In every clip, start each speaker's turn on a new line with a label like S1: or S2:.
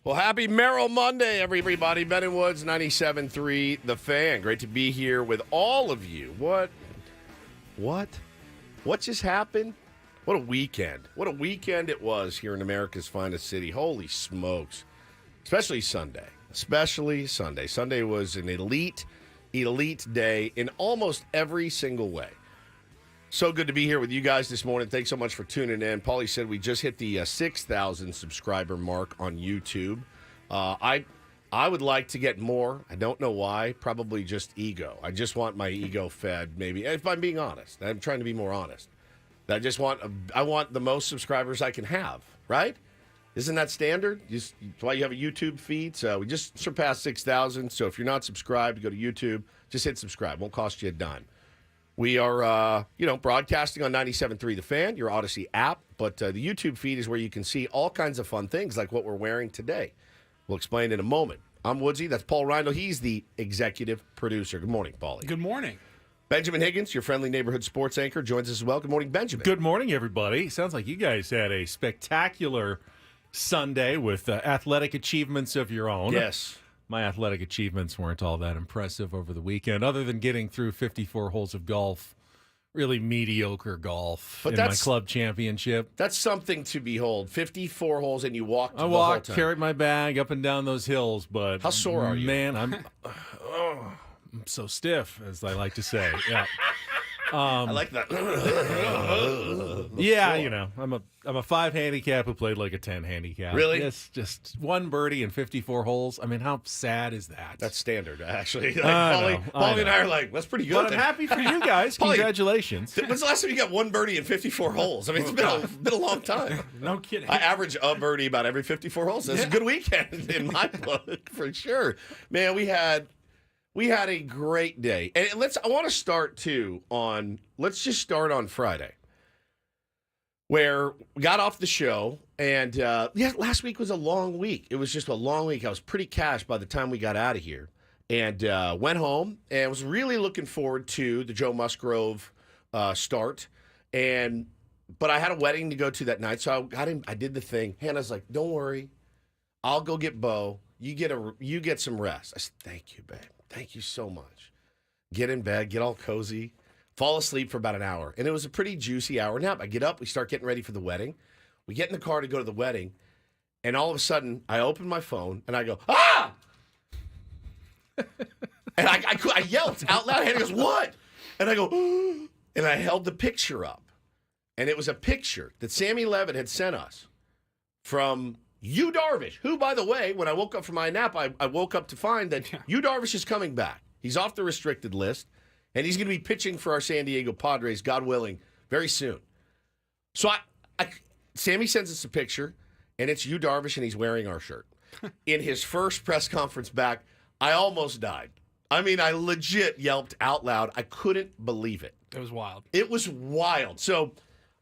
S1: Well, happy Merrill Monday, everybody. Ben and Woods, 97.3 The Fan. Great to be here with all of you. What just happened? What a weekend. What a weekend it was here in America's finest city. Holy smokes. Especially Sunday. Sunday was an elite day in almost every single way. So good to be here with you guys this morning. Thanks so much for tuning in. Paulie said we just hit the 6,000 subscriber mark on YouTube. I would like to get more. I don't know why. Probably just ego. I just want my ego fed, maybe. If I'm being honest. I'm trying to be more honest. I want the most subscribers I can have, right? Isn't that standard? That's why you have a YouTube feed. So we just surpassed 6,000. So if you're not subscribed, go to YouTube. Just hit subscribe. Won't cost you a dime. We are, broadcasting on 97.3 The Fan, your Odyssey app. But the YouTube feed is where you can see all kinds of fun things like what we're wearing today. We'll explain in a moment. I'm Woodsy. That's Paul Ryle. He's the executive producer. Good morning, Paulie.
S2: Good morning.
S1: Benjamin Higgins, your friendly neighborhood sports anchor, joins us as well. Good morning, Benjamin.
S3: Good morning, everybody. Sounds like you guys had a spectacular Sunday with athletic achievements of your own.
S1: Yes.
S3: My athletic achievements weren't all that impressive over the weekend, other than getting through 54 holes of golf. Really mediocre golf in my club championship.
S1: That's something to behold. 54 holes, and you walked the whole time.
S3: Carried my bag up and down those hills, but
S1: how sore are you?
S3: Man, I'm so stiff, as I like to say. Yeah.
S1: I like that.
S3: Yeah, I'm a 5 handicap who played like a 10 handicap.
S1: Really?
S3: It's just one birdie in 54 holes. I mean, how sad is that?
S1: That's standard, actually.
S3: Paulie
S1: and I are like, that's pretty good.
S3: But I'm happy for you guys. Congratulations.
S1: When's the last time you got one birdie in 54 holes? I mean, it's been a long time.
S3: No kidding.
S1: I average a birdie about every 54 holes. That's a good weekend in my book, for sure. Man, we had a great day. And I want to start, too, let's just start on Friday, where we got off the show. And, last week was a long week. It was just a long week. I was pretty cashed by the time we got out of here. And went home and was really looking forward to the Joe Musgrove start. But I had a wedding to go to that night, so I did the thing. Hannah's like, don't worry. I'll go get Bo. You get some rest. I said, thank you, babe. Thank you so much. Get in bed, get all cozy, fall asleep for about an hour. And it was a pretty juicy hour nap. I get up, we start getting ready for the wedding. We get in the car to go to the wedding, and all of a sudden, I open my phone, and I go, ah! And I yelped out loud. Hannah goes, what? And I go, and I held the picture up. And it was a picture that Sammy Levitt had sent us from Yu Darvish, who, by the way, when I woke up from my nap, I woke up to find that Yu Darvish is coming back. He's off the restricted list, and he's going to be pitching for our San Diego Padres, God willing, very soon. So Sammy sends us a picture, and it's Yu Darvish, and he's wearing our shirt. In his first press conference back, I almost died. I mean, I legit yelped out loud. I couldn't believe it.
S2: It was wild.
S1: It was wild. So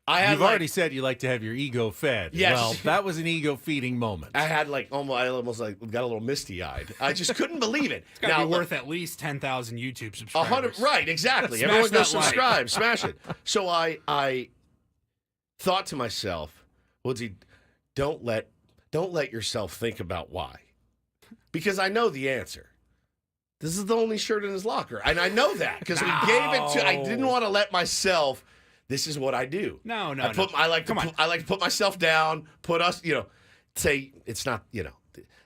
S3: You've already said you like to have your ego fed.
S1: Yes.
S3: Well, that was an ego-feeding moment.
S1: I had I almost got a little misty-eyed. I just couldn't believe it.
S2: It's got to be worth at least 10,000 YouTube subscribers.
S1: 100, right, exactly.
S2: Smash
S1: Everyone go
S2: that
S1: subscribe, smash it. So I thought to myself, Woodsy, don't let yourself think about why. Because I know the answer. This is the only shirt in his locker. And I know that because we gave it to, I didn't want to let myself. This is what I do.
S2: No.
S1: I like to put myself down, put us, say it's not,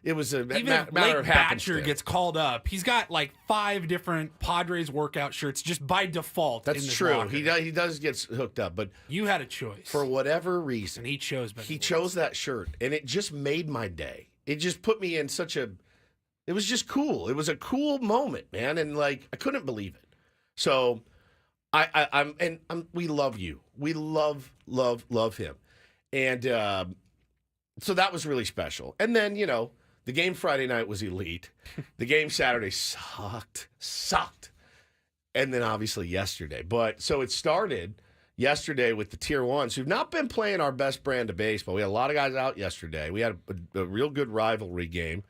S1: it was a matter of
S2: Batcher gets called up. He's got like 5 different Padres workout shirts just by default.
S1: That's true. Locker. He does get hooked up, but
S2: you had a choice
S1: for whatever reason.
S2: And he chose
S1: that shirt, and it just made my day. It just put me in it was just cool. It was a cool moment, man, and I couldn't believe it. So we love you. We love him. And so that was really special. And then, the game Friday night was elite. The game Saturday sucked. And then obviously yesterday. So it started yesterday with the Tier 1s who've not been playing our best brand of baseball. We had a lot of guys out yesterday. We had a real good rivalry game.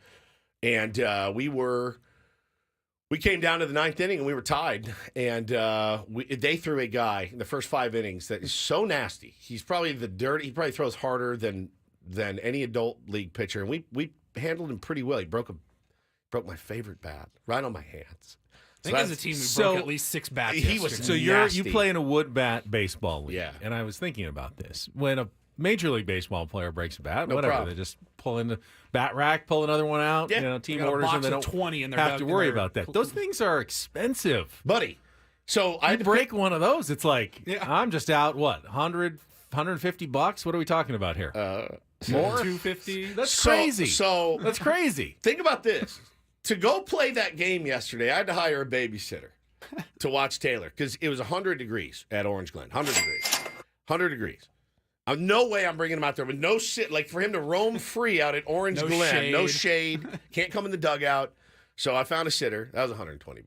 S1: And we came down to the 9th inning, and we were tied. And they threw a guy in the first 5 innings that is so nasty. He's probably he probably throws harder than any adult league pitcher. And we handled him pretty well. He broke my favorite bat right on my hands.
S2: I think as a team, we broke at least 6 bats.
S1: He was
S3: So you play in a wood bat baseball league.
S1: Yeah.
S3: And I was thinking about this. When a Major League Baseball player breaks a bat,
S1: No
S3: whatever,
S1: problem.
S3: they just pull in the bat rack, pull another one out,
S1: Yeah.
S3: team
S2: They got a
S3: orders,
S2: box
S3: and they
S2: of
S3: don't
S2: 20 in their
S3: have to
S2: in
S3: worry
S2: their-
S3: about that. Those things are expensive.
S1: Buddy. So I
S3: I break one of those, it's like,
S2: Yeah.
S3: I'm just out, what, $150? What are we talking about here?
S2: More? 250.
S3: That's crazy.
S1: So
S3: That's crazy.
S1: think about this. To go play that game yesterday, I had to hire a babysitter to watch Taylor because it was 100 degrees at Orange Glen. 100 degrees. 100 degrees. No way I'm bringing him out there with no shit. Like for him to roam free out at Orange
S2: No
S1: Glen.
S2: shade.
S1: No shade. Can't come in the dugout. So I found a sitter. That was $120.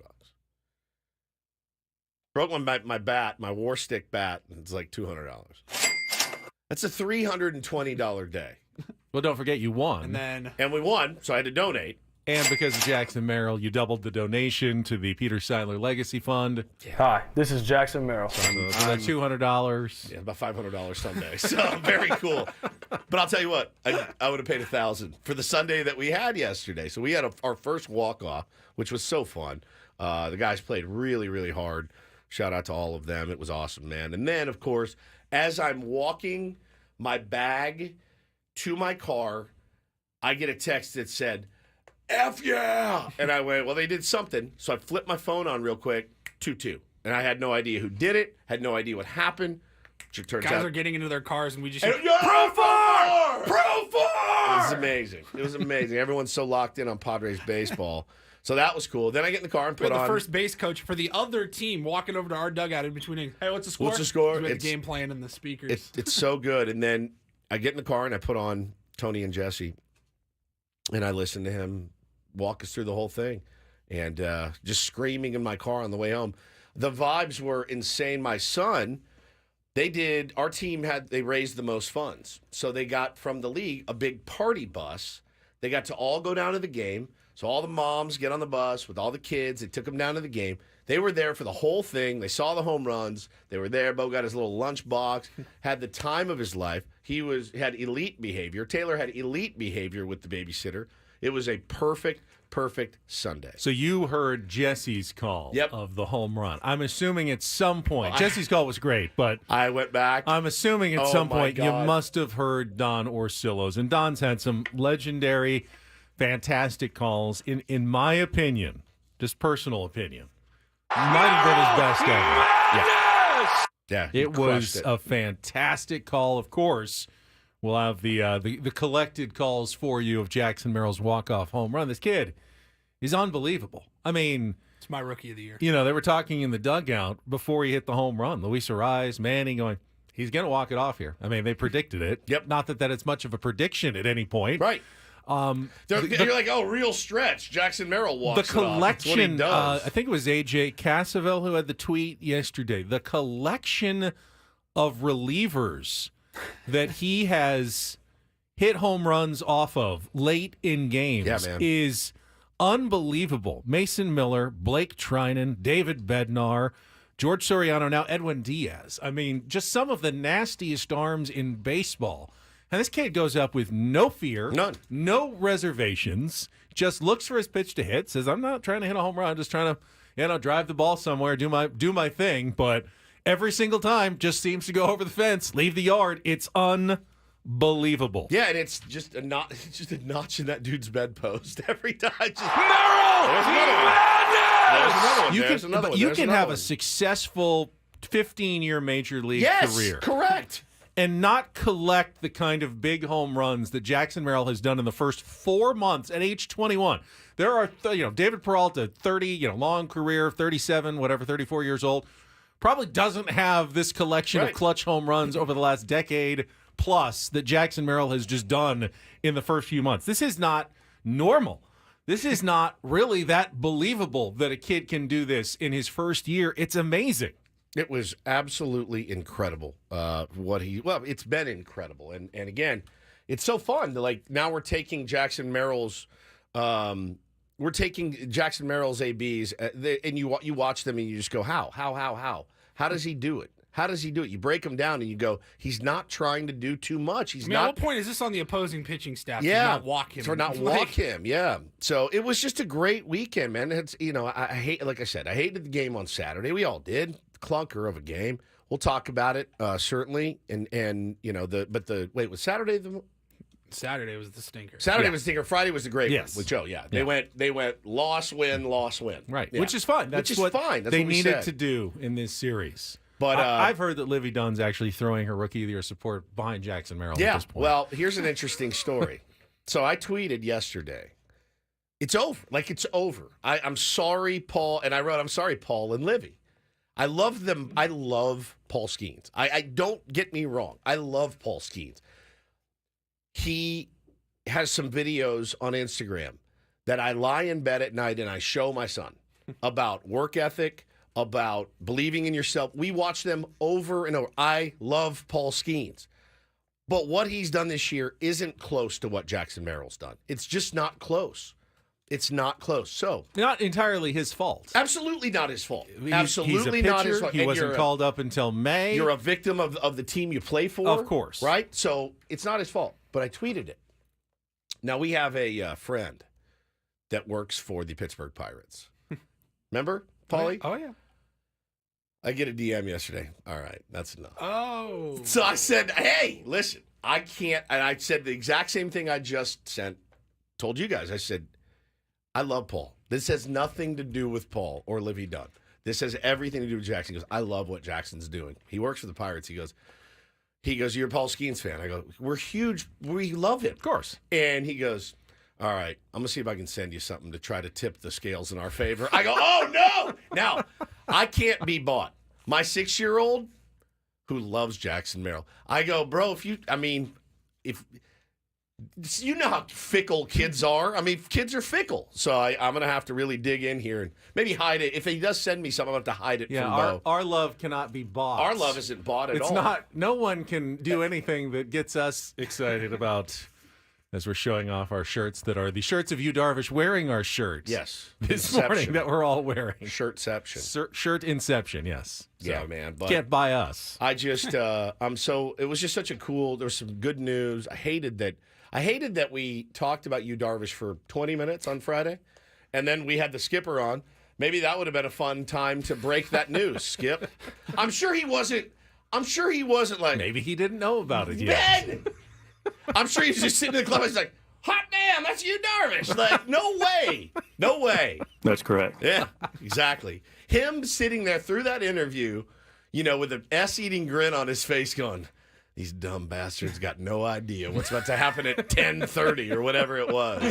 S1: Broke my bat, my war stick bat. It's like $200. That's a $320 day.
S3: Well, don't forget you won.
S1: And we won, so I had to donate.
S3: And because of Jackson Merrill, you doubled the donation to the Peter Seidler Legacy Fund.
S4: Hi, this is Jackson Merrill.
S3: So that's $200.
S1: Yeah, about $500 Sunday. So very cool. But I'll tell you what, I would have paid $1,000 for the Sunday that we had yesterday. So we had our first walk-off, which was so fun. The guys played really, really hard. Shout out to all of them. It was awesome, man. And then, of course, as I'm walking my bag to my car, I get a text that said, F yeah! And I went, well, they did something. So I flipped my phone on real quick, 2-2. And I had no idea who did it, had no idea what happened. Which it turns
S2: Guys
S1: out.
S2: are getting into their cars, and we just
S1: Profar! Profar! It was amazing. It was amazing. Everyone's so locked in on Padres baseball. So that was cool. Then I get in the car and
S2: we
S1: put
S2: had
S1: on.
S2: the first base coach for the other team walking over to our dugout in between. Hey, what's the score?
S1: What's the score?
S2: We had
S1: It's-
S2: the game playing in the speakers.
S1: It's so good. And then I get in the car and I put on Tony and Jesse, and I listen to him walk us through the whole thing, and just screaming in my car on the way home. The vibes were insane. My son, our team they raised the most funds. So they got from the league a big party bus. They got to all go down to the game. So all the moms get on the bus with all the kids. They took them down to the game. They were there for the whole thing. They saw the home runs. They were there. Bo got his little lunch box, had the time of his life. He had elite behavior. Taylor had elite behavior with the babysitter. It was a perfect Sunday.
S3: So you heard Jesse's call of the home run. I'm assuming at some point, Jesse's call was great, but
S1: I went back.
S3: I'm assuming at
S1: Oh,
S3: some
S1: my
S3: point you
S1: God.
S3: must have heard Don Orsillo's. And Don's had some legendary, fantastic calls. In my opinion, just personal opinion, might have been his best ever.
S1: Yeah, he
S3: It
S1: crushed
S3: was a fantastic call, of course. We'll have the collected calls for you of Jackson Merrill's walk-off home run. This kid is unbelievable. I mean,
S2: it's my rookie of the year.
S3: they were talking in the dugout before he hit the home run. Luis Ariz, Manny going, he's going to walk it off here. I mean, they predicted it.
S1: Yep.
S3: Not that it's much of a prediction at any point.
S1: Right. You're like, oh, real stretch. Jackson Merrill walks
S3: The
S1: it off. That's what he
S3: collection,
S1: does.
S3: I think it was AJ Cassavell who had the tweet yesterday. The collection of relievers that he has hit home runs off of late in games is unbelievable. Mason Miller, Blake Trinan, David Bednar, George Soriano, now Edwin Diaz. I mean, just some of the nastiest arms in baseball. And this kid goes up with no fear,
S1: None.
S3: no reservations, just looks for his pitch to hit, says, I'm not trying to hit a home run, I'm just trying to, drive the ball somewhere, do my thing, but every single time just seems to go over the fence, leave the yard. It's unbelievable.
S1: Yeah, and it's just a notch in that dude's bedpost every time. There's another one.
S3: You can have a successful 15-year major league career.
S1: Correct.
S3: And not collect the kind of big home runs that Jackson Merrill has done in the first 4 months at age 21. There are, David Peralta, 30, long career, 37, whatever, 34 years old, probably doesn't have this collection of clutch home runs over the last decade plus that Jackson Merrill has just done in the first few months. This is not normal. This is not really that believable that a kid can do this in his first year. It's amazing.
S1: It was absolutely incredible. It's been incredible, and again, it's so fun. Now we're taking Jackson Merrill's, ABs, and you watch them and you just go, how does he do it? How does he do it? You break him down and you go, he's not trying to do too much. He's
S2: At
S1: not.
S2: what point is this on the opposing pitching staff
S1: Yeah,
S2: to not walk him?
S1: to not walk him. Yeah. So it was just a great weekend, man. It's I hate, like I said, I hated the game on Saturday. We all did. Clunker of a game. We'll talk about it certainly. And was Saturday the?
S2: Saturday was the stinker.
S1: Saturday was the stinker. Friday was the great
S3: Yes.
S1: one with Joe. Yeah, they went loss win.
S3: Right,
S1: Yeah.
S3: which is fine. That's what
S1: fine. That's
S3: they
S1: what we
S3: needed
S1: said.
S3: to do in this series.
S1: But
S3: I've heard that Livy Dunn's actually throwing her Rookie of the Year support behind Jackson Merrill at this point.
S1: Well, here's an interesting story. So I tweeted yesterday, it's over. Like, it's over. I'm sorry, Paul. And I wrote, I'm sorry, Paul and Livy. I love them. I love Paul Skenes. I don't get me wrong. I love Paul Skenes. He has some videos on Instagram that I lie in bed at night and I show my son about work ethic, about believing in yourself. We watch them over and over. I love Paul Skenes. But what he's done this year isn't close to what Jackson Merrill's done. It's just not close. It's not close. So
S3: not entirely his fault.
S1: Absolutely not his fault.
S3: He's
S1: Absolutely
S3: a pitcher.
S1: not his fault.
S3: He
S1: And
S3: wasn't called up until May.
S1: You're a victim of the team you play for.
S3: Of course.
S1: Right? So it's not his fault. But I tweeted it. Now, we have a friend that works for the Pittsburgh Pirates. Remember, Paulie?
S2: Oh, yeah.
S1: I get a DM yesterday. All right, that's enough.
S2: Oh.
S1: So I said, hey, listen, I can't. And I said the exact same thing I just told you guys. I said, I love Paul. This has nothing to do with Paul or Livy Dunn. This has everything to do with Jackson. He goes, I love what Jackson's doing. He works for the Pirates. He goes, you're a Paul Skenes fan. I go, we're huge. We love him.
S3: Of course.
S1: And he goes, all right, I'm going to see if I can send you something to try to tip the scales in our favor. I go, oh, no. Now, I can't be bought. My 6-year-old who loves Jackson Merrill. I go, bro, if you know how fickle kids are. I mean, kids are fickle. So I'm going to have to really dig in here and maybe hide it. If he does send me something, I'm going to have to hide it from Bo.
S3: Our love cannot be bought.
S1: Our love isn't bought at all.
S3: It's not. No one can do anything that gets us excited about, as we're showing off our shirts that are the shirts of Yu Darvish wearing our shirts.
S1: Yes.
S3: This morning that we're all wearing.
S1: Shirtception.
S3: Shirt inception, yes.
S1: Yeah, man. But
S3: can't buy us.
S1: I just, it was just such a cool, there was some good news. I hated that we talked about Yu Darvish for 20 minutes on Friday, and then we had the skipper on. Maybe that would have been a fun time to break that news, Skip. I'm sure he wasn't like,
S3: maybe he didn't know about it yet.
S1: Ben! I'm sure he was just sitting in the club and he's like, hot damn, that's Yu Darvish. Like, no way. No way.
S4: That's correct.
S1: Yeah, exactly. Him sitting there through that interview, with an S-eating grin on his face going, these dumb bastards got no idea what's about to happen at 10:30 or whatever it was.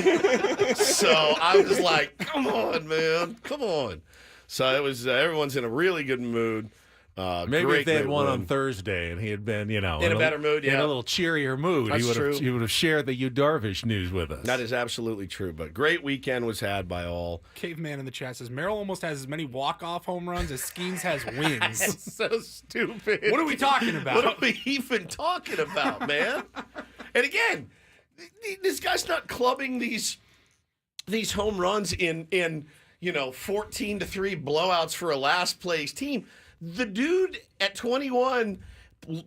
S1: So I was like, come on, man. Come on. So it was, everyone's in a really good mood.
S3: Maybe if they had won
S1: win.
S3: on Thursday and he had been, in
S1: a better mood,
S3: in
S1: yeah.
S3: a little cheerier mood,
S1: That's
S3: he would have shared the Yu Darvish news with us.
S1: That is absolutely true. But great weekend was had by all.
S2: Caveman in the chat says Merrill almost has as many walk-off home runs as Skenes has wins.
S1: That's so stupid.
S2: What are we talking about?
S1: What are we even talking about, man? And again, this guy's not clubbing these home runs in 14-3 blowouts for a last place team. The dude at 21,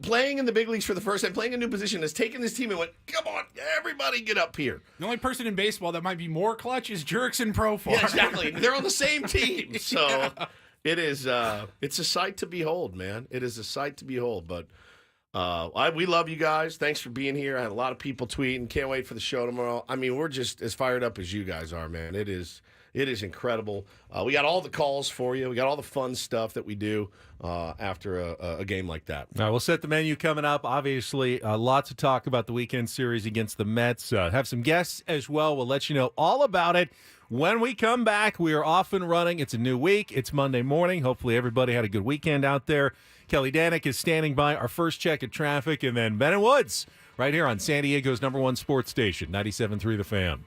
S1: playing in the big leagues for the first time, playing a new position, has taken this team and went, come on, everybody get up here.
S2: The only person in baseball that might be more clutch is Jurickson Profar.
S1: Yeah, exactly. They're on the same team. So it is, it's a sight to behold, man. It is a sight to behold. But we love you guys. Thanks for being here. I had a lot of people tweeting. Can't wait for the show tomorrow. I mean, we're just as fired up as you guys are, man. It is incredible. We got all the calls for you. We got all the fun stuff that we do after a game like that.
S3: All right, we'll set the menu coming up. Obviously, lots to talk about the weekend series against the Mets. Have some guests as well. We'll let you know all about it when we come back. We are off and running. It's a new week. It's Monday morning. Hopefully everybody had a good weekend out there. Kelly Danick is standing by. Our first check of traffic. And then Ben and Woods right here on San Diego's #1 sports station, 97.3 The Fan.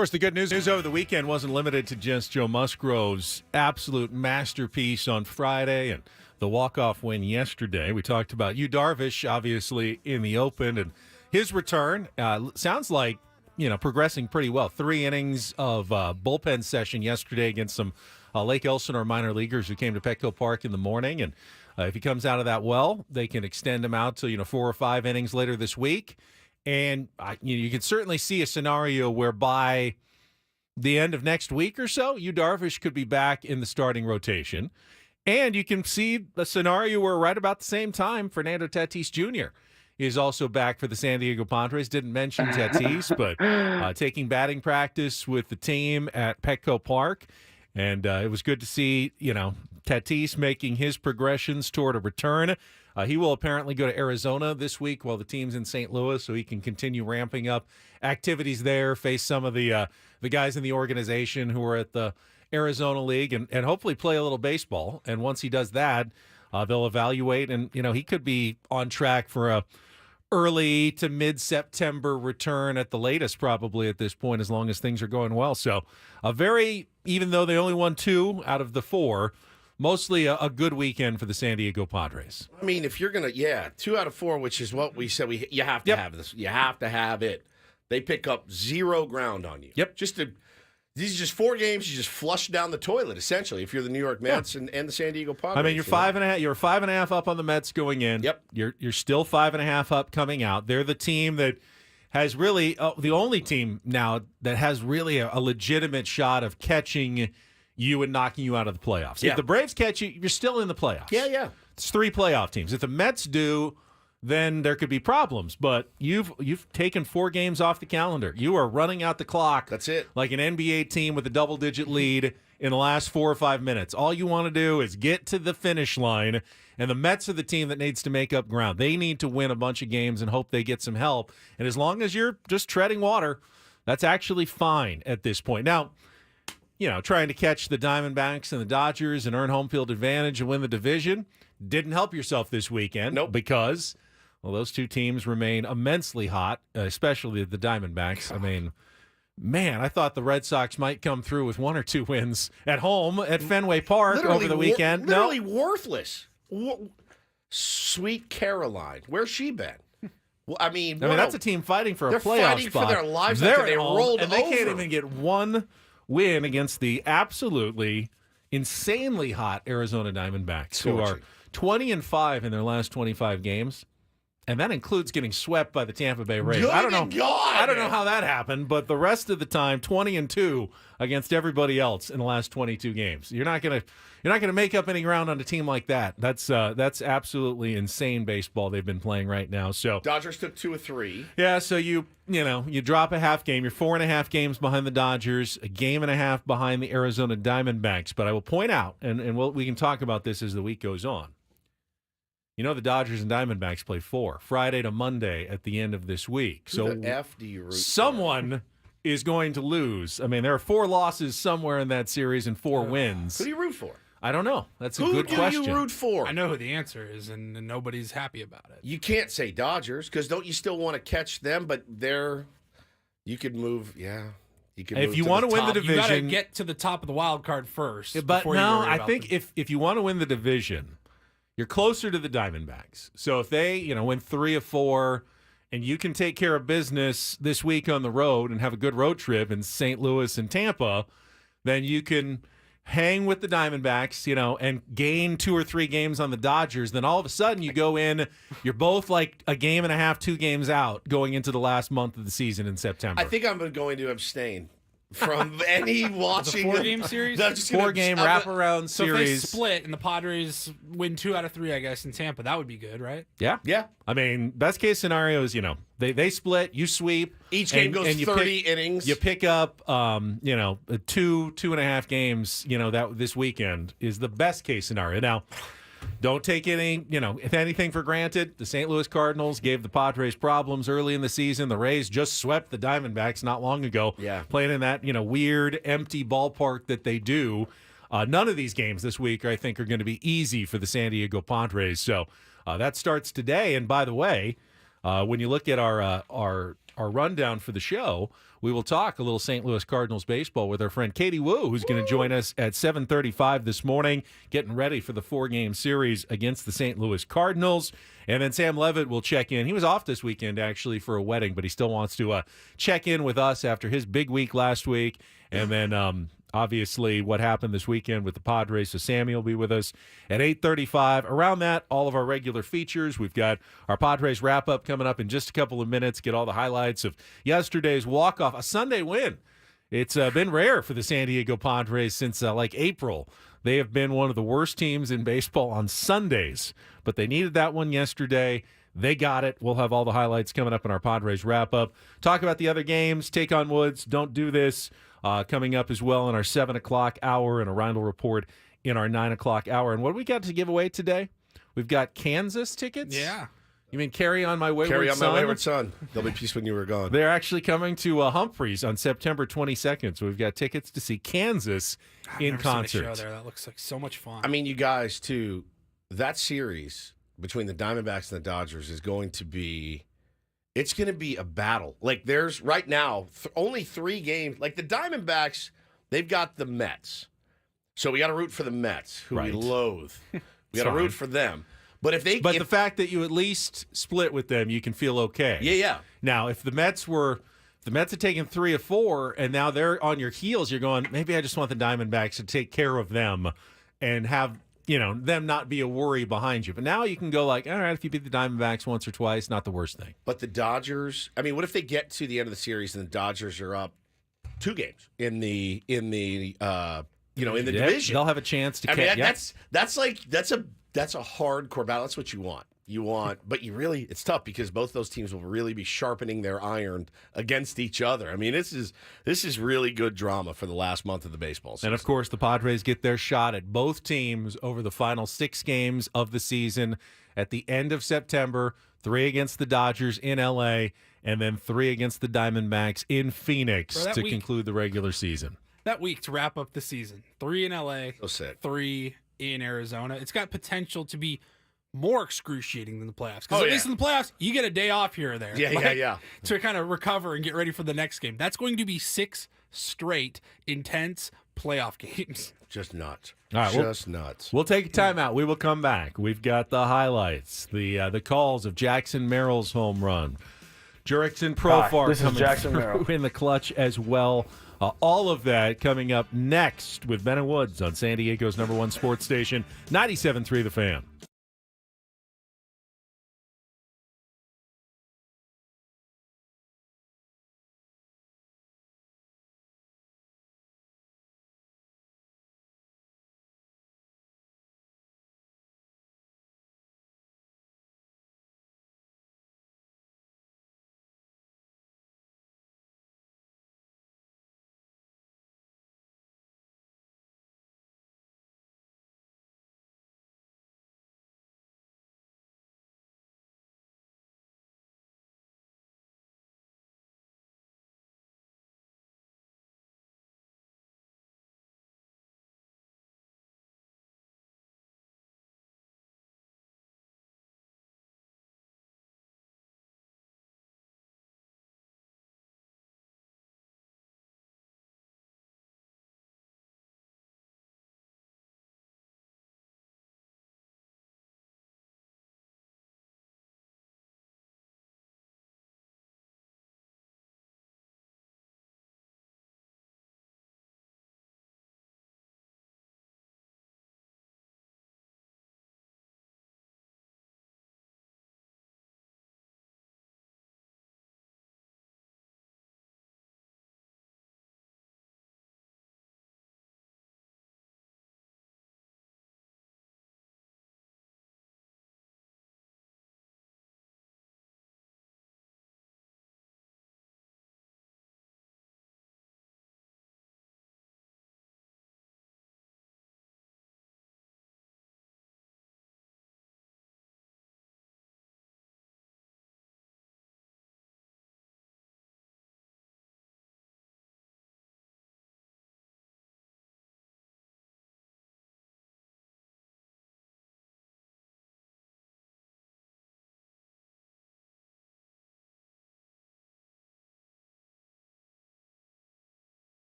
S3: course, the good news over the weekend wasn't limited to just Joe Musgrove's absolute masterpiece on Friday and the walk-off win yesterday. We talked about Yu Darvish, obviously, in the open, and his return sounds like, progressing pretty well. 3 innings of bullpen session yesterday against some Lake Elsinore minor leaguers who came to Petco Park in the morning, and if he comes out of that well, they can extend him out to 4 or 5 innings later this week. And you can certainly see a scenario where by the end of next week or so, Yu Darvish could be back in the starting rotation. And you can see a scenario where right about the same time, Fernando Tatis Jr. is also back for the San Diego Padres. Didn't mention Tatis, but taking batting practice with the team at Petco Park. And it was good to see, Tatis making his progressions toward a return. He will apparently go to Arizona this week while the team's in St. Louis, so he can continue ramping up activities there, face some of the guys in the organization who are at the Arizona League, and hopefully play a little baseball. And once he does that, they'll evaluate, and he could be on track for a early to mid-September return at the latest, probably at this point, as long as things are going well. So even though they only won 2 out of the 4, mostly a good weekend for the San Diego Padres.
S1: I mean, if you're going to, 2 out of 4, which is what we said, you have to have this. You have to have it. They pick up 0 ground on you.
S3: Yep.
S1: These are just 4 games you just flush down the toilet, essentially, if you're the New York Mets and the San Diego Padres.
S3: I mean, you're 5.5. You're 5.5 up on the Mets going in.
S1: Yep.
S3: You're still 5.5 up coming out. They're the team that has really the only team now that has really a legitimate shot of catching you and knocking you out of the playoffs.
S1: Yeah.
S3: If the Braves catch you, you're still in the playoffs.
S1: Yeah.
S3: It's 3 playoff teams. If the Mets do, then there could be problems. But you've taken 4 games off the calendar. You are running out the clock.
S1: That's it.
S3: Like an NBA team with a double-digit lead in the last 4 or 5 minutes. All you want to do is get to the finish line, and the Mets are the team that needs to make up ground. They need to win a bunch of games and hope they get some help. And as long as you're just treading water, that's actually fine at this point. Now, trying to catch the Diamondbacks and the Dodgers and earn home field advantage and win the division didn't help yourself this weekend.
S1: Nope.
S3: Because, those 2 teams remain immensely hot, especially the Diamondbacks. I mean, man, I thought the Red Sox might come through with 1 or 2 wins at home at Fenway Park over the weekend.
S1: Literally worthless. Sweet Caroline. Where's she been? Well, I mean,
S3: that's a team fighting for a playoff spot.
S1: They're fighting for their lives.
S3: They're
S1: they rolled
S3: and they can't even get 1 win against the absolutely insanely hot Arizona Diamondbacks, who are 20-5 in their last 25 games. And that includes getting swept by the Tampa Bay Rays. I don't know how that happened, but the rest of the time, 20-2 against everybody else in the last 22 games. You're not gonna make up any ground on a team like that. That's absolutely insane baseball they've been playing right now. So
S1: Dodgers took 2 of 3.
S3: Yeah, so you drop a half game. You're 4.5 games behind the Dodgers, a 1.5 games behind the Arizona Diamondbacks. But I will point out, and we can talk about this as the week goes on. The Dodgers and Diamondbacks play 4 Friday to Monday at the end of this week.
S1: Who the F do you root
S3: someone is going to lose. I mean, there are 4 losses somewhere in that series and 4 wins.
S1: Who do you root for?
S3: I don't know. That's a good question.
S1: Who do you root for?
S2: I know who the answer is, and nobody's happy about it.
S1: You can't say Dodgers, because don't you still want to catch them? But you could move,
S3: if you want to win the division,
S2: you got to get to the top of the wild card first.
S3: But no, I think if you want to win the division, you're closer to the Diamondbacks. So if they, win 3 of 4, and you can take care of business this week on the road and have a good road trip in St. Louis and Tampa, then you can hang with the Diamondbacks, and gain 2 or 3 games on the Dodgers. Then all of a sudden you go in, you're both like a 1.5 games, 2 games out going into the last month of the season in September.
S1: I think I'm going to abstain from any watching.
S2: The 4-game series?
S3: 4-game wraparound
S2: so
S3: series.
S2: if they split and the Padres win 2 out of 3, I guess, in Tampa, that would be good, right?
S3: Yeah. I mean, best case scenario is, they split, you sweep.
S1: Each game goes 30 innings.
S3: You pick up, 2.5 games, that this weekend is the best case scenario. Now, don't take any, if anything for granted. The St. Louis Cardinals gave the Padres problems early in the season. The Rays just swept the Diamondbacks not long ago.
S1: Yeah.
S3: Playing in that, weird, empty ballpark that they do. None of these games this week, I think, are going to be easy for the San Diego Padres. So that starts today. And by the way, when you look at our our rundown for the show, we will talk a little St. Louis Cardinals baseball with our friend Katie Wu, who's going to join us at 7:35 this morning, getting ready for the 4-game series against the St. Louis Cardinals. And then Sam Levitt will check in. He was off this weekend, actually, for a wedding, but he still wants to check in with us after his big week last week. And then obviously what happened this weekend with the Padres. So Sammy will be with us at 8:35. Around that, all of our regular features. We've got our Padres wrap-up coming up in just a couple of minutes. Get all the highlights of yesterday's walk-off, a Sunday win. It's been rare for the San Diego Padres since like April. They have been one of the worst teams in baseball on Sundays, but they needed that one yesterday. They got it. We'll have all the highlights coming up in our Padres wrap-up. Talk about the other games. Take on Woods. Don't do this. Coming up as well in our 7 o'clock hour, and a Ryle report in our 9 o'clock hour. And what do we got to give away today? We've got Kansas tickets.
S2: Yeah.
S3: You mean Carry On My Wayward Son?
S1: Carry On My Wayward Son. There'll be peace when you were gone.
S3: They're actually coming to Humphreys on September 22nd. So we've got tickets to see Kansas in concert.
S2: Seen a show there. That looks like so much fun.
S1: I mean, you guys, too, that series between the Diamondbacks and the Dodgers is going to be... It's going to be a battle. Like, there's right now only 3 games. Like, the Diamondbacks, they've got the Mets. So we got to root for the Mets, who we loathe. We got to root for them. But the fact that you at least split with them, you can feel okay. Yeah.
S3: Now, if the Mets had taken 3 of 4, and now they're on your heels, you're going, maybe I just want the Diamondbacks to take care of them and have them not be a worry behind you. But now you can go like, all right, if you beat the Diamondbacks once or twice, not the worst thing.
S1: But the Dodgers, I mean, what if they get to the end of the series and the Dodgers are up 2 games in the division?
S3: They'll have a chance to.
S1: That's a hardcore battle. That's what you want. But it's tough because both those teams will really be sharpening their iron against each other. I mean, this is really good drama for the last month of the baseball season.
S3: And of course, the Padres get their shot at both teams over the final 6 games of the season at the end of September. 3 against the Dodgers in L.A. and then 3 against the Diamondbacks in Phoenix to conclude the regular season.
S2: That week to wrap up the season. 3 in L.A.,
S1: So sick.
S2: 3 in Arizona. It's got potential to be more excruciating than the playoffs. Because at least in the playoffs, you get a day off here or there.
S1: Yeah.
S2: To kind of recover and get ready for the next game. That's going to be 6 straight intense playoff games.
S1: Just nuts.
S3: All right,
S1: nuts.
S3: We'll take a timeout. We will come back. We've got the highlights, the calls of Jackson Merrill's home run. Jurickson Profar
S4: this is
S3: coming
S4: Jackson
S3: through
S4: Merrill.
S3: in the clutch as well. All of that coming up next with Ben and Woods on San Diego's #1 sports station, 97.3 The Fan.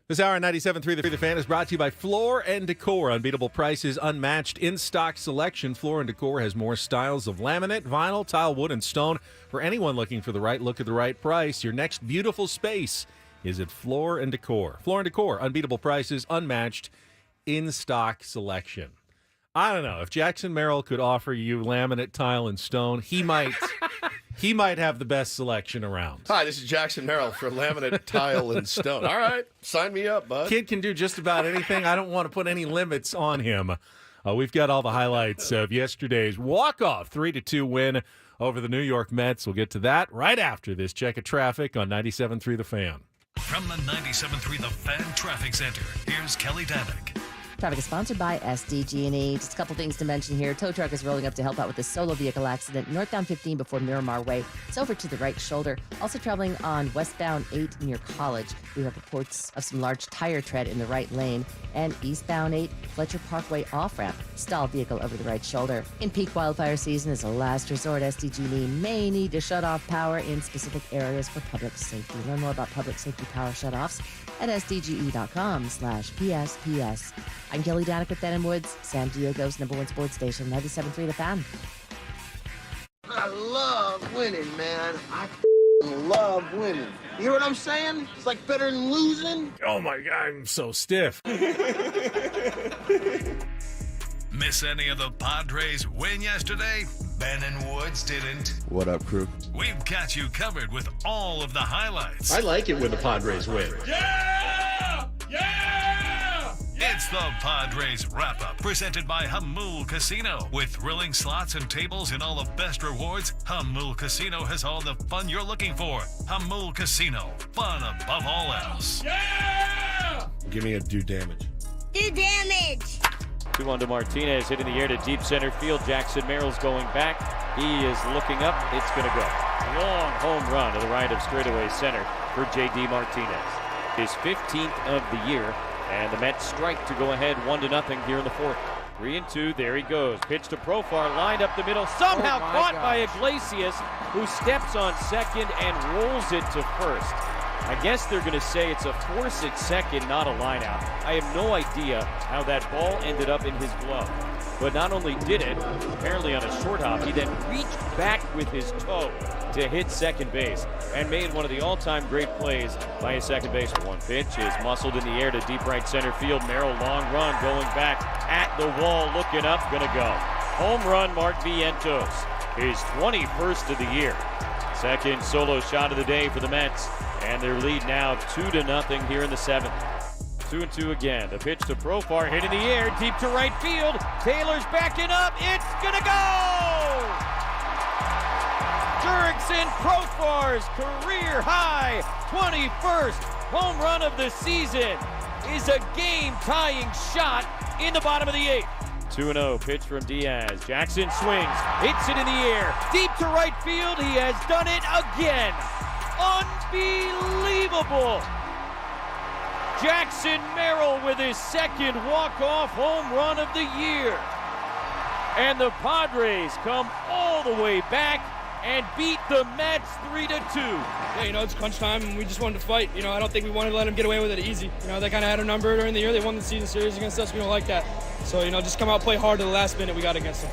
S3: This hour on 97.3 The Fan is brought to you by Floor & Decor. Unbeatable prices, unmatched in-stock selection. Floor & Decor has more styles of laminate, vinyl, tile, wood, and stone. For anyone looking for the right look at the right price, your next beautiful space is at Floor & Decor. Floor & Decor, unbeatable prices, unmatched in-stock selection. I don't know. If Jackson Merrill could offer you laminate, tile, and stone, he might have the best selection around.
S1: Hi, this is Jackson Merrill for laminate, tile, and stone. All right, sign me up, bud.
S3: Kid can do just about anything. I don't want to put any limits on him. We've got all the highlights of yesterday's walk-off 3-2 win over the New York Mets. We'll get to that right after this check of traffic on 97.3 The Fan.
S5: From the 97.3 The Fan Traffic Center, here's Kelly Danick.
S6: Traffic is sponsored by SDG&E. Just a couple things to mention here. Tow truck is rolling up to help out with the solo vehicle accident northbound 15 before Miramar Way. It's over to the right shoulder. Also traveling on westbound 8 near College. We have reports of some large tire tread in the right lane. And eastbound 8 Fletcher Parkway off-ramp. Stalled vehicle over the right shoulder. In peak wildfire season, as a last resort, SDG&E may need to shut off power in specific areas for public safety. Learn more about public safety power shutoffs at sdge.com/PSPS. I'm Kelly Danick with Ben & Woods, San Diego's #1 sports station, 97.3 The Fan.
S7: I love winning, man. I love winning. You hear what I'm saying? It's like better than losing.
S3: Oh, my God, I'm so stiff.
S5: Miss any of the Padres win yesterday? Ben and Woods didn't.
S8: What up, crew?
S5: We've got you covered with all of the highlights.
S8: I like it when the Padres win.
S5: Yeah! Yeah! It's the Padres Wrap-Up, presented by Hamul Casino. With thrilling slots and tables and all the best rewards, Hamul Casino has all the fun you're looking for. Hamul Casino, fun above all else. Yeah!
S1: Give me a do damage.
S9: Do damage!
S10: 2-1 to Martinez, hitting the air to deep center field. Jackson Merrill's going back. He is looking up. It's going to go. Long home run to the right of straightaway center for J.D. Martinez. His 15th of the year, and the Mets strike to go ahead 1-0 here in the fourth. 3-2, there he goes. Pitch to Profar, lined up the middle, somehow caught by Iglesias, who steps on second and rolls it to first. I guess they're going to say it's a force at second, not a line out. I have no idea how that ball ended up in his glove. But not only did it, apparently on a short hop, he then reached back with his toe to hit second base and made one of the all-time great plays by his second baseman. One pitch is muscled in the air to deep right center field. Merrill, long run, going back at the wall, looking up, gonna go. Home run, Mark Vientos, his 21st of the year. Second solo shot of the day for the Mets, and their lead now 2-0 here in the seventh. 2-2 again. The pitch to Profar, hit in the air, deep to right field. Taylor's backing up. It's gonna go! Jurickson Profar's career high 21st home run of the season is a game-tying shot in the bottom of the eighth. 2-0, pitch from Diaz. Jackson swings, hits it in the air, deep to right field. He has done it again. Unbelievable. Jackson Merrill with his second walk-off home run of the year. And the Padres come all the way back and beat the Mets 3-2.
S11: Yeah, it's crunch time, and we just wanted to fight. I don't think we wanted to let them get away with it easy. They kind of had a number during the year. They won the season series against us. We don't like that. So, just come out, play hard to the last minute we got against them.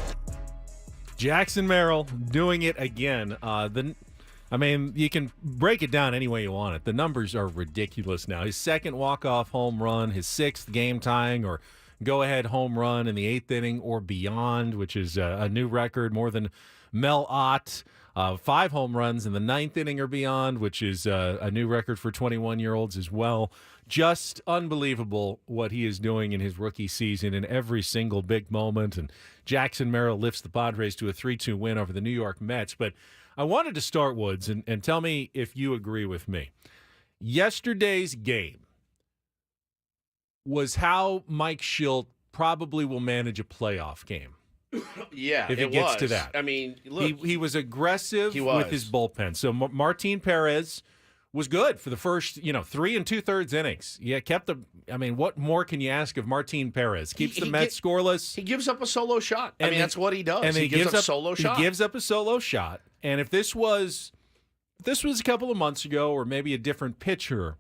S3: Jackson Merrill doing it again. You can break it down any way you want it. The numbers are ridiculous now. His second walk-off home run, his sixth game-tying or go-ahead home run in the eighth inning or beyond, which is a new record, more than Mel Ott. 5 home runs in the ninth inning or beyond, which is a new record for 21-year-olds as well. Just unbelievable what he is doing in his rookie season in every single big moment. And Jackson Merrill lifts the Padres to a 3-2 win over the New York Mets. But I wanted to start, Woods, and tell me if you agree with me. Yesterday's game was how Mike Schilt probably will manage a playoff game.
S1: Yeah,
S8: if
S1: it
S8: gets
S1: was.
S8: to that.
S1: I mean, look,
S3: he was aggressive with his bullpen. So Martin Perez was good for the first, 3 2/3 innings. Yeah, kept the. I mean, what more can you ask of Martin Perez? Keeps the Mets scoreless.
S1: He gives up a solo shot. That's what he does.
S3: And
S1: he gives up solo shot.
S3: He gives up a solo shot. And if this was a couple of months ago, or maybe a different pitcher,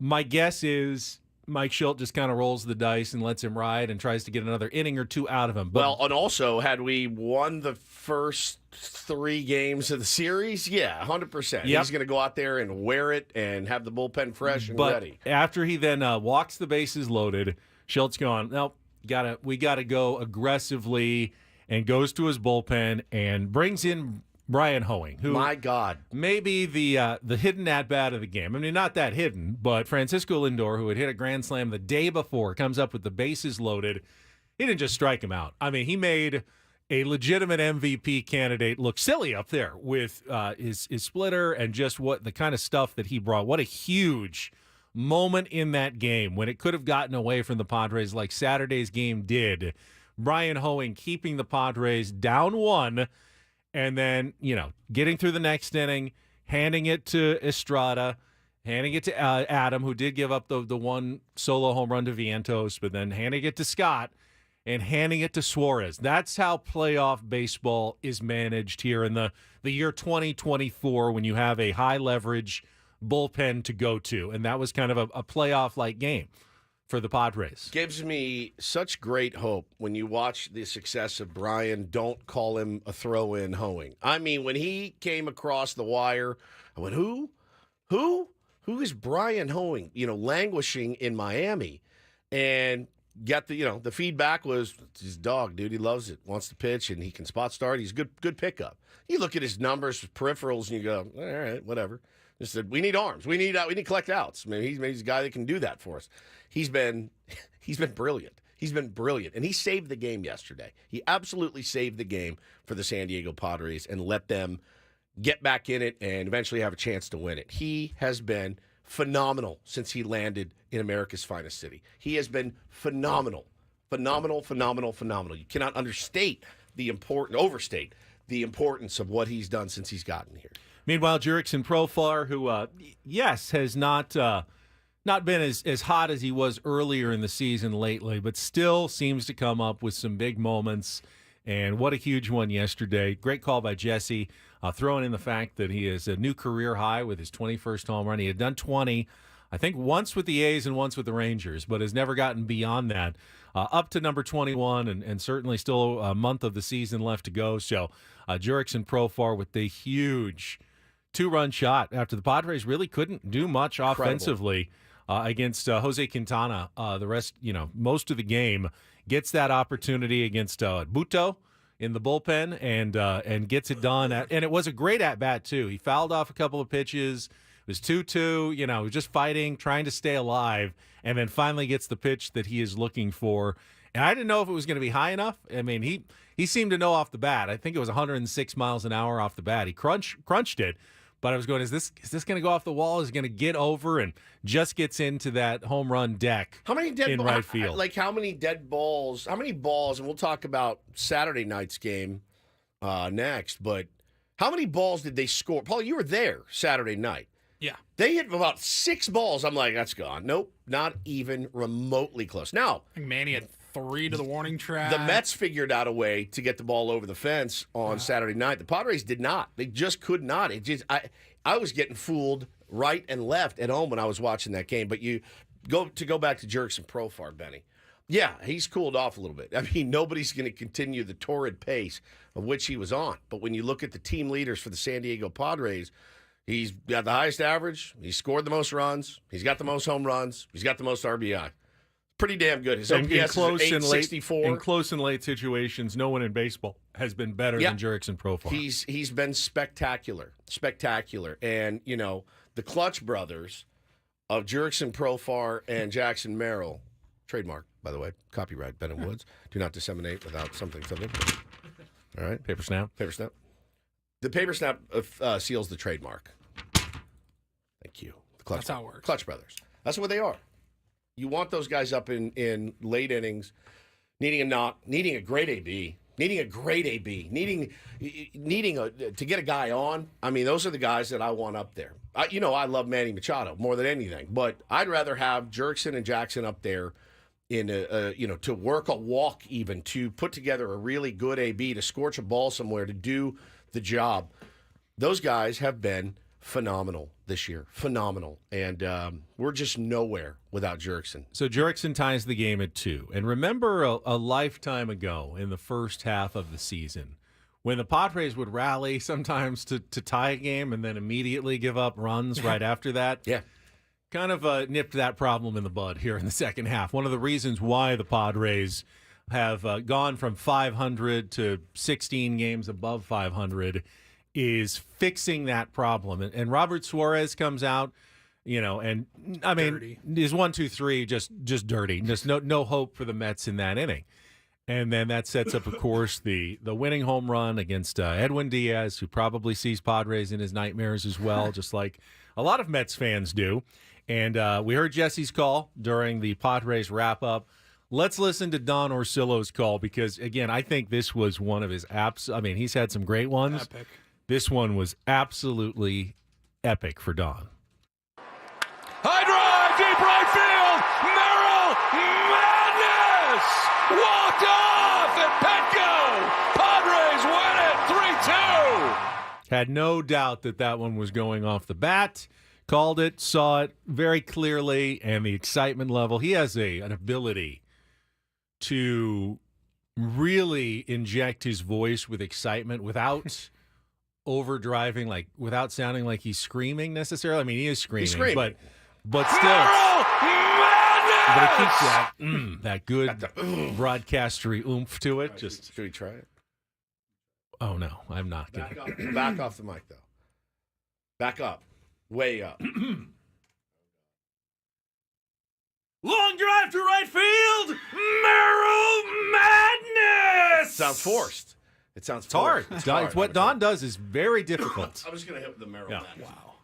S3: My guess is Mike Schilt just kind of rolls the dice and lets him ride and tries to get another inning or two out of him.
S1: Well, and also, had we won the first 3 games of the series, 100%. He's going to go out there and wear it and have the bullpen fresh and ready.
S3: After he then walks the bases loaded, Schilt's gone, no, we got to go aggressively, and goes to his bullpen and brings in Brian Hoeing, who,
S1: my God,
S3: maybe the hidden at-bat of the game. I mean, not that hidden, but Francisco Lindor, who had hit a grand slam the day before, comes up with the bases loaded. He didn't just strike him out. I mean, he made a legitimate MVP candidate look silly up there with his splitter and just what the kind of stuff that he brought. What a huge moment in that game when it could have gotten away from the Padres like Saturday's game did. Brian Hoeing keeping the Padres down 1, and then, getting through the next inning, handing it to Estrada, handing it to Adam, who did give up the one solo home run to Vientos, but then handing it to Scott and handing it to Suarez. That's how playoff baseball is managed here in the year 2024 when you have a high-leverage bullpen to go to, and that was kind of a playoff-like game for the Padres.
S1: Gives me such great hope when you watch the success of Brian. Don't call him a throw-in Hoeing. I mean, when he came across the wire, I went, who? Who is Brian Hoeing? Languishing in Miami, and got the feedback was it's his dog, dude. He loves it, wants to pitch, and he can spot start. He's good pickup. You look at his numbers, peripherals, and you go, all right, whatever. Just said, we need arms. We need collect outs. I mean, he's a guy that can do that for us. He's been brilliant. He's been brilliant. And he saved the game yesterday. He absolutely saved the game for the San Diego Padres and let them get back in it and eventually have a chance to win it. He has been phenomenal since he landed in America's finest city. He has been phenomenal. Phenomenal. You cannot overstate the importance of what he's done since he's gotten here.
S3: Meanwhile, Jurickson Profar, who, has not been as hot as he was earlier in the season lately, but still seems to come up with some big moments. And what a huge one yesterday. Great call by Jesse, throwing in the fact that he is a new career high with his 21st home run. He had done 20, I think, once with the A's and once with the Rangers, but has never gotten beyond that. Up to number 21, and certainly still a month of the season left to go. So Jurickson Profar with the huge 2-run shot after the Padres really couldn't do much offensively against Jose Quintana. The rest, most of the game, gets that opportunity against Buto in the bullpen and gets it done. And it was a great at-bat, too. He fouled off a couple of pitches. It was 2-2, just fighting, trying to stay alive, and then finally gets the pitch that he is looking for. And I didn't know if it was going to be high enough. I mean, he seemed to know off the bat. I think it was 106 miles an hour off the bat. He crunched it. But I was going, is this going to go off the wall? Is it going to get over and just gets into that home run deck?
S1: How many dead
S3: in right field?
S1: How many dead balls? How many balls? And we'll talk about Saturday night's game next. But how many balls did they score? Paul, you were there Saturday night.
S2: Yeah.
S1: They hit about 6 balls. I'm like, that's gone. Nope, not even remotely close. Now,
S2: I think Manny had 3 to the warning track.
S1: The Mets figured out a way to get the ball over the fence on Saturday night. The Padres did not. They just could not. I was getting fooled right and left at home when I was watching that game. But you go back to Jurickson Profar, Benny. Yeah, he's cooled off a little bit. I mean, nobody's going to continue the torrid pace of which he was on. But when you look at the team leaders for the San Diego Padres, he's got the highest average. He's scored the most runs. He's got the most home runs. He's got the most RBI. Pretty damn good. His OPS is 864.
S3: In close and late situations, no one in baseball has been better than Jurickson Profar.
S1: He's been spectacular. And, the Clutch brothers of Jurickson Profar and Jackson Merrill, trademark, by the way, copyright, Ben and Woods, do not disseminate without something. All right?
S3: Paper snap.
S1: The paper snap seals the trademark. Thank you.
S2: That's how it works.
S1: Clutch brothers. That's what they are. You want those guys up in late innings, needing a great AB, to get a guy on. I mean, those are the guys that I want up there. I love Manny Machado more than anything, but I'd rather have Jurickson and Jackson up there in to work a walk, even to put together a really good AB, to scorch a ball somewhere, to do the job. Those guys have been phenomenal this year. Phenomenal. And we're just nowhere without Jurickson.
S3: So Jurickson ties the game at 2. And remember a lifetime ago in the first half of the season when the Padres would rally sometimes to tie a game and then immediately give up runs right after that?
S1: Yeah.
S3: Kind of nipped that problem in the bud here in the second half. One of the reasons why the Padres have gone from 500 to 16 games above 500 is fixing that problem. And Robert Suarez comes out, and I mean,
S2: Dirty.
S3: is 1, 2, 3 just dirty. Just no hope for the Mets in that inning. And then that sets up, of course, the winning home run against Edwin Diaz, who probably sees Padres in his nightmares as well, just like a lot of Mets fans do. And we heard Jesse's call during the Padres wrap-up. Let's listen to Don Orsillo's call because, again, I think this was one of his apps. I mean, he's had some great ones.
S2: Epic.
S3: This one was absolutely epic for Don.
S8: High drive, deep right field. Merrill, madness! Walked off at Petco. Padres win it 3-2.
S3: Had no doubt that one was going off the bat. Called it, saw it very clearly, and the excitement level. He has an ability to really inject his voice with excitement without overdriving, like without sounding like he's screaming necessarily. I mean, he is screaming, but still,
S8: Merrill, madness!
S3: but it keeps that good broadcastery oomph to it. Just
S1: should we try it?
S3: Oh no, I'm not gonna.
S1: Back off the mic though. Back up, way up.
S8: Long drive to right field. Merrill, madness!
S1: It sounds forced. It sounds
S3: It's hard.
S1: forced.
S3: It's what Don does is very difficult.
S1: I'm just gonna hit the Merrill.
S3: Yeah.
S1: Madness.
S2: Wow.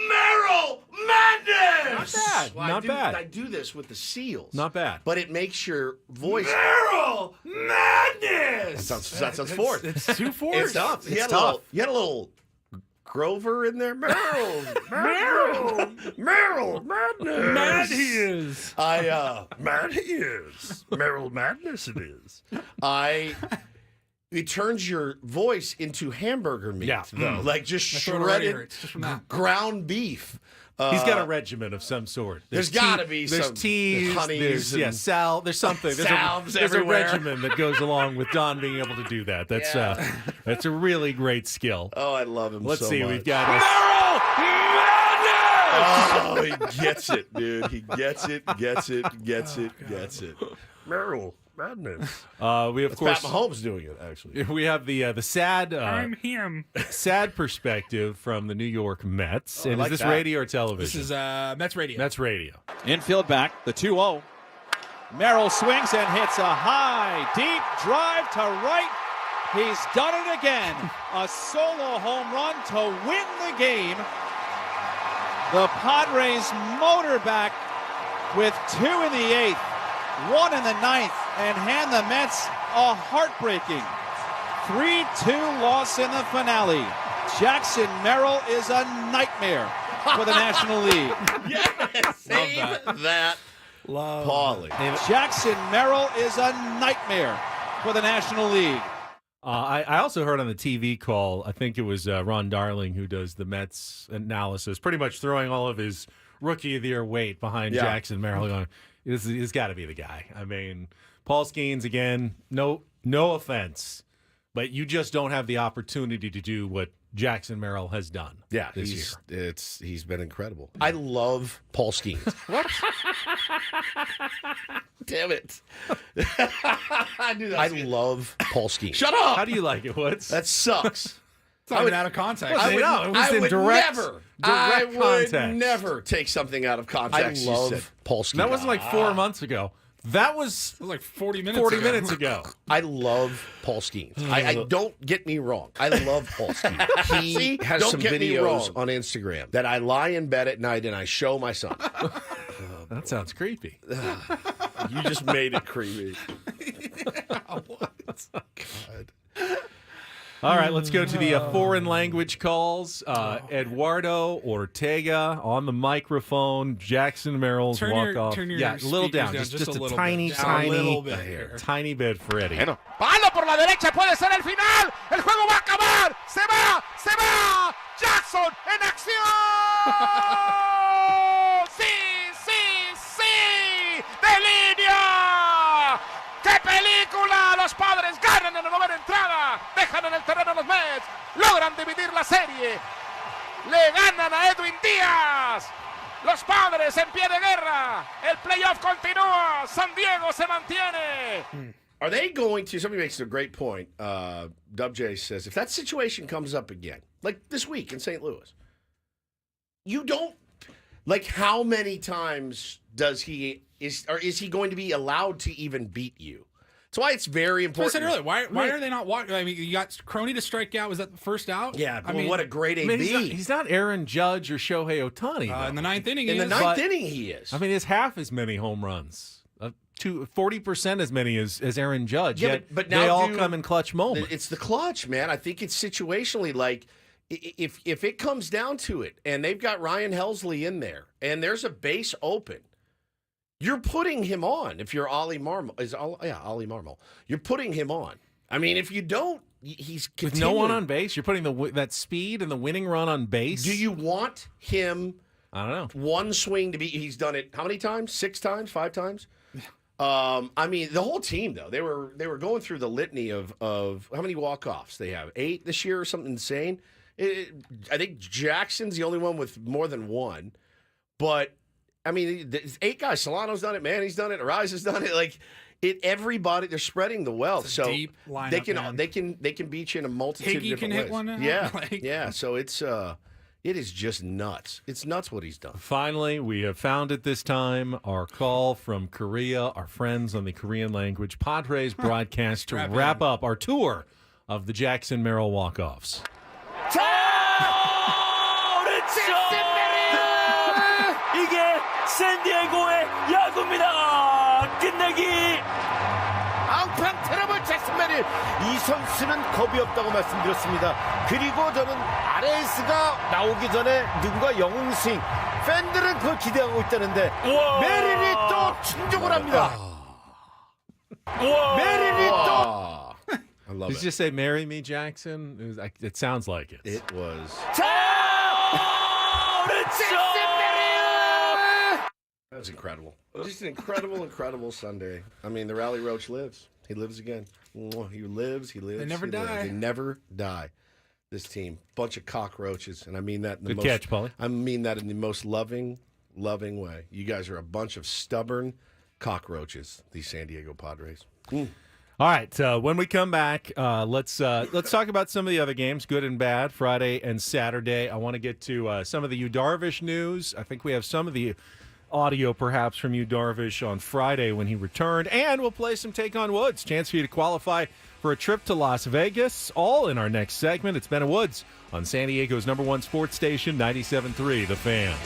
S1: Merrill madness.
S3: Not bad.
S1: Well,
S3: Not bad.
S1: I do this with the seals.
S3: Not bad.
S1: But it makes your voice.
S8: Merrill, madness!
S1: That sounds forced.
S2: It's too forced.
S1: It's tough.
S3: It's tough.
S1: You had a little Grover in there. Merrill, madness.
S2: Mad he is.
S1: Mad he is. Merrill madness it is. It turns your voice into hamburger meat, though. Like just shredded
S2: just from that.
S1: ground beef.
S3: He's got a regimen of some sort.
S1: There's got to be
S3: there's
S1: some
S3: teas,
S1: honeys.
S3: there's there's something.
S1: Salves
S3: There's a
S1: everywhere.
S3: regimen that goes along with Don being able to do that. That's a really great skill.
S1: Oh, I love him
S3: Let's
S1: so
S3: see,
S1: much.
S3: we've got
S8: Merrill, madness!
S1: Oh, he gets it, dude. He gets it. Merrill madness.
S3: we of
S1: That's
S3: course
S1: Pat Mahomes doing it, actually.
S3: we have the sad
S2: I'm him.
S3: sad perspective from the New York Mets.
S1: Oh, I
S3: and
S1: like
S3: is this
S1: that.
S3: radio or television?
S2: This is Mets radio.
S3: Mets radio.
S12: Infield back, the 2-0. Merrill swings and hits a high, deep drive to right. He's done it again. A solo home run to win the game. The Padres motor back with 2 in the 8th, 1 in the 9th, and hand the Mets a heartbreaking 3-2 loss in the finale. Jackson Merrill is a nightmare for the National League.
S1: Yes, save that.
S2: Love
S1: Paulie.
S12: Jackson Merrill is a nightmare for the National League.
S3: I also heard on the TV call, I think it was Ron Darling who does the Mets analysis, pretty much throwing all of his Rookie of the Year weight behind Jackson Merrill, going, this has got to be the guy. I mean, Paul Skenes, again, no offense, but you just don't have the opportunity to do what Jackson Merrill has done this year.
S1: He's been incredible. I love Paul Skenes. What? Damn it. I knew that. I love Paul Skenes. Shut up.
S3: How do you like it, Woods?
S1: That sucks.
S2: It's not even out of context.
S3: I
S1: would never take something out of context. I love Paul Skenes.
S3: That wasn't like 4 months ago. That was
S2: like 40 minutes
S3: ago.
S1: I love Paul Skenes. I don't get me wrong. I love Paul Skenes. He has some videos on Instagram that I lie in bed at night and I show my son.
S3: That sounds creepy.
S1: You just made it creepy.
S3: What? God. All right, let's go to the foreign language calls. Eduardo Ortega on the microphone. Jackson Merrill's walk-off.
S2: Yeah,
S3: a little down. Just a tiny bit for Eddie.
S8: Palo por la derecha, puede ser el final. El juego va a acabar. Se va. Jackson
S13: Watson en acción. Sí, sí, sí, de línea. ¡Qué película! Los Padres ganan en la novena entrada, dejan en el terreno a los Mets, logran dividir la serie, le ganan a Edwin Díaz. Los Padres en pie de guerra. El playoff continúa. San Diego se mantiene.
S1: Are they going to? Somebody makes a great point. Dub J says, if that situation comes up again, like this week in St. Louis, you don't, like, how many times is he going to be allowed to even beat you? That's why it's very important.
S2: I said earlier, why are they not walking? I mean, you got Crony to strike out. Was that the first out?
S1: Yeah, what a great AB.
S3: He's not Aaron Judge or Shohei Ohtani.
S2: In the ninth inning,
S1: in the ninth inning, he is.
S3: I mean, he has half as many home runs. 40% as many as Aaron Judge.
S1: Yeah, but now
S3: they all come in clutch moments.
S1: It's the clutch, man. I think it's situationally like if it comes down to it, and they've got Ryan Helsley in there, and there's a base open, you're putting him on. If you're Ollie Marmol, Ollie Marmol, you're putting him on. I mean, if you don't, he's
S3: with no one on base. You're putting that speed and the winning run on base.
S1: Do you want him?
S3: I don't know.
S1: One swing to be. He's done it how many times? 6 times? 5 times? I mean, the whole team though they were going through the litany of how many walk-offs they have. 8 this year or something insane. I think Jackson's the only one with more than 1, but. I mean, there's 8 guys. Solano's done it. Manny's done it. Ariza's done it. Like everybody, they're spreading the wealth. So
S2: deep lineup,
S1: they can beat you in a multitude
S2: Higgy
S1: of different
S2: can
S1: ways.
S2: hit one out.
S1: Yeah, yeah. So it is just nuts. It's nuts what he's done.
S3: Finally, we have found it this time. Our call from Korea, our friends on the Korean language Padres broadcast to wrap up our tour of the Jackson Merrill walk-offs.
S8: 이게 샌디에고의 야구입니다. 끝내기.
S7: 앙팡 테러블 잭슨 메릴. 이 선수는 겁이 없다고 말씀드렸습니다. 그리고 저는 RS가 나오기 전에 누군가 영웅 스윙. 팬들은 그걸 기대하고 있다는데 메릴이 또 충족을 합니다. 메릴이 또.
S1: I love
S3: Did
S1: it.
S3: you just say "Marry Me, Jackson"? It sounds like it.
S1: It was. That was incredible. Just an incredible Sunday. I mean, the Rally Roach lives. He lives again. He lives.
S2: They never die.
S1: Lives. They never die. This team, bunch of cockroaches, and I mean that in the
S3: Good catch, Paulie.
S1: I mean that in the most loving way. You guys are a bunch of stubborn cockroaches. These San Diego Padres.
S3: All right, when we come back, let's talk about some of the other games, good and bad, Friday and Saturday. I want to get to some of the Yu Darvish news. I think we have some of the audio, perhaps, from Yu Darvish on Friday when he returned, and we'll play some Take on Woods. Chance for you to qualify for a trip to Las Vegas, all in our next segment. It's Ben and Woods on San Diego's #1 sports station, 97.3 The Fan.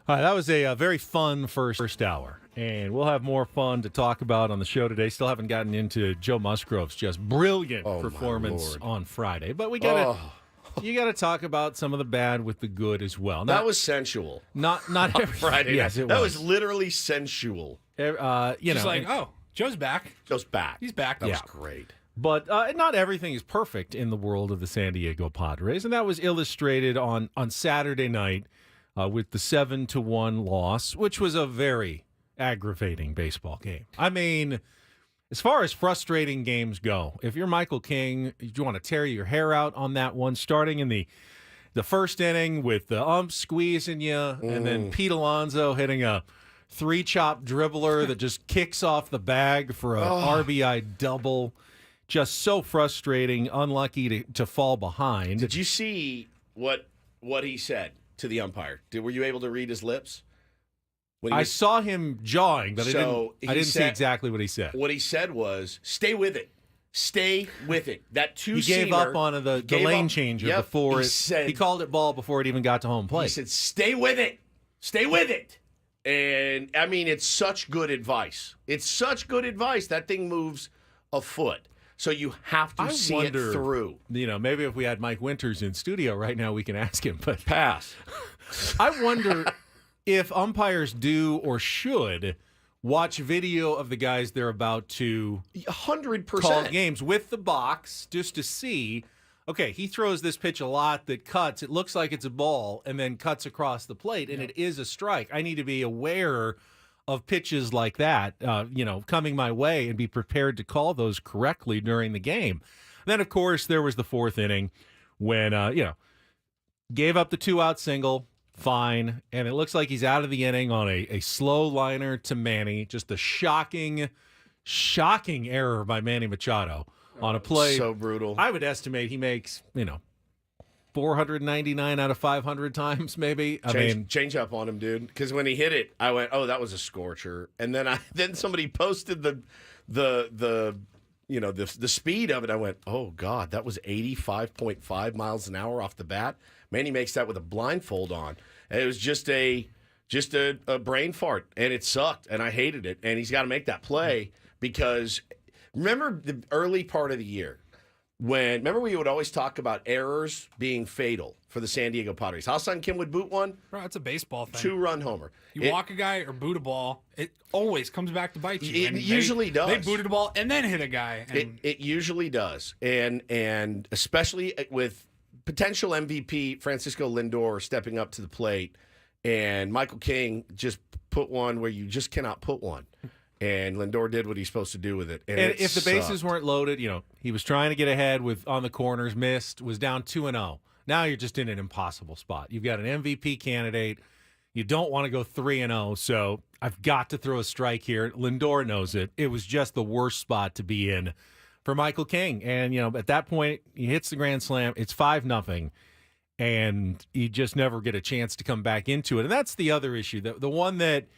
S3: All right, that was a very fun first hour, and we'll have more fun to talk about on the show today. Still haven't gotten into Joe Musgrove's just brilliant performance on Friday, but we got you got to talk about some of the bad with the good as well.
S1: That was sensual.
S3: Not every
S1: Friday.
S3: Yes,
S1: that was literally sensual.
S2: Just like, Joe's back.
S1: Joe's back.
S2: He's back.
S1: That was great.
S3: But not everything is perfect in the world of the San Diego Padres, and that was illustrated on Saturday night with the 7-1 loss, which was a very aggravating baseball game. I mean, as far as frustrating games go, if you're Michael King, you want to tear your hair out on that one, starting in the first inning with the ump squeezing you, and then Pete Alonso hitting a 3-chop dribbler that just kicks off the bag for a RBI double. Just so frustrating, unlucky to fall behind.
S1: Did you see what he said to the umpire? Were you able to read his lips?
S3: I saw him jawing, but I didn't see exactly what he said.
S1: What he said was, stay with it. Stay with it. That two-seamer.
S3: He gave up on the lane changer before he called it ball before it even got to home plate.
S1: He said, stay with it. Stay with it. And, I mean, it's such good advice. It's such good advice. That thing moves a foot. So you have to see it through.
S3: Maybe if we had Mike Winters in studio right now, we can ask him. But
S1: pass.
S3: I wonder if umpires do or should watch video of the guys they're about to
S1: 100%
S3: call games with the box just to see, okay, he throws this pitch a lot that cuts. It looks like it's a ball and then cuts across the plate, and it is a strike. I need to be aware of pitches like that, coming my way and be prepared to call those correctly during the game. Then, of course, there was the fourth inning when, gave up the 2-out single, fine, and it looks like he's out of the inning on a slow liner to Manny. Just a shocking error by Manny Machado on a play.
S1: So brutal.
S3: I would estimate he makes, 499 out of 500 times, maybe.
S1: Change up on him, dude. Because when he hit it, I went, "Oh, that was a scorcher." And then somebody posted the speed of it. I went, "Oh God, that was 85.5 miles an hour off the bat." Manny makes that with a blindfold on, and it was just a brain fart, and it sucked, and I hated it. And he's got to make that play because remember the early part of the year. Remember we would always talk about errors being fatal for the San Diego Padres. Hassan Kim would boot one.
S2: Bro, it's a baseball thing.
S1: 2-run homer.
S2: You walk a guy or boot a ball, it always comes back to bite you.
S1: It usually does.
S2: They booted a ball and then hit a guy. And
S1: it usually does. And especially with potential MVP Francisco Lindor stepping up to the plate and Michael King just put one where you just cannot put one. And Lindor did what he's supposed to do with it. And
S3: if the bases weren't loaded, he was trying to get ahead on the corners, missed, was down 2-0. Now you're just in an impossible spot. You've got an MVP candidate. You don't want to go 3-0, so I've got to throw a strike here. Lindor knows it. It was just the worst spot to be in for Michael King. And, at that point, he hits the grand slam. It's 5-0, and you just never get a chance to come back into it. And that's the other issue, the one that –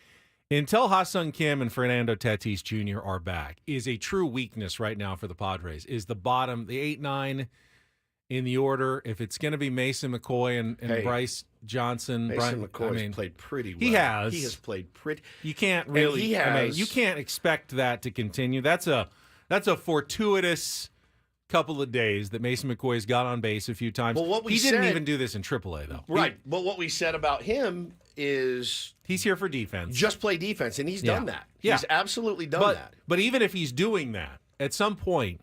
S3: until Hassan Kim and Fernando Tatis Jr. are back, is a true weakness right now for the Padres, is the bottom, the 8-9 in the order. If it's going to be Mason McCoy and Bryce Johnson.
S1: Mason McCoy's played pretty well.
S3: He has.
S1: He has played pretty.
S3: You can't really, you can't expect that to continue. That's a fortuitous couple of days that Mason McCoy's got on base a few times.
S1: Well,
S3: he didn't even do this in AAA, though.
S1: Right. But what we said about him is
S3: he's here for defense.
S1: Just play defense, and he's done that. He's absolutely done that.
S3: But even if he's doing that, at some point,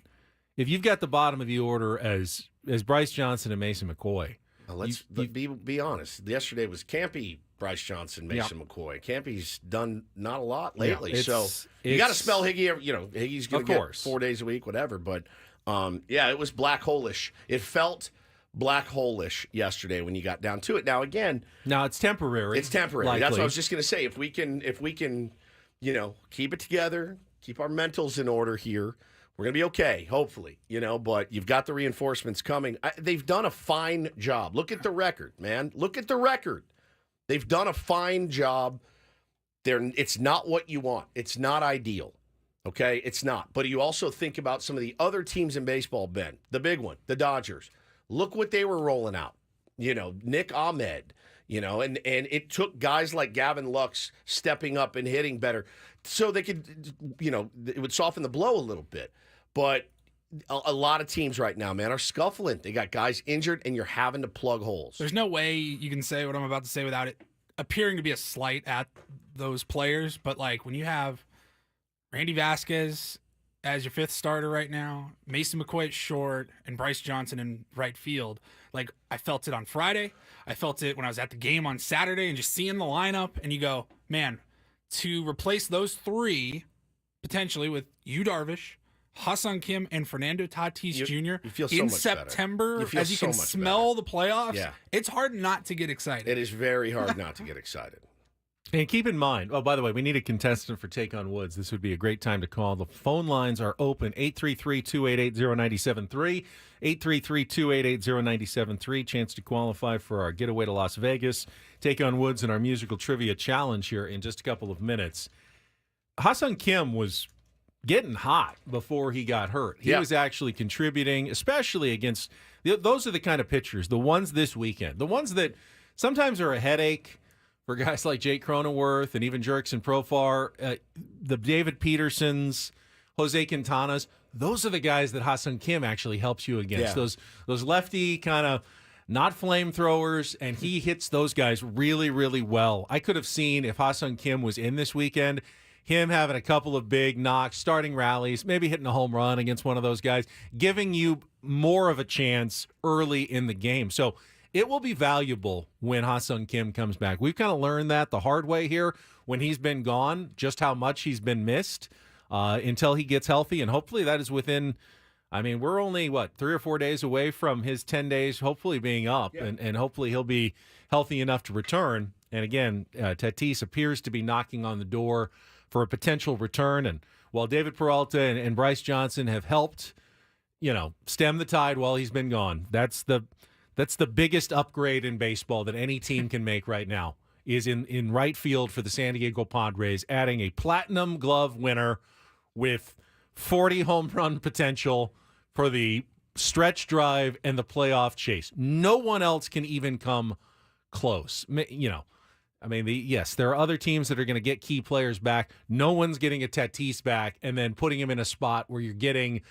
S3: if you've got the bottom of the order as Bryce Johnson and Mason McCoy,
S1: let's be honest. Yesterday was Campy, Bryce Johnson, Mason McCoy. Campy's done not a lot lately, so you got to spell Higgy. Higgy's going to get 4 days a week, whatever. But it was black hole-ish. It felt black hole-ish yesterday when you got down to it. Now again,
S3: it's temporary.
S1: It's temporary.
S3: Likely.
S1: That's what I was just going to say. If we can, keep it together, keep our mentals in order here, we're going to be okay. Hopefully, But you've got the reinforcements coming. They've done a fine job. Look at the record, man. Look at the record. They've done a fine job. It's not what you want. It's not ideal. Okay, it's not. But you also think about some of the other teams in baseball, Ben. The big one, the Dodgers. Look what they were rolling out. Nick Ahmed. and it took guys like Gavin Lux stepping up and hitting better so they could, it would soften the blow a little bit. But a lot of teams right now, man, are scuffling. They got guys injured, and you're having to plug holes.
S2: There's no way you can say what I'm about to say without it appearing to be a slight at those players. But, like, when you have Randy Vasquez as your fifth starter right now, Mason McCoy at short, and Bryce Johnson in right field, like, I felt it on Friday. I felt it when I was at the game on Saturday and just seeing the lineup, and you go, man, to replace those three potentially with Yu Darvish, Hassan Kim, and Fernando Tatis Jr.
S1: You feel so
S2: in
S1: much
S2: September,
S1: better.
S2: as you can smell the playoffs,
S1: Yeah.
S2: it's hard not to get excited.
S1: It is very hard not to get excited.
S3: And keep in mind, by the way, we need a contestant for Take on Woods. This would be a great time to call. The phone lines are open, 833-288-0973, 833-288-0973. Chance to qualify for our getaway to Las Vegas. Take on Woods and our musical trivia challenge here in just a couple of minutes. Hassan Kim was getting hot before he got hurt. He was actually contributing, especially against those are the kind of pitchers, the ones this weekend, the ones that sometimes are a headache for guys like Jake Cronenworth and even Jurickson Profar, the David Petersons, Jose Quintanas. Those are the guys that Hassan Kim actually helps you against. Those lefty kind of not flamethrowers, and he hits those guys really, really well. I could have seen, if Hassan Kim was in this weekend, him having a couple of big knocks, starting rallies, maybe hitting a home run against one of those guys, giving you more of a chance early in the game. So it will be valuable when Hassan Kim comes back. We've kind of learned that the hard way here when he's been gone, just how much he's been missed until he gets healthy. And hopefully that is within, we're only, 3 or 4 days away from his 10 days hopefully being up. Yeah. And hopefully he'll be healthy enough to return. And again, Tatis appears to be knocking on the door for a potential return. And while David Peralta and Bryce Johnson have helped, stem the tide while he's been gone, that's the biggest upgrade in baseball that any team can make right now, is in right field for the San Diego Padres, adding a Platinum Glove winner with 40 home run potential for the stretch drive and the playoff chase. No one else can even come close. Yes, there are other teams that are going to get key players back. No one's getting a Tatis back and then putting him in a spot where you're getting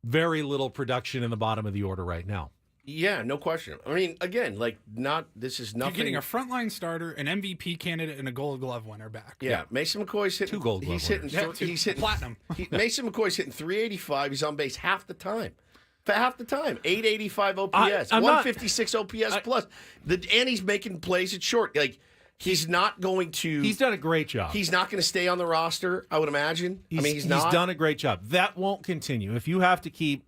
S3: very little production in the bottom of the order right now.
S1: Yeah, no question. Again, this is nothing.
S2: You're getting a frontline starter, an MVP candidate, and a Gold Glove winner back.
S1: Yeah, Mason McCoy's hitting
S3: 2 Gold Glove winners.
S1: He's hitting
S2: platinum.
S1: Mason McCoy's hitting 385. He's on base half the time. 885 OPS, 156 OPS plus. And he's making plays at short. He's not going to.
S3: He's done a great job.
S1: He's not going to stay on the roster, I would imagine. He's not.
S3: He's done a great job. That won't continue. If you have to keep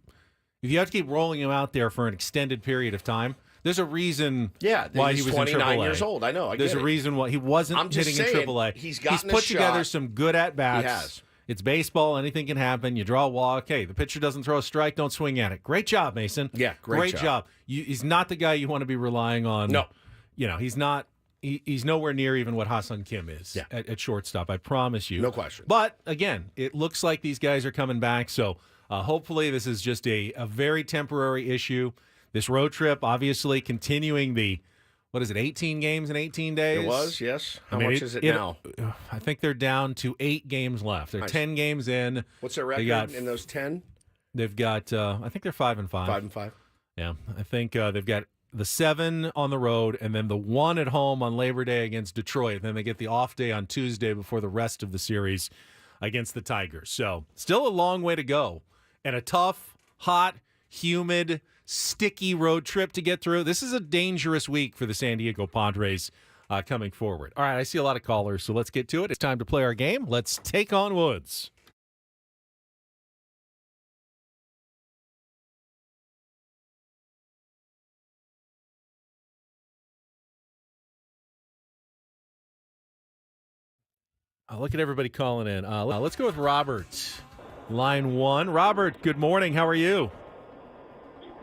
S3: rolling him out there for an extended period of time, there's a reason why he was
S1: 29
S3: in AAA.
S1: years old. I know.
S3: There's a reason why he wasn't hitting in AAA.
S1: He's
S3: put together some good at-bats.
S1: He has.
S3: It's baseball. Anything can happen. You draw a walk. Hey, the pitcher doesn't throw a strike. Don't swing at it. Great job, Mason.
S1: Yeah, great job.
S3: He's not the guy you want to be relying on.
S1: No.
S3: He's not. He's nowhere near even what Hassan Kim is at shortstop. I promise you.
S1: No question.
S3: But, again, it looks like these guys are coming back. So, hopefully this is just a very temporary issue. This road trip, obviously, continuing the, 18 games in 18 days?
S1: It was, yes. How much is it now?
S3: I think they're down to 8 games left. They're 10 games in.
S1: What's their record in those 10?
S3: They've got, I think they're 5-5.
S1: 5-5.
S3: Yeah. I think they've got the 7 on the road, and then the 1 at home on Labor Day against Detroit. Then they get the off day on Tuesday before the rest of the series against the Tigers. So still a long way to go, and a tough, hot, humid, sticky road trip to get through. This is a dangerous week for the San Diego Padres coming forward. All right, I see a lot of callers, so let's get to it. It's time to play our game. Let's take on Woods. Look at everybody calling in. Let's go with Robert. Line 1. Robert, good morning. How are you?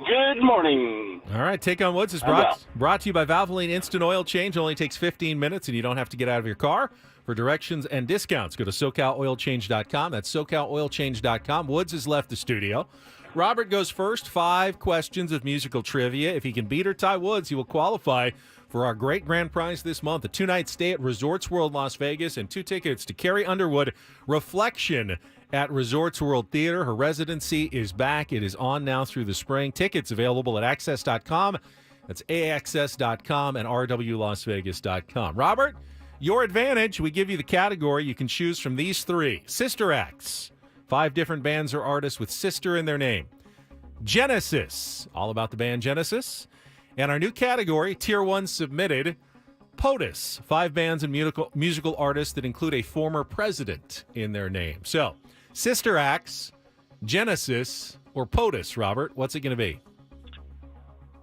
S14: Good morning.
S3: All right, Take on Woods is brought to you by Valvoline Instant Oil Change. Only takes 15 minutes, and you don't have to get out of your car. For directions and discounts, go to SoCalOilChange.com. That's SoCalOilChange.com. Woods has left the studio. Robert goes first. 5 questions of musical trivia. If he can beat or tie Woods, he will qualify for for our great grand prize this month, a 2-night stay at Resorts World Las Vegas and 2 tickets to Carrie Underwood Reflection at Resorts World Theater. Her residency is back. It is on now through the spring. Tickets available at access.com. That's AXS.com and RWLasVegas.com. Robert, your advantage. We give you the category. You can choose from these 3. Sister acts. 5 different bands or artists with sister in their name. Genesis. All about the band Genesis. And our new category, Tier 1 submitted, POTUS. 5 bands and musical artists that include a former president in their name. So, sister acts, Genesis, or POTUS, Robert? What's it going to be?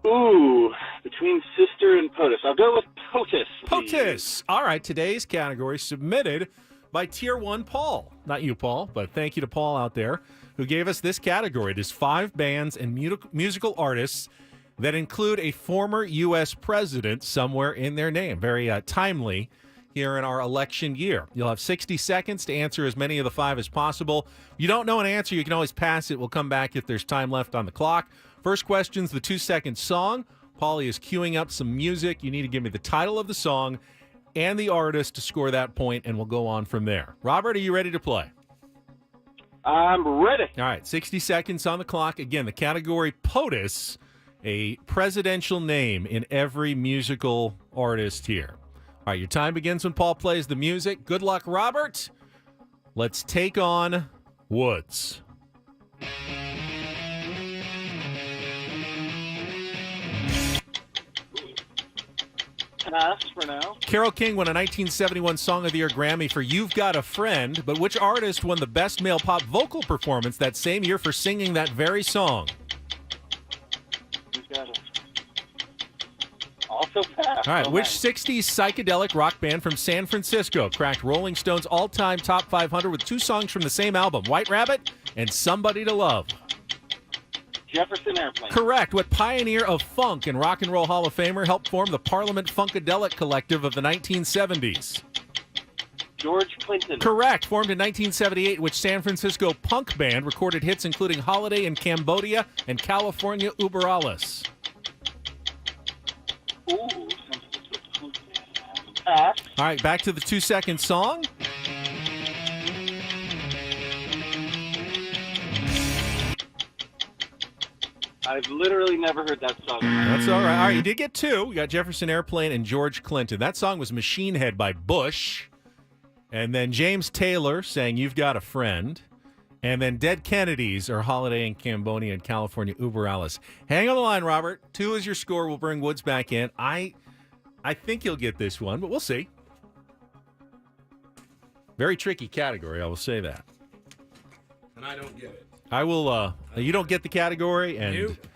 S14: Ooh, between sister and POTUS. I'll go with POTUS.
S3: POTUS. All right, today's category submitted by Tier 1 Paul. Not you, Paul, but thank you to Paul out there who gave us this category. It is 5 bands and musical artists that include a former U.S. president somewhere in their name. Very timely here in our election year. You'll have 60 seconds to answer as many of the 5 as possible. If you don't know an answer, you can always pass it. We'll come back if there's time left on the clock. First question's the 2-second song. Paulie is queuing up some music. You need to give me the title of the song and the artist to score that point, and we'll go on from there. Robert, are you ready to play?
S14: I'm ready.
S3: All right, 60 seconds on the clock. Again, the category POTUS, a presidential name in every musical artist here. All right, your time begins when Paul plays the music. Good luck, Robert. Let's take on Woods.
S14: Pass for now.
S3: Carole King won a 1971 Song of the Year Grammy for You've Got a Friend, but which artist won the Best Male Pop Vocal Performance that same year for singing that very song?
S14: You've got it. Also pass.
S3: All right, which 60s psychedelic rock band from San Francisco cracked Rolling Stone's all-time top 500 with 2 songs from the same album, White Rabbit and Somebody to Love?
S14: Jefferson Airplane.
S3: Correct. What pioneer of funk and rock and roll Hall of Famer helped form the Parliament Funkadelic Collective of the 1970s?
S14: George Clinton.
S3: Correct. Formed in 1978, which San Francisco punk band recorded hits including Holiday in Cambodia and California Uber Alles?
S14: Ooh. Pass.
S3: All right, back to the 2-second song.
S14: I've literally never heard that song.
S3: That's all right. All right, you did get 2. You got Jefferson Airplane and George Clinton. That song was Machine Head by Bush. And then James Taylor sang You've Got a Friend. And then Dead Kennedys or Holiday in Cambodia and California Uber Alles. Hang on the line, Robert. 2 is your score. We'll bring Woods back in. I think you'll get this one, but we'll see. Very tricky category, I will say that.
S1: And I don't get it.
S3: I will. You don't get the category, and
S2: Nope.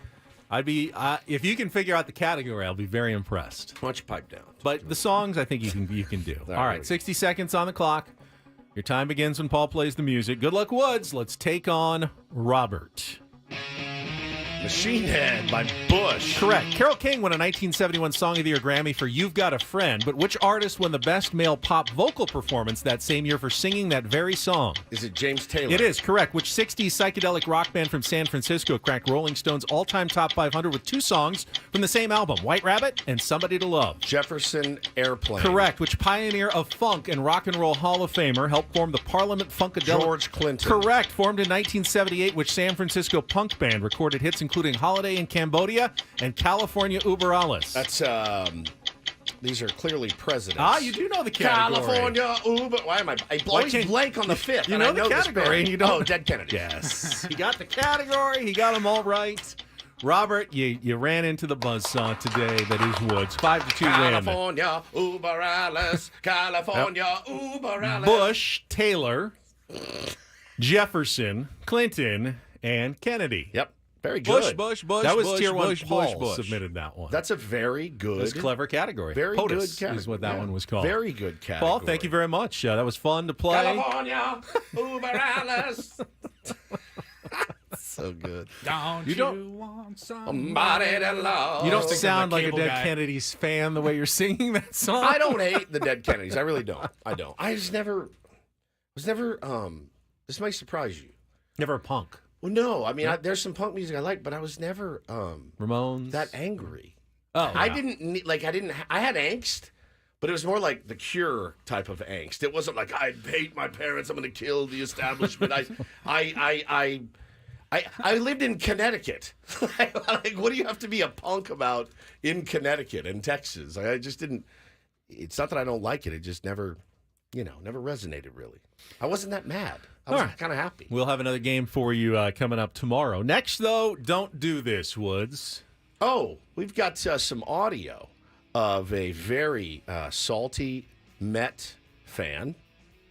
S3: I'd be. If you can figure out the category, I'll be very impressed.
S1: Why don't you pipe down?
S3: But the songs, I think you can do. All right, 60 seconds on the clock. Your time begins when Paul plays the music. Good luck, Woods. Let's take on Robert.
S1: Machine Head by Bush.
S3: Correct. Carole King won a 1971 Song of the Year Grammy for You've Got a Friend, but which artist won the Best Male Pop Vocal Performance that same year for singing that very song?
S1: Is it James Taylor?
S3: It is, correct. Which 60s psychedelic rock band from San Francisco cracked Rolling Stone's all-time top 500 with 2 songs from the same album, White Rabbit and Somebody to Love?
S1: Jefferson Airplane.
S3: Correct. Which pioneer of funk and rock and roll Hall of Famer helped form the Parliament Funkadelic?
S1: George Clinton.
S3: Correct. Formed in 1978, which San Francisco punk band recorded hits including Holiday in Cambodia and California Uber Alles?
S1: That's, these are clearly presidents.
S3: Ah, you do know the category.
S1: California Uber. Why am I always blank on the 5th?
S3: You
S1: and
S3: know
S1: I
S3: the
S1: this
S3: category,
S1: band.
S3: and you don't.
S1: Oh, Dead Kennedy.
S3: Yes. He got the category. He got them all right. Robert, you ran into the buzzsaw today that is Woods. 5-2 win.
S1: California Uber Alles. California Uber Alles.
S3: Bush, Taylor, Jefferson, Clinton, and Kennedy.
S1: Yep. Very good.
S3: Bush. That was Tier 1. Paul
S12: Bush.
S3: submitted that one.
S1: That's a very good.
S3: That's a clever category.
S1: Very
S3: POTUS
S1: good category.
S3: is what that one was called.
S1: Very good category.
S3: Paul, thank you very much. That was fun to play.
S1: California Uber Alles. So good.
S2: You
S3: don't
S2: want
S1: Somebody to love.
S3: You don't
S2: Thinking
S3: sound
S2: of a
S3: like a
S2: cable
S3: Dead
S2: guy.
S3: Kennedys fan the way you're singing that song.
S1: I don't hate the Dead Kennedys. I really don't. I don't. I was never. This might surprise you.
S3: Never a punk.
S1: Well, no. I mean, there's some punk music I like, but I was never
S3: Ramones.
S1: that angry.
S3: Oh,
S1: I
S3: yeah.
S1: didn't need, like, I had angst, but it was more like the Cure type of angst. It wasn't like, I hate my parents, I'm going to kill the establishment. I lived in Connecticut. Like, what do you have to be a punk about in Connecticut and Texas? I just didn't. It's not that I don't like it. It just never resonated really. I wasn't that mad. I was kind of happy.
S3: We'll have another game for you coming up tomorrow. Next, though, don't do this, Woods.
S1: Oh, we've got some audio of a very salty Met fan.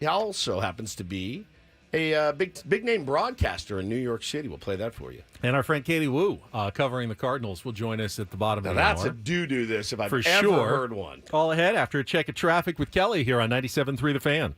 S1: He also happens to be a big name broadcaster in New York City. We'll play that for you.
S3: And our friend Katie Wu, covering the Cardinals, will join us at the bottom of the
S1: That's
S3: hour.
S1: a do this if I've
S3: For
S1: ever
S3: sure.
S1: heard one.
S3: All ahead after a check of traffic with Kelly here on 97.3 The Fan.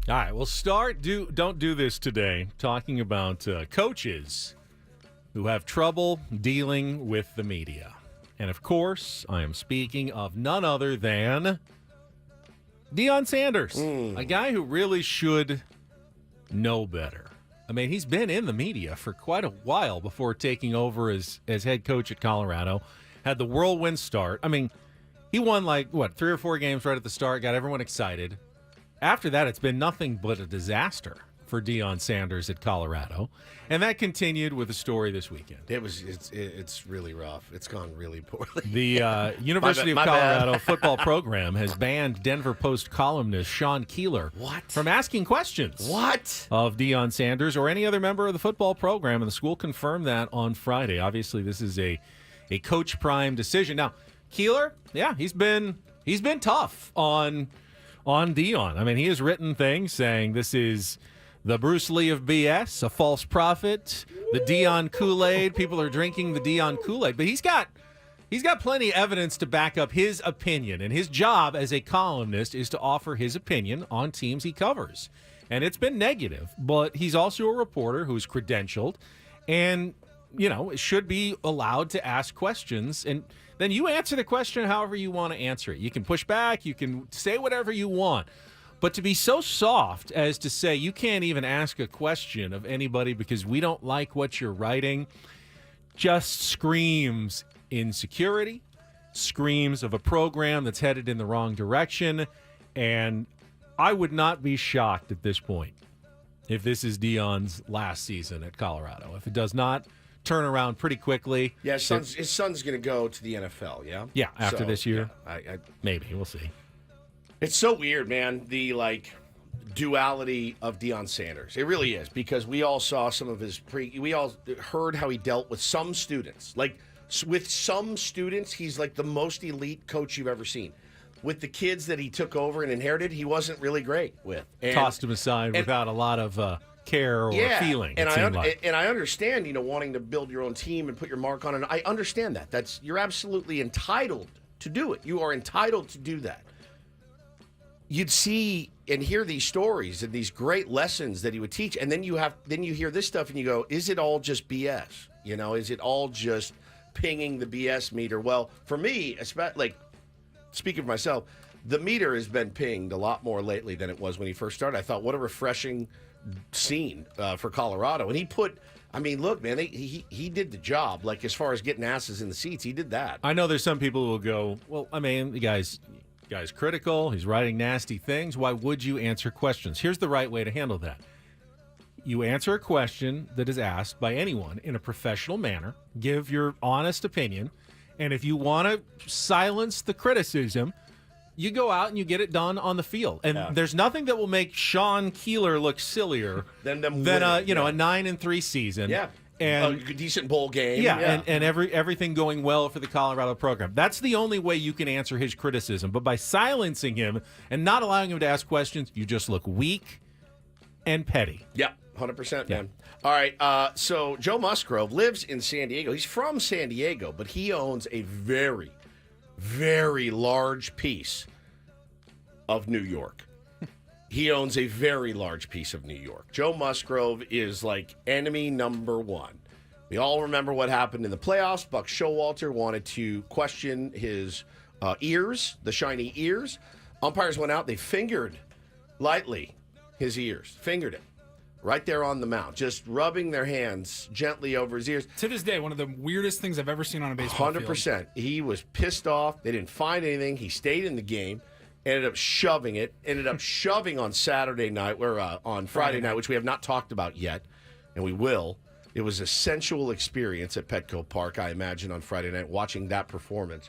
S3: All right, we'll start. Don't do this today. Talking about coaches who have trouble dealing with the media. And, of course, I am speaking of none other than Dion Sanders, a guy who really should know better. I mean, he's been in the media for quite a while before taking over as head coach at Colorado. Had the whirlwind start. I mean, he won 3 or 4 games right at the start, got everyone excited. After that, it's been nothing but a disaster for Dion Sanders at Colorado, and that continued with a story this weekend.
S1: It's really rough. It's gone really poorly.
S3: The University of Colorado football program has banned Denver Post columnist Sean Keeler from asking questions of Dion Sanders or any other member of the football program, and the school confirmed that on Friday. Obviously, this is a Coach Prime decision. Now, Keeler, he's been tough on Dion. I mean, he has written things saying this is the Bruce Lee of BS, a false prophet, the Dion Kool-Aid. People are drinking the Dion Kool-Aid. But he's got plenty of evidence to back up his opinion. And his job as a columnist is to offer his opinion on teams he covers. And it's been negative. But he's also a reporter who's credentialed and, should be allowed to ask questions. And then you answer the question however you want to answer it. You can push back. You can say whatever you want. But to be so soft as to say you can't even ask a question of anybody because we don't like what you're writing just screams insecurity, screams of a program that's headed in the wrong direction. And I would not be shocked at this point if this is Dion's last season at Colorado. If it does not turn around pretty quickly.
S1: Yeah, his son's going to go to the NFL, yeah?
S3: Yeah, after this year.
S1: Yeah,
S3: maybe. We'll see.
S1: It's so weird, man, the duality of Dion Sanders. It really is, because we all saw some of his we all heard how he dealt with some students. With some students, he's like the most elite coach you've ever seen. With the kids that he took over and inherited, he wasn't really great with.
S3: Tossed him aside without a lot of care or feeling.
S1: And I understand, wanting to build your own team and put your mark on it. I understand that. You're absolutely entitled to do it. You are entitled to do that. You'd see and hear these stories and these great lessons that he would teach, and then you hear this stuff and you go, is it all just BS? Is it all just pinging the BS meter? Well, for me, speaking for myself, the meter has been pinged a lot more lately than it was when he first started. I thought, what a refreshing scene for Colorado. And look, man, he did the job. As far as getting asses in the seats, he did that.
S3: I know there's some people who will go, well, the guy's critical. He's writing nasty things. Why would you answer questions? Here's the right way to handle that. You answer a question that is asked by anyone in a professional manner. Give your honest opinion. And if you want to silence the criticism, you go out and you get it done on the field. And there's nothing that will make Sean Keeler look sillier than a 9-3 season.
S1: Yeah.
S3: And
S1: a decent bowl game.
S3: And everything going well for the Colorado program. That's the only way you can answer his criticism. But by silencing him and not allowing him to ask questions, you just look weak and petty.
S1: Yeah, 100%, man. All right, so Joe Musgrove lives in San Diego. He's from San Diego, but he owns a very, very large piece of New York. He owns a very large piece of New York. Joe Musgrove is enemy number one. We all remember what happened in the playoffs. Buck Showalter wanted to question his ears, the shiny ears. Umpires went out. They fingered lightly his ears. Fingered it. Right there on the mound. Just rubbing their hands gently over his ears.
S2: To this day, one of the weirdest things I've ever seen on a baseball
S1: 100%.
S2: field.
S1: He was pissed off. They didn't find anything. He stayed in the game. Ended up shoving it. Ended up shoving on Saturday night, or on Friday night, which we have not talked about yet, and we will. It was a sensual experience at Petco Park, I imagine, on Friday night, watching that performance.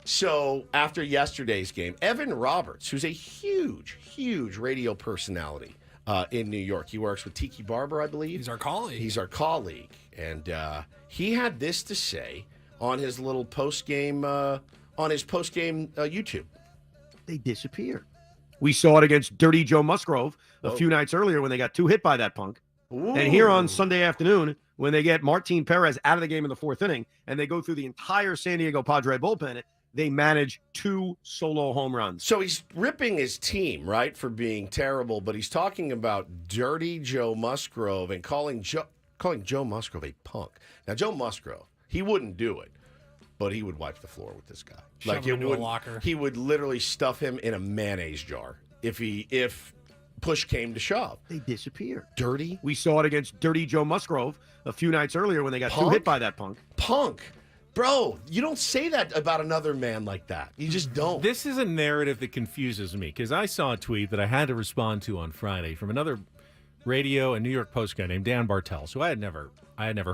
S1: So after yesterday's game, Evan Roberts, who's a huge, huge radio personality in New York. He works with Tiki Barber, I believe.
S2: He's our colleague.
S1: And he had this to say on his little post-game, YouTube.
S15: They disappear. We saw it against Dirty Joe Musgrove a few nights earlier when they got 2 hit by that punk.
S1: Ooh.
S15: And here on Sunday afternoon, when they get Martin Perez out of the game in the 4th inning, and they go through the entire San Diego Padre bullpen, they manage 2 solo home runs.
S1: So he's ripping his team, right, for being terrible, but he's talking about dirty Joe Musgrove and calling Joe Musgrove a punk. Now, Joe Musgrove, he wouldn't do it, but he would wipe the floor with this guy.
S2: Shove him into a locker.
S1: He would literally stuff him in a mayonnaise jar if push came to shove.
S15: They disappear.
S1: Dirty.
S15: We saw it against dirty Joe Musgrove a few nights earlier when they got 2 hit by that punk.
S1: Punk. Bro, you don't say that about another man like that. You just don't.
S3: This is a narrative that confuses me because I saw a tweet that I had to respond to on Friday from another radio and New York Post guy named Dan Bartels, who I had never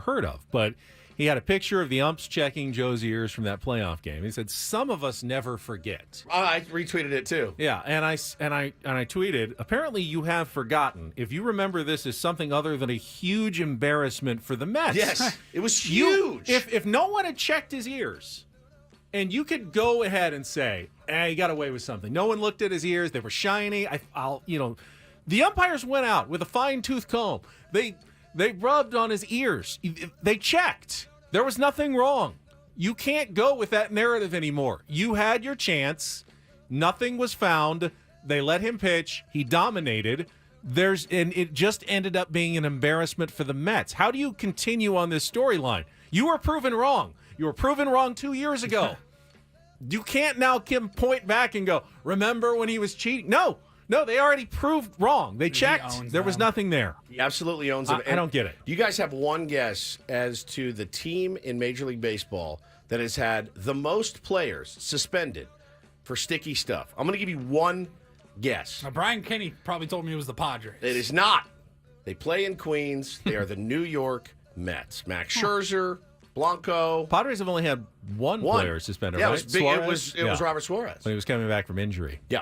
S3: heard of, but he had a picture of the umps checking Joe's ears from that playoff game. He said, "Some of us never forget."
S1: I retweeted it too.
S3: Yeah, and I tweeted, "Apparently you have forgotten. If you remember this as something other than a huge embarrassment for the Mets."
S1: Yes, it was huge.
S3: If no one had checked his ears, and you could go ahead and say, he got away with something. No one looked at his ears. They were shiny. The umpires went out with a fine-tooth comb. They rubbed on his ears. They checked. There was nothing wrong. You can't go with that narrative anymore. You had your chance. Nothing was found. They let him pitch. He dominated. And it just ended up being an embarrassment for the Mets. How do you continue on this storyline? You were proven wrong. You were proven wrong 2 years ago. You can't now point back and go, remember when he was cheating? No, they already proved wrong. They checked. There was nothing there.
S1: He absolutely owns them.
S3: I don't get it.
S1: You guys have one guess as to the team in Major League Baseball that has had the most players suspended for sticky stuff. I'm going to give you one guess.
S2: Now, Brian Kenny probably told me it was the Padres.
S1: It is not. They play in Queens. They are the New York Mets. Max Scherzer, Blanco.
S3: Padres have only had one player suspended,
S1: yeah,
S3: right?
S1: It was Robert Suarez.
S3: When he was coming back from injury.
S1: Yeah.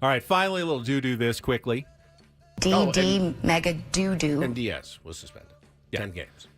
S3: All right, finally, a little do this quickly.
S9: Mega doo-doo.
S1: And Diaz was suspended. 10 games.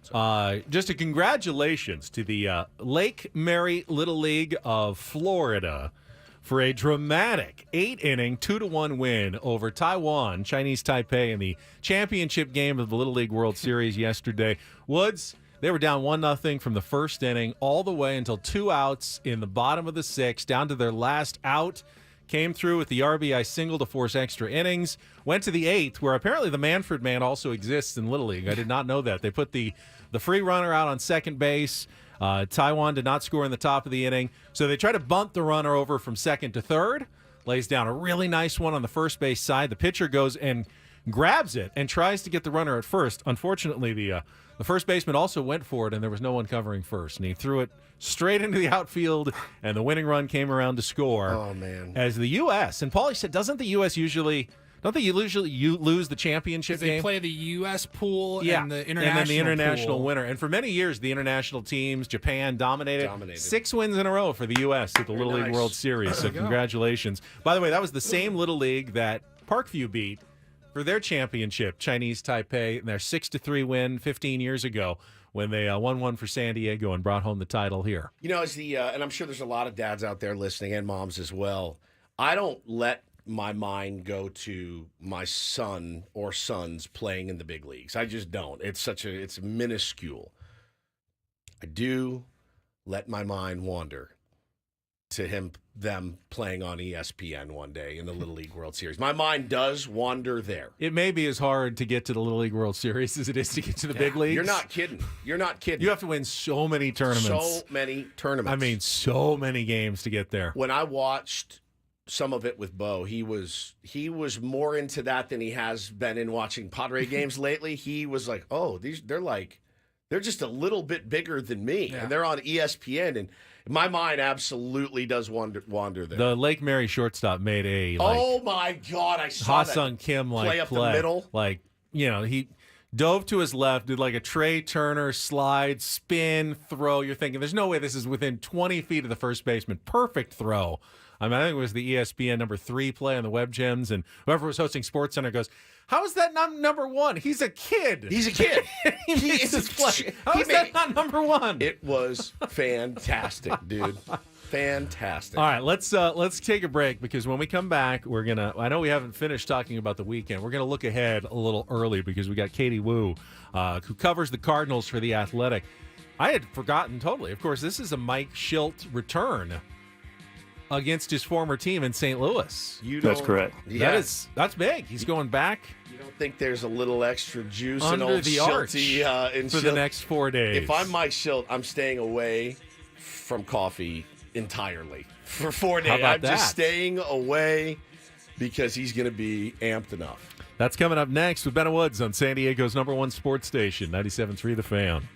S3: Just a congratulations to the Lake Mary Little League of Florida for a dramatic 8-inning, 2-1 win over Taiwan, Chinese Taipei, in the championship game of the Little League World Series yesterday. Woods, they were down 1-0 from the first inning all the way until 2 outs in the bottom of the 6th, down to their last out. Came through with the RBI single to force extra innings. Went to the 8th, where apparently the Manfred man also exists in Little League. I did not know that. They put the free runner out on second base. Taiwan did not score in the top of the inning. So they try to bunt the runner over from second to third. Lays down a really nice one on the first base side. The pitcher goes and grabs it and tries to get the runner at first. Unfortunately, the first baseman also went for it, and there was no one covering first. And he threw it straight into the outfield, and the winning run came around to score.
S1: Oh, man.
S3: As the U.S., and Paulie said, don't they usually lose the championship game?
S2: They play the U.S. pool
S3: Yeah,
S2: and the international
S3: and then the international
S2: pool.
S3: winner. And for many years, the international teams, Japan dominated. 6 wins in a row for the U.S. at the Little League World Series. So congratulations. By the way, that was the same Little League that Parkview beat for their championship, Chinese Taipei, and their 6-3 win 15 years ago when they won one for San Diego and brought home the title here.
S1: You know, as and I'm sure there's a lot of dads out there listening and moms as well. I don't let my mind go to my son or sons playing in the big leagues. I just don't. It's minuscule. I do let my mind wander to them playing on ESPN one day in the Little League World Series. My mind does wander there.
S3: It may be as hard to get to the Little League World Series as it is to get to the big leagues.
S1: You're not kidding.
S3: You have to win so many tournaments. I mean, so many games to get there.
S1: When I watched some of it with Bo, he was more into that than he has been in watching Padre games lately. He was like, "Oh, they're just a little bit bigger than me, and they're on ESPN." And my mind absolutely does wander there.
S3: The Lake Mary shortstop made a
S1: oh my God, I saw
S3: Hassan Kim
S1: play up the middle.
S3: He dove to his left, did like a Trey Turner slide, spin, throw. You're thinking, there's no way this is within 20 feet of the first baseman. Perfect throw. I think it was the ESPN number 3 play on the web gems, and whoever was hosting SportsCenter goes, "How is that not number 1? He's a kid.
S1: He's a kid.
S3: He is a play. How is that not number 1?"
S1: It was fantastic, dude. Fantastic.
S3: All right, let's take a break, because when we come back, we're gonna. I know we haven't finished talking about the weekend. We're gonna look ahead a little early because we got Katie Wu, who covers the Cardinals for The Athletic. I had forgotten totally. Of course, this is a Mike Schilt return against his former team in St. Louis.
S4: That's correct.
S1: Yeah.
S3: That's big. He's going back.
S1: You don't think there's a little extra juice in
S3: Under
S1: old
S3: the arch
S1: Schilty,
S3: for the next 4 days.
S1: If I'm Mike Schilt, I'm staying away from coffee entirely for 4 days.
S3: How about
S1: I'm just
S3: that?
S1: staying away because he's going to be amped enough.
S3: That's coming up next with Ben Woods on San Diego's #1 sports station, 97.3 The Fan.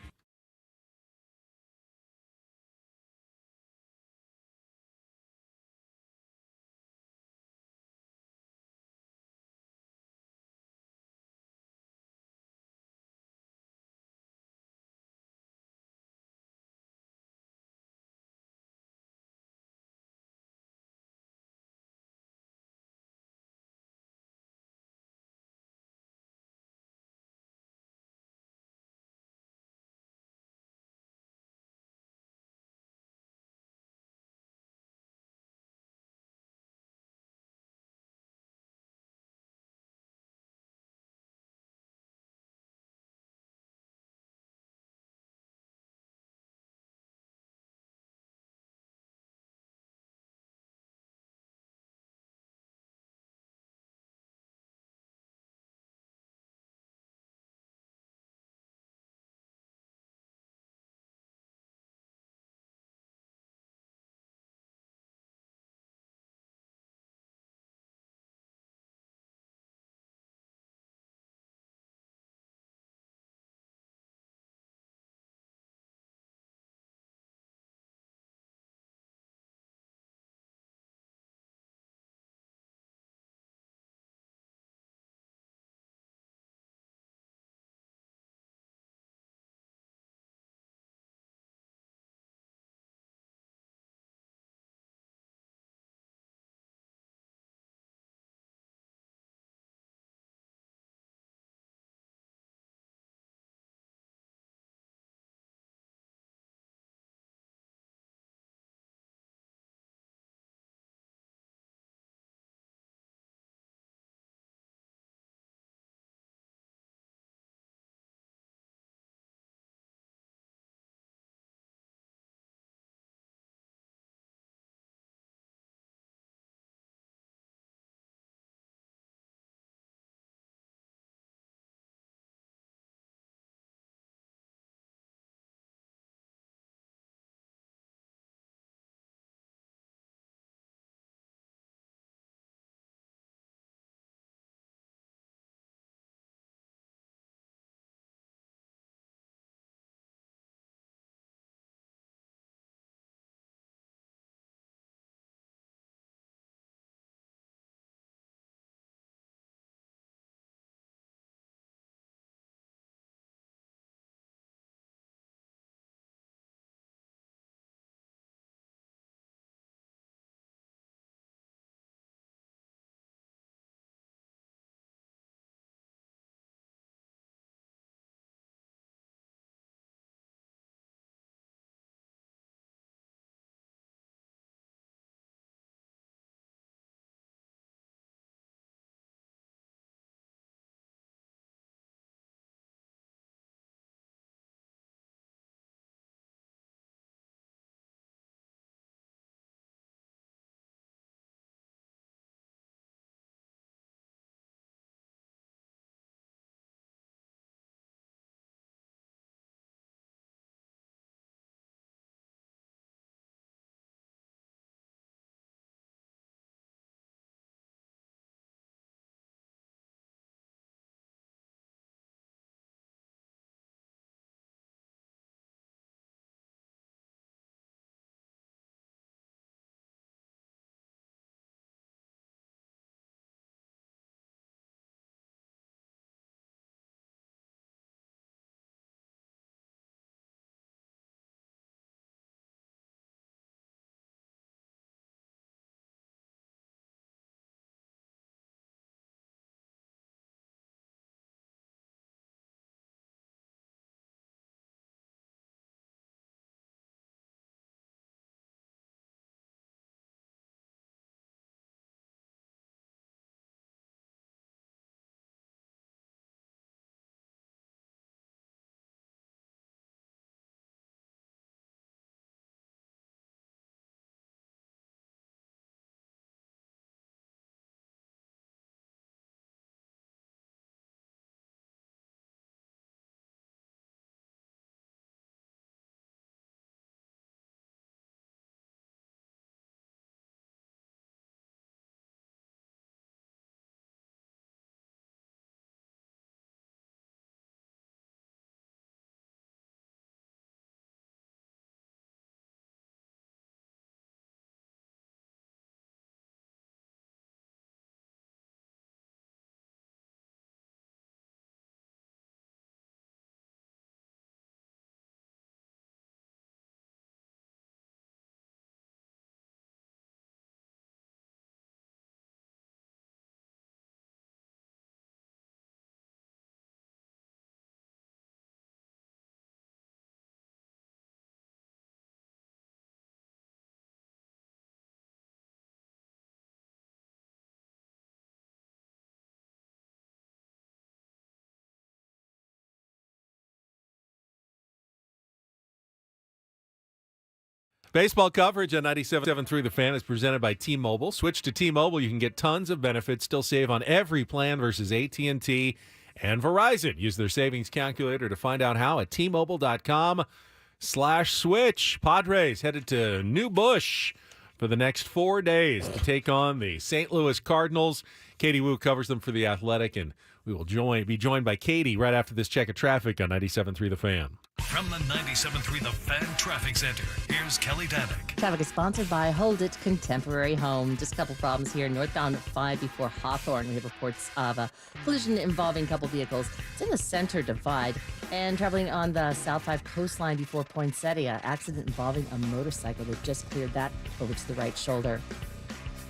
S3: Baseball coverage on 97.7 The Fan is presented by T-Mobile. Switch to T-Mobile. You can get tons of benefits, still save on every plan versus AT&T and Verizon. Use their savings calculator to find out how at T-Mobile.com/switch. Padres headed to New Busch for the next 4 days to take on the St. Louis Cardinals. Katie Wu covers them for The Athletic, and we will be joined by Katie right after this check of traffic on 97.3 The Fan.
S5: From the 97.3 The Fan Traffic Center, here's Kelly Danick.
S6: Traffic is sponsored by Hold It Contemporary Home. Just a couple problems here. Northbound 5 before Hawthorne. We have reports of a collision involving a couple vehicles. It's in the center divide. And traveling on the South 5 coastline before Poinsettia. Accident involving a motorcycle. They've just cleared that over to the right shoulder.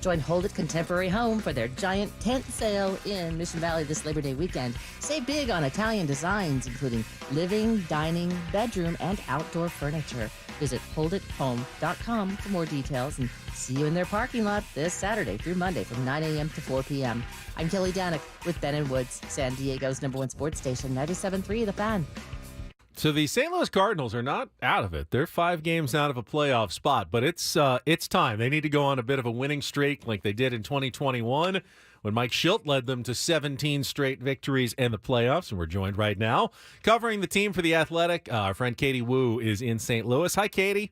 S6: Join Hold It Contemporary Home for their giant tent sale in Mission Valley this Labor Day weekend. Save big on Italian designs, including living, dining, bedroom, and outdoor furniture. Visit holdithome.com for more details and see you in their parking lot this Saturday through Monday from 9 a.m. to 4 p.m. I'm Kelly Danick with Ben & Woods, San Diego's #1 sports station, 97.3 The Fan.
S3: So the St. Louis Cardinals are not out of it. They're 5 games out of a playoff spot, but it's time. They need to go on a bit of a winning streak like they did in 2021 when Mike Shildt led them to 17 straight victories and the playoffs. And we're joined right now covering the team for The Athletic. Our friend Katie Wu is in St. Louis. Hi, Katie.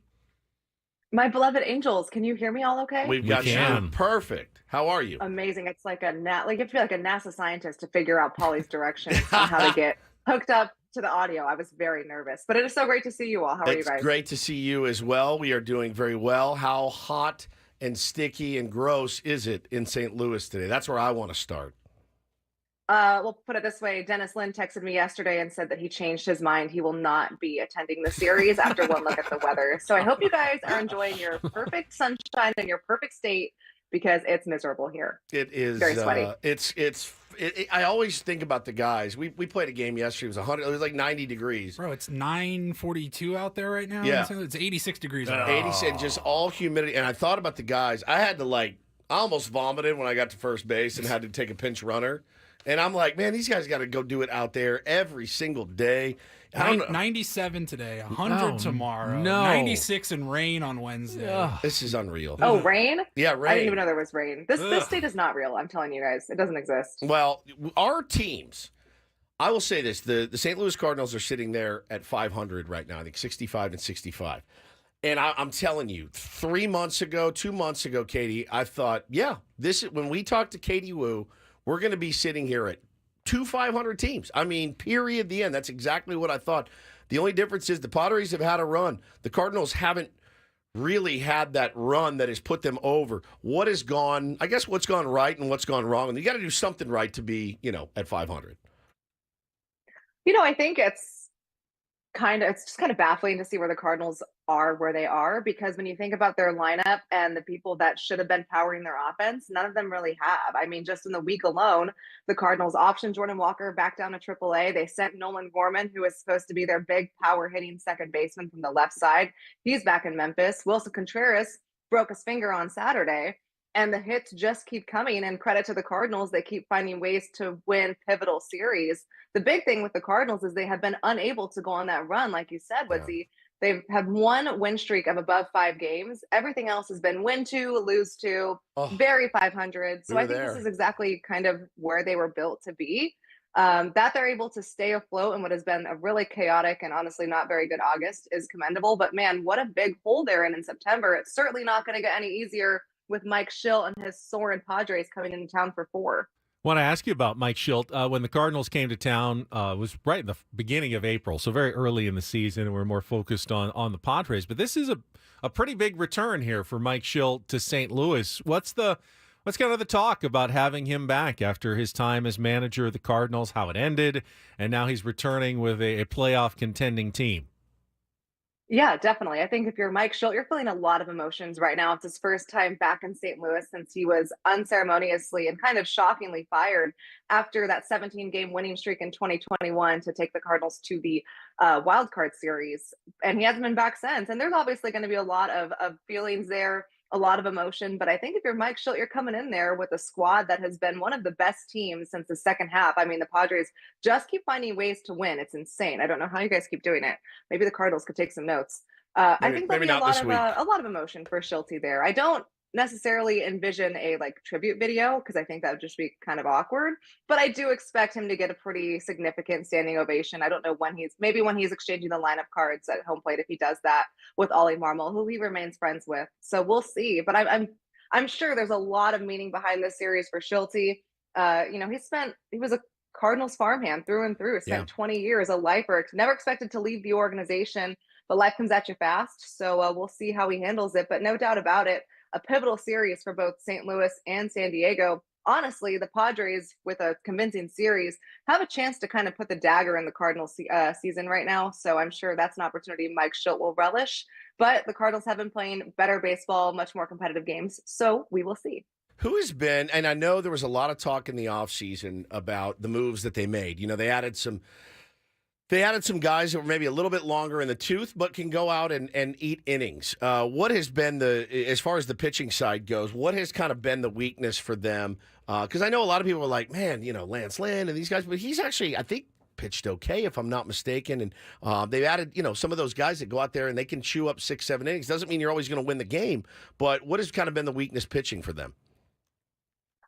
S16: My beloved Angels, can you hear me all okay?
S1: We've got you. Perfect. How are you?
S16: Amazing. It's like you have to be like a NASA scientist to figure out Polly's directions on how to get hooked up to the audio. I was very nervous, but it is so great to see you all. How are you guys?
S1: It's great to see you as well. We are doing very well. How hot and sticky and gross is it in St. Louis today? That's where I want to start.
S16: We'll put it this way. Dennis Lin texted me yesterday and said that he changed his mind. He will not be attending the series after one look at the weather. So I hope you guys are enjoying your perfect sunshine and your perfect state because it's miserable here.
S1: It is
S16: very sweaty.
S1: I always think about the guys. We played a game yesterday. It was 100. It was like 90 degrees.
S2: Bro, it's 9:42 out there right now.
S1: Yeah.
S2: It's 86 degrees.
S1: 86, just all humidity. And I thought about the guys. I had to I almost vomited when I got to first base and had to take a pinch runner. And I'm like, man, these guys got to go do it out there every single day.
S2: 97 today, 100 tomorrow, 96 and rain on Wednesday.
S1: This is unreal.
S16: Oh, rain?
S1: Yeah, rain.
S16: I didn't even know there was rain. This state is not real. I'm telling you guys, it doesn't exist.
S1: Well, our teams, I will say this: the St. Louis Cardinals are sitting there at 500 right now. I think 65-65. And I'm telling you, 2 months ago, Katie, I thought, when we talked to Katie Wu, we're going to be sitting here at 500 teams. I mean, period, the end. That's exactly what I thought. The only difference is the Padres have had a run. The Cardinals haven't really had that run that has put them over. What's gone right and what's gone wrong? And you got to do something right to be, at 500.
S16: I think it's just kind of baffling to see where the Cardinals are where they are, because when you think about their lineup and the people that should have been powering their offense, none of them really have. I mean, just in the week alone, the Cardinals optioned Jordan Walker back down to AAA. They sent Nolan Gorman, who was supposed to be their big power hitting second baseman from the left side. He's back in Memphis. Wilson Contreras broke his finger on Saturday, and the hits just keep coming. And credit to the Cardinals, they keep finding ways to win pivotal series. The big thing with the Cardinals is they have been unable to go on that run, like you said, Woodsy. They've had one win streak of above 5 games. Everything else has been win 2, lose 2, very 500. So I think this is exactly kind of where they were built to be. That they're able to stay afloat in what has been a really chaotic and honestly not very good August is commendable. But man, what a big hole they're in September. It's certainly not going to get any easier with Mike Shildt and his soaring Padres coming into town for 4.
S3: I want to ask you about Mike Shildt. When the Cardinals came to town, it was right in the beginning of April, so very early in the season, and we're more focused on the Padres. But this is a pretty big return here for Mike Shildt to St. Louis. What's kind of the talk about having him back after his time as manager of the Cardinals, how it ended, and now he's returning with a playoff contending team?
S16: Yeah, definitely. I think if you're Mike Shildt, you're feeling a lot of emotions right now. It's his first time back in St. Louis since he was unceremoniously and kind of shockingly fired after that 17-game winning streak in 2021 to take the Cardinals to the wild card series. And he hasn't been back since. And there's obviously going to be a lot of feelings there, a lot of emotion. But I think if you're Mike Shildt, you're coming in there with a squad that has been one of the best teams since the second half. I mean, the Padres just keep finding ways to win. It's insane. I don't know how you guys keep doing it. Maybe the Cardinals could take some notes. I think there'll be a
S1: not
S16: lot of emotion for Schulte there. I don't necessarily envision a tribute video because I think that would just be kind of awkward. But I do expect him to get a pretty significant standing ovation. I don't know when he's exchanging the lineup cards at home plate if he does that with Ollie Marmol, who he remains friends with. So we'll see. But I'm sure there's a lot of meaning behind this series for Schulte. He was a Cardinals farmhand through and through. Spent 20 years, a lifer. Never expected to leave the organization, but life comes at you fast. So we'll see how he handles it. But no doubt about it, a pivotal series for both St. Louis and San Diego. Honestly, the Padres, with a convincing series, have a chance to kind of put the dagger in the Cardinals season right now. So I'm sure that's an opportunity Mike Schulte will relish. But the Cardinals have been playing better baseball, much more competitive games. So we will see.
S1: Who has been, and I know there was a lot of talk in the offseason about the moves that they made. They added some guys that were maybe a little bit longer in the tooth, but can go out and eat innings. What has been as far as the pitching side goes, what has kind of been the weakness for them? Because I know a lot of people are like, man, Lance Lynn and these guys, but he's actually, I think, pitched okay, if I'm not mistaken. And they've added, some of those guys that go out there and they can chew up 6-7 innings. Doesn't mean you're always going to win the game, but what has kind of been the weakness pitching for them?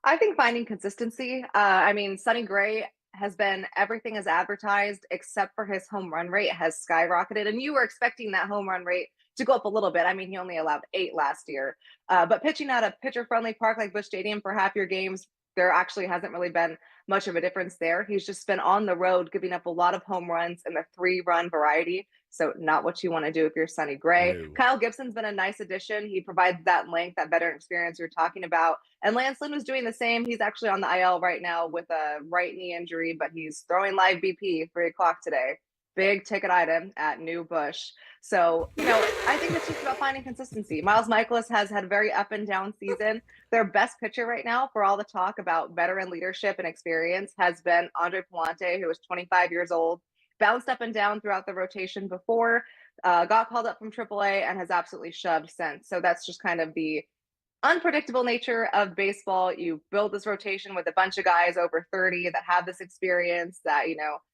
S16: I think finding consistency. Sonny Gray has been everything as advertised, except for his home run rate has skyrocketed. And you were expecting that home run rate to go up a little bit. He only allowed 8 last year. But pitching at a pitcher-friendly park like Busch Stadium for half your games, there actually hasn't really been much of a difference there. He's just been on the road, giving up a lot of home runs in the 3-run variety. So not what you want to do if you're Sonny Gray. No. Kyle Gibson's been a nice addition. He provides that length, that veteran experience you're talking about. And Lance Lynn was doing the same. He's actually on the IL right now with a right knee injury, but he's throwing live BP 3 o'clock today. Big ticket item at New Busch. So, I think it's just about finding consistency. Miles Michaelis has had a very up and down season. Their best pitcher right now, for all the talk about veteran leadership and experience, has been Andre Palante, who is 25 years old. Bounced up and down throughout the rotation before, got called up from AAA, and has absolutely shoved since. So that's just kind of the unpredictable nature of baseball. You build this rotation with a bunch of guys over 30 that have this experience that,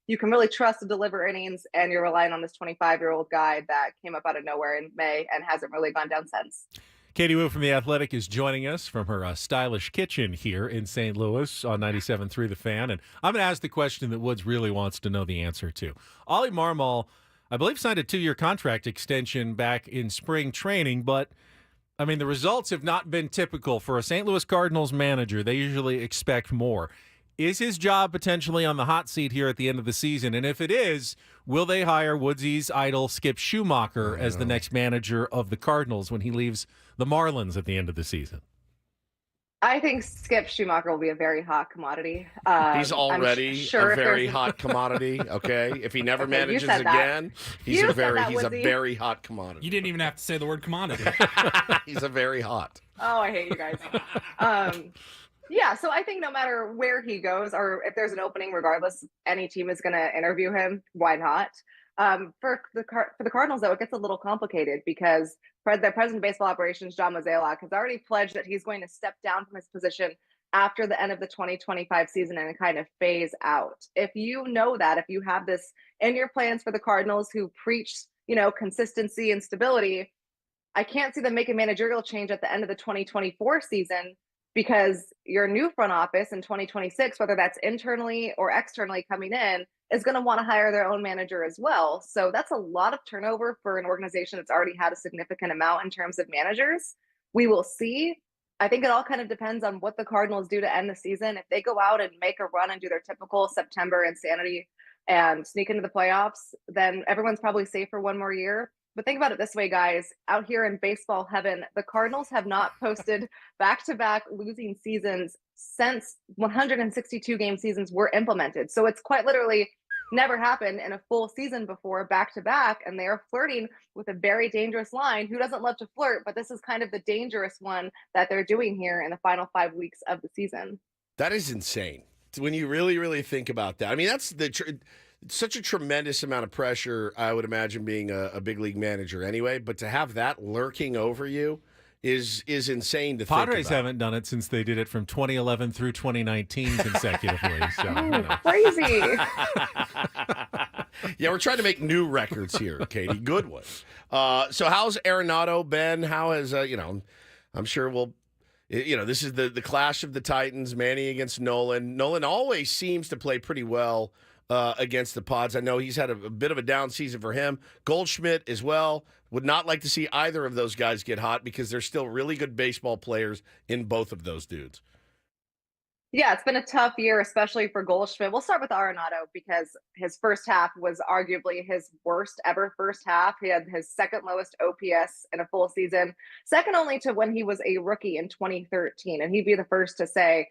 S16: you can really trust to deliver innings, and you're relying on this 25-year-old guy that came up out of nowhere in May and hasn't really gone down since.
S3: Katie Wu from The Athletic is joining us from her stylish kitchen here in St. Louis on 97.3 The Fan. And I'm going to ask the question that Woods really wants to know the answer to. Ollie Marmol, I believe, signed a 2-year contract extension back in spring training, but the results have not been typical for a St. Louis Cardinals manager. They usually expect more. Is his job potentially on the hot seat here at the end of the season? And if it is, will they hire Woodsy's idol Skip Schumacher as the next manager of the Cardinals when he leaves the Marlins at the end of the season?
S16: I think Skip Schumacher will be a very hot commodity.
S1: He's already a very hot commodity. Okay, if he never manages again, he's a very hot commodity.
S2: You didn't even have to say the word commodity.
S1: He's a very hot.
S16: Oh, I hate you guys. Yeah, so I think no matter where he goes, or if there's an opening, regardless, any team is going to interview him. Why not? For the Cardinals, though, it gets a little complicated because the president of baseball operations, John Mozeliak, has already pledged that he's going to step down from his position after the end of the 2025 season and kind of phase out. If you know that, if you have this in your plans for the Cardinals who preach, consistency and stability, I can't see them make a managerial change at the end of the 2024 season, because your new front office in 2026, whether that's internally or externally coming in, is going to want to hire their own manager as well. So that's a lot of turnover for an organization that's already had a significant amount in terms of managers. We will see. I think it all kind of depends on what the Cardinals do to end the season. If they go out and make a run and do their typical September insanity and sneak into the playoffs, then everyone's probably safe for one more year. But think about it this way, guys. Out here in baseball heaven, the Cardinals have not posted back-to-back losing seasons since 162-game seasons were implemented. So it's quite literally never happened in a full season before back-to-back, and they are flirting with a very dangerous line. Who doesn't love to flirt? But this is kind of the dangerous one that they're doing here in the final 5 weeks of the season.
S1: That is insane. When you really, really think about that. That's such a tremendous amount of pressure, I would imagine, being a big league manager anyway. But to have that lurking over you is insane to think about.
S3: Padres haven't done it since they did it from 2011 through 2019 consecutively. So,
S16: crazy.
S1: Yeah, we're trying to make new records here, Katie. Good ones. So how's Arenado been? How has, I'm sure this is the clash of the Titans, Manny against Nolan. Nolan always seems to play pretty well against the Pods. I know he's had a bit of a down season for him. Goldschmidt as well. Would not like to see either of those guys get hot because they're still really good baseball players in both of those dudes.
S16: Yeah, it's been a tough year, especially for Goldschmidt. We'll start with Arenado because his first half was arguably his worst ever first half. He had his second lowest OPS in a full season, second only to when he was a rookie in 2013. And he'd be the first to say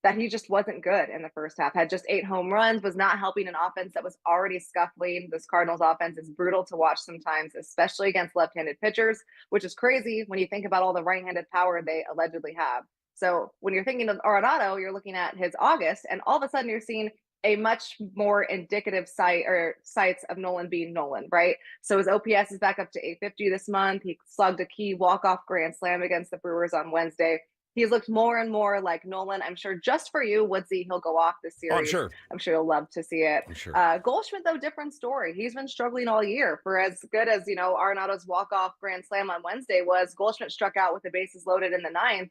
S16: that he just wasn't good in the first half. Had just 8 home runs, was not helping an offense that was already scuffling. This Cardinals offense is brutal to watch sometimes, especially against left-handed pitchers, which is crazy when you think about all the right-handed power they allegedly have. So when you're thinking of Arenado, you're looking at his August, and all of a sudden you're seeing a much more indicative sights of Nolan being Nolan, right? So his OPS is back up to 850 this month. He slugged a key walk-off grand slam against the Brewers on Wednesday. He's looked more and more like Nolan. I'm sure just for you, Woodsy, he'll go off this series.
S1: Oh, I'm sure.
S16: I'm sure you'll love to see it.
S1: I'm sure.
S16: Goldschmidt, though, different story. He's been struggling all year. For as good as, Arenado's walk-off grand slam on Wednesday was, Goldschmidt struck out with the bases loaded in the 9th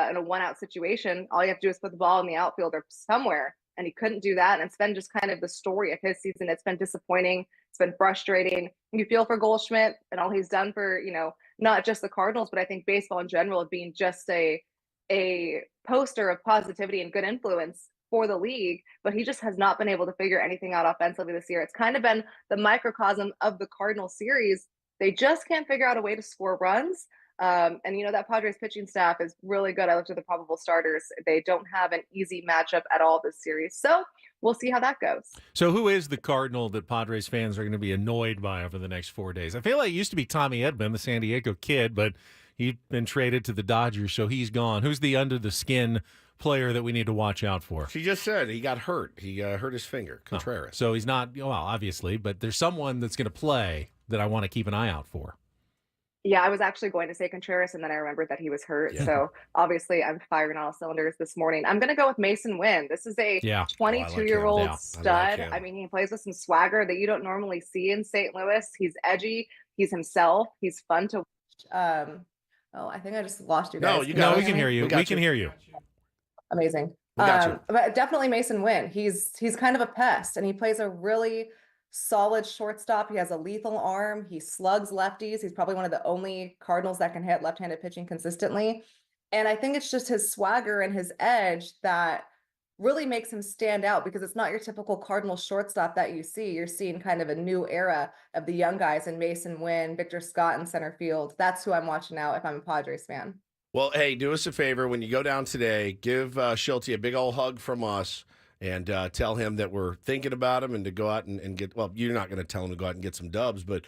S16: in a 1-out situation. All you have to do is put the ball in the outfield or somewhere, and he couldn't do that. And it's been just kind of the story of his season. It's been disappointing. It's been frustrating. You feel for Goldschmidt and all he's done for, not just the Cardinals, but I think baseball in general, of being just a poster of positivity and good influence for the league, but he just has not been able to figure anything out offensively this year. It's kind of been the microcosm of the Cardinal series. They just can't figure out a way to score runs. And that Padres pitching staff is really good. I looked at the probable starters. They don't have an easy matchup at all this series. So we'll see how that goes.
S3: So who is the Cardinal that Padres fans are going to be annoyed by over the next 4 days? I feel like it used to be Tommy Edman, the San Diego kid, but he's been traded to the Dodgers, so he's gone. Who's the under-the-skin player that we need to watch out for?
S1: She just said he got hurt. He hurt his finger, Contreras.
S3: So he's not, obviously, but there's someone that's going to play that I want to keep an eye out for.
S16: Yeah, I was actually going to say Contreras, and then I remembered that he was hurt. Yeah. So obviously I'm firing on all cylinders this morning. I'm going to go with Mason Winn. This is a 22-year-old stud. I mean, he plays with some swagger that you don't normally see in St. Louis. He's edgy. He's himself. He's fun to watch. I think I just lost you guys.
S3: We can hear you. We can hear you.
S16: Amazing. But definitely Mason Winn. He's kind of a pest, and he plays a really solid shortstop. He has a lethal arm. He slugs lefties. He's probably one of the only Cardinals that can hit left-handed pitching consistently. And I think it's just his swagger and his edge that really makes him stand out, because it's not your typical Cardinal shortstop that you see. You're seeing kind of a new era of the young guys in Mason Winn, Victor Scott in center field. That's who I'm watching out if I'm a Padres fan.
S1: Well, hey, do us a favor. When you go down today, give Schulte a big old hug from us. And tell him that we're thinking about him and to go out and get, well, you're not going to tell him to go out and get some dubs, but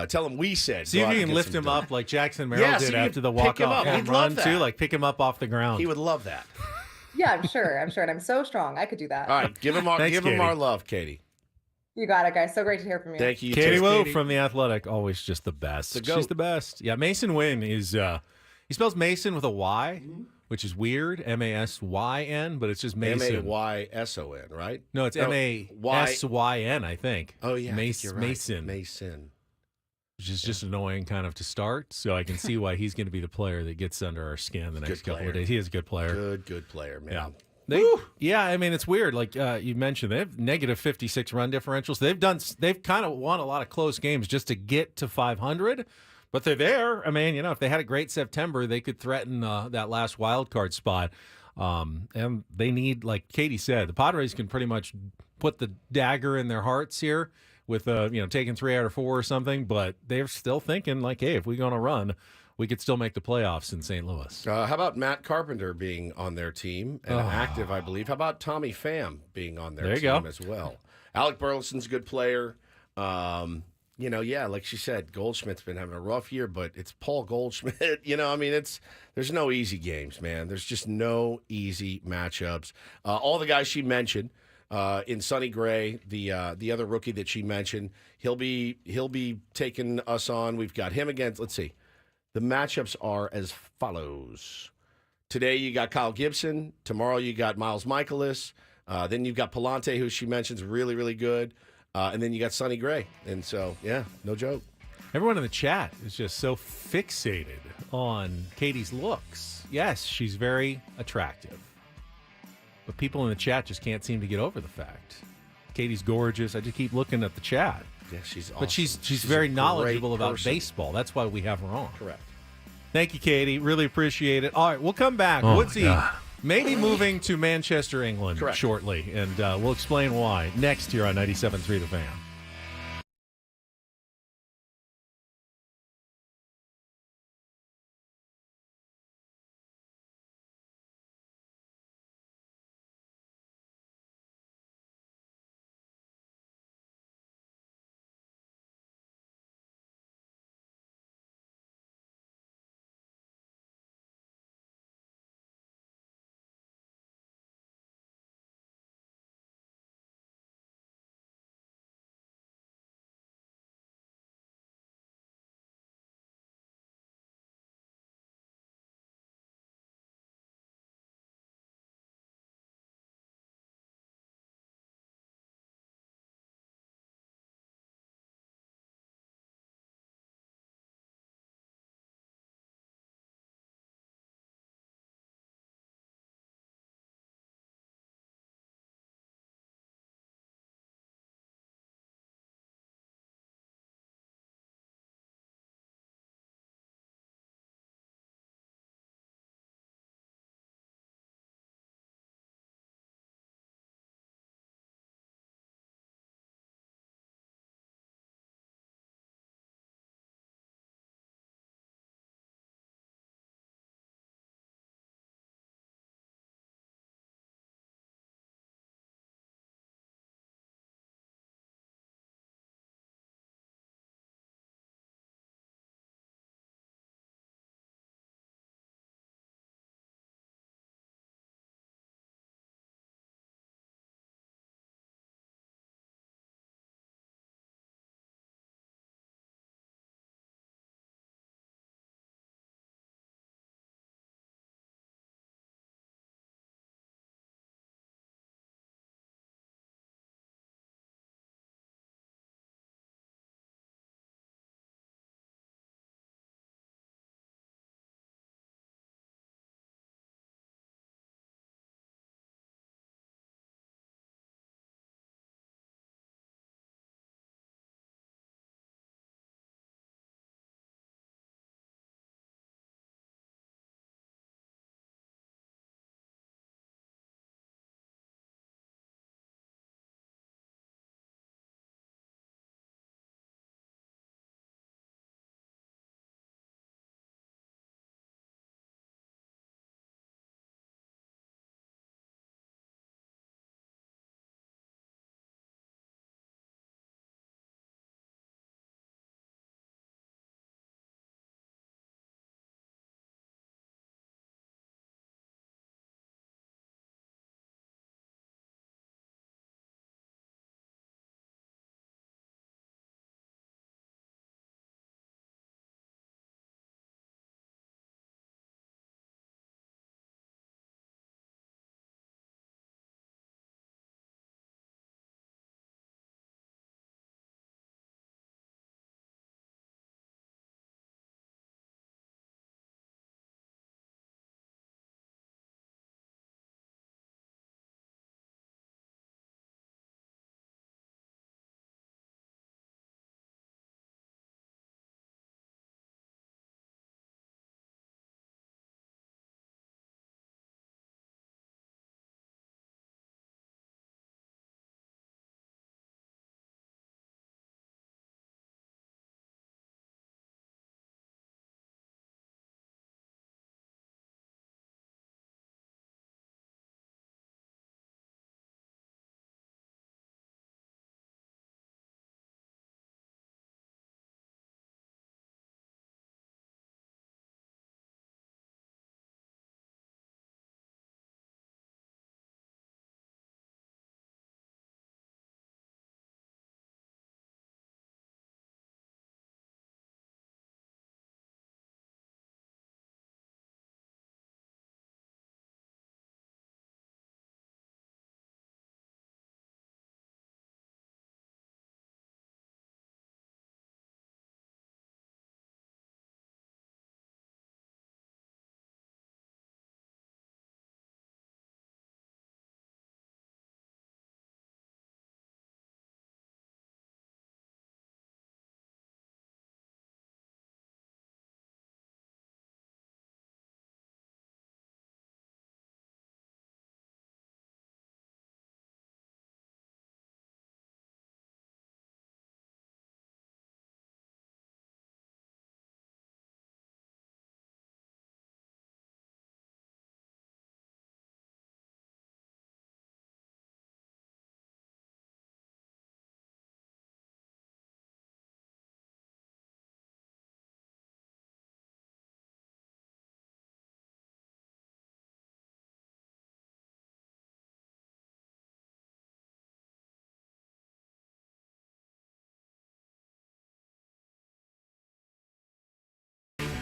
S1: tell him we said.
S3: See if you can lift him up like Jackson Merrill did after the walk-off home run, too. Like pick him up off the ground.
S1: He would love that.
S16: Yeah, I'm sure. And I'm so strong. I could do that.
S1: All right. Give him our love, Katie.
S16: You got it, guys. So great to hear from you.
S1: Thank you.
S3: Katie Wu from The Athletic. Always just the best. She's the best. Yeah, Mason Winn is, he spells Mason with a Y. Mm-hmm. Which is weird, M-A-S-Y-N, but it's just Mason.
S1: M-A-Y-S-O-N, right?
S3: No, it's M-A-S-Y-N, I think.
S1: Oh, yeah.
S3: Mason.
S1: Right. Mason.
S3: Which is just annoying kind of to start, so I can see why he's going to be the player that gets under our skin the next couple of days. He is a good player.
S1: Good player, man.
S3: Yeah. I mean, it's weird. Like you mentioned, they have negative 56 run differentials. They've kind of won a lot of close games just to get to 500. But they're there. I mean, if they had a great September, they could threaten that last wild card spot. And they need, like Katie said, the Padres can pretty much put the dagger in their hearts here with, taking 3 out of 4 or something. But they're still thinking, like, hey, if we're going to run, we could still make the playoffs in St. Louis.
S1: How about Matt Carpenter being on their team and active, I believe? How about Tommy Pham being on their team as well? Alec Burleson's a good player. Like she said, Goldschmidt's been having a rough year, but it's Paul Goldschmidt. There's no easy games, man. There's just no easy matchups. All the guys she mentioned, in Sonny Gray, the other rookie that she mentioned, he'll be taking us on. We've got him against. Let's see, the matchups are as follows. Today you got Kyle Gibson. Tomorrow you got Miles Michaelis. Then you've got Palante, who she mentions really, really good. And then you got Sonny Gray. And so, yeah, no joke.
S3: Everyone in the chat is just so fixated on Katie's looks. Yes, she's very attractive. But people in the chat just can't seem to get over the fact. Katie's gorgeous. I just keep looking at the chat.
S1: Yeah, she's awesome.
S3: But she's very
S1: a
S3: knowledgeable
S1: great
S3: about
S1: person.
S3: baseball. That's why we have her on.
S1: Correct.
S3: Thank you, Katie. Really appreciate it. All right, we'll come back.
S17: Oh,
S3: Woodsy
S17: God.
S3: maybe moving to Manchester, England
S1: Correct.
S3: shortly, and we'll explain why next here on 97.3 The Fan.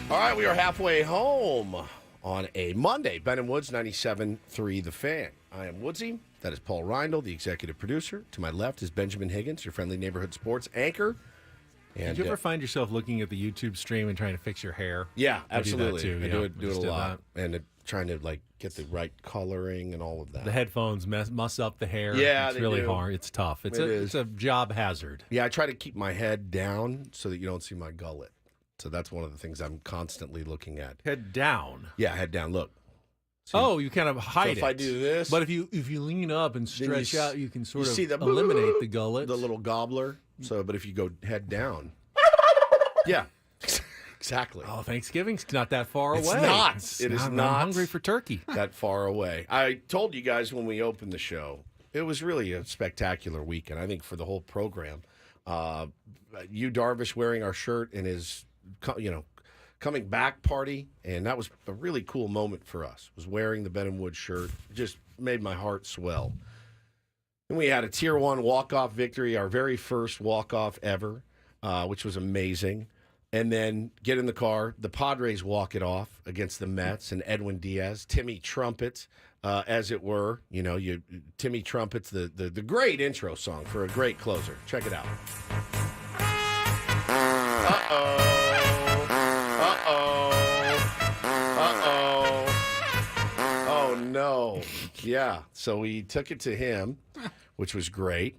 S1: All right, we are halfway home on a Monday. Ben and Woods, 97.3 The Fan. I am Woodsy. That is Paul Reindl, the executive producer. To my left is Benjamin Higgins, your friendly neighborhood sports anchor. And,
S3: Did you ever find yourself looking at the YouTube stream and trying to fix your hair?
S1: Yeah, absolutely.
S3: I
S1: do it a lot. And trying to get the right coloring and all of that.
S3: The headphones muss up the hair.
S1: Yeah,
S3: it's
S1: they
S3: really
S1: do.
S3: hard. It's tough. It's
S1: It's
S3: a job hazard.
S1: Yeah, I try to keep my head down so that you don't see my gullet. So that's one of the things I'm constantly looking at.
S3: Head down.
S1: Yeah, head down. Look.
S3: See, you kind of hide it.
S1: If I do this,
S3: but if you lean up and stretch out, you can sort of
S1: see the
S3: eliminate the gullet,
S1: the little gobbler. So, but if you go head down, yeah, exactly.
S3: Oh, Thanksgiving's not that far away.
S1: It's not.
S3: It is not. I'm hungry for turkey.
S1: That far away. I told you guys when we opened the show, it was really a spectacular weekend. I think for the whole program. Yu Darvish wearing our shirt in his, coming back party, and that was a really cool moment for us. Was wearing the Ben and Wood shirt, just made my heart swell. And we had a Tier 1 walk-off victory, our very first walk-off ever, which was amazing. And then get in the car, the Padres walk it off against the Mets and Edwin Diaz, Timmy Trumpet, as it were. Timmy Trumpet's the great intro song for a great closer. Check it out. Oh, no. Yeah. So we took it to him, which was great.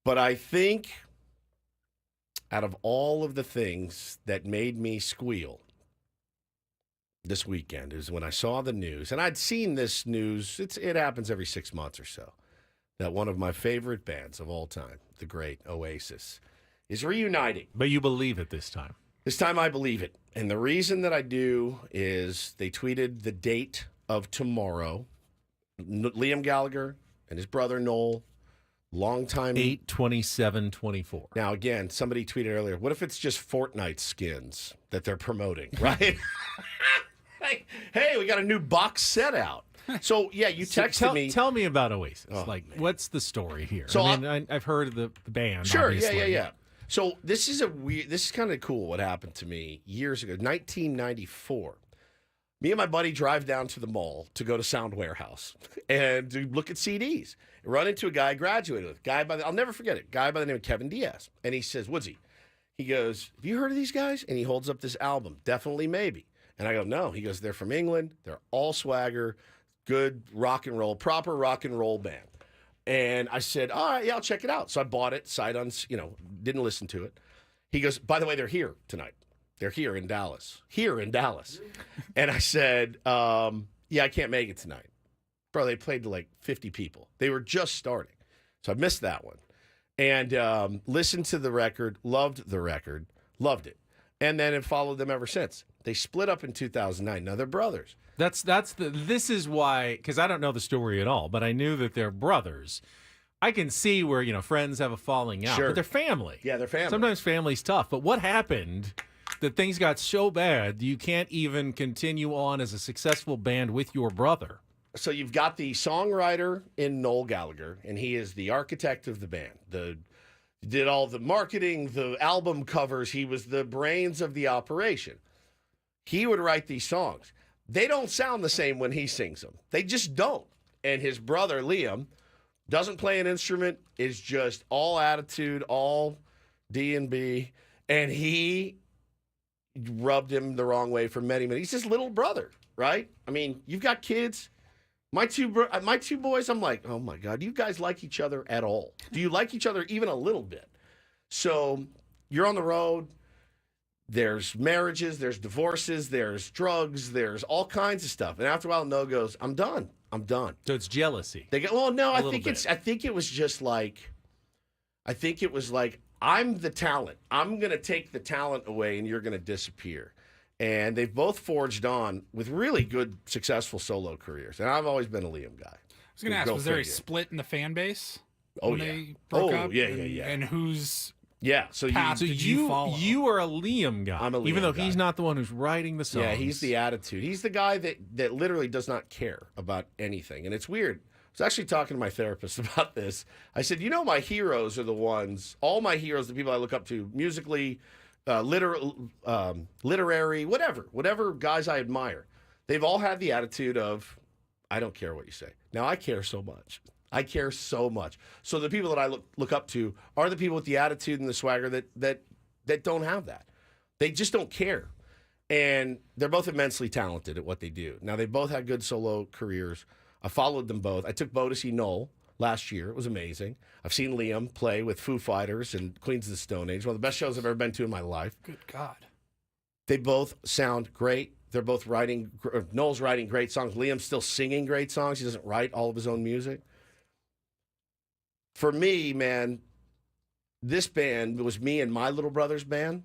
S1: But I think out of all of the things that made me squeal this weekend is when I saw the news, and I'd seen this news, it happens every 6 months or so, that one of my favorite bands of all time, the great Oasis, is reuniting.
S3: But you believe it this time.
S1: This time I believe it. And the reason that I do is they tweeted the date of tomorrow. Liam Gallagher and his brother Noel, longtime
S3: 8/27/24.
S1: Now again, somebody tweeted earlier, what if it's just Fortnite skins that they're promoting, right? Hey, we got a new box set out. So yeah, you texted me.
S3: Tell me about Oasis.
S1: Oh,
S3: what's the story here?
S1: So
S3: I've heard of the band.
S1: Sure,
S3: obviously.
S1: yeah. So this is kind of cool what happened to me years ago, 1994. Me and my buddy drive down to the mall to go to Sound Warehouse and to look at CDs. Run into a guy I graduated with, I'll never forget it, guy by the name of Kevin Diaz. And he says, Woodsy, he goes, have you heard of these guys? And he holds up this album, Definitely Maybe. And I go, no. He goes, they're from England. They're all swagger, good rock and roll, proper rock and roll band. And I said, all right, yeah, I'll check it out. So I bought it, didn't listen to it. He goes, by the way, they're here tonight. They're here in Dallas. And I said, yeah, I can't make it tonight. Bro, they played to like 50 people. They were just starting. So I missed that one. And listened to the record, loved it. And then it followed them ever since. They split up in 2009. Now they're brothers.
S3: This is why, because I don't know the story at all, but I knew that they're brothers. I can see where, friends have a falling out,
S1: Sure.
S3: but they're family.
S1: Yeah, they're family.
S3: Sometimes family's tough, but what happened that things got so bad you can't even continue on as a successful band with your brother?
S1: So you've got the songwriter in Noel Gallagher, and he is the architect of the band. Did all the marketing, the album covers. He was the brains of the operation. He would write these songs. They don't sound the same when he sings them. They just don't. And his brother, Liam, doesn't play an instrument, is just all attitude, all D&B, and he rubbed him the wrong way for many, many. He's his little brother, right? I mean, you've got kids. My two boys, I'm like, oh my God, do you guys like each other at all? Do you like each other even a little bit? So you're on the road. There's marriages, there's divorces, there's drugs, there's all kinds of stuff. And after a while, Noah goes, I'm done.
S3: So it's jealousy.
S1: They go, well, no, I think it was like, I'm the talent. I'm going to take the talent away and you're going to disappear. And they've both forged on with really good, successful solo careers. And I've always been a Liam guy.
S2: I was going to ask, was there a split in the fan base?
S1: Oh,
S2: when
S1: yeah.
S2: they broke up?
S1: Yeah.
S2: And whose
S1: So
S3: you
S2: follow?
S3: You are a Liam guy.
S1: I'm a Liam
S3: even though
S1: guy.
S3: he's not the one who's writing the songs.
S1: Yeah, he's the attitude. He's the guy that literally does not care about anything. And it's weird. I was actually talking to my therapist about this. I said, my heroes are the ones, all my heroes, the people I look up to musically, literary, whatever guys I admire. They've all had the attitude of, I don't care what you say. Now, I care so much. I care so much. So the people that I look up to are the people with the attitude and the swagger that don't have that. They just don't care. And they're both immensely talented at what they do. Now, they both had good solo careers. I followed them both. I took Bo to see Noel last year. It was amazing. I've seen Liam play with Foo Fighters and Queens of the Stone Age. One of the best shows I've ever been to in my life.
S2: Good God.
S1: They both sound great. They're both Noel's writing great songs. Liam's still singing great songs. He doesn't write all of his own music. For me, man, this band was me and my little brother's band.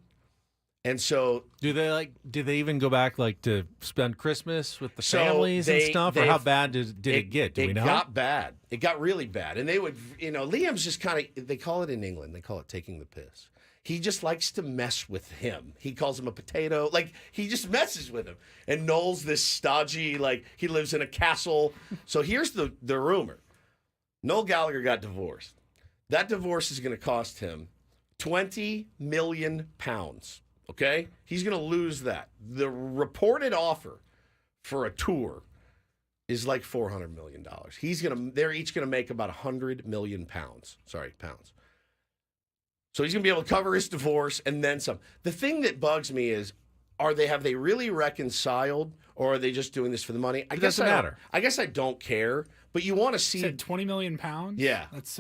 S1: And so,
S3: do they even go back to spend Christmas with the families and stuff, or how bad did it get? Do we know?
S1: It got bad. It got really bad. And they would, Liam's just kind of, they call it in England, they call it taking the piss. He just likes to mess with him. He calls him a potato. He just messes with him. And Noel's this stodgy, he lives in a castle. So here's the rumor. Noel Gallagher got divorced. That divorce is going to cost him £20 million. Okay? He's going to lose that. The reported offer for a tour is like $400 million. They're each going to make about 100 million pounds. Sorry, pounds. So he's going to be able to cover his divorce and then some. The thing that bugs me is, have they really reconciled, or are they just doing this for the money?
S3: It doesn't matter.
S1: I guess I don't care, but you want to see.
S2: Said 20 million pounds?
S1: Yeah.
S2: That's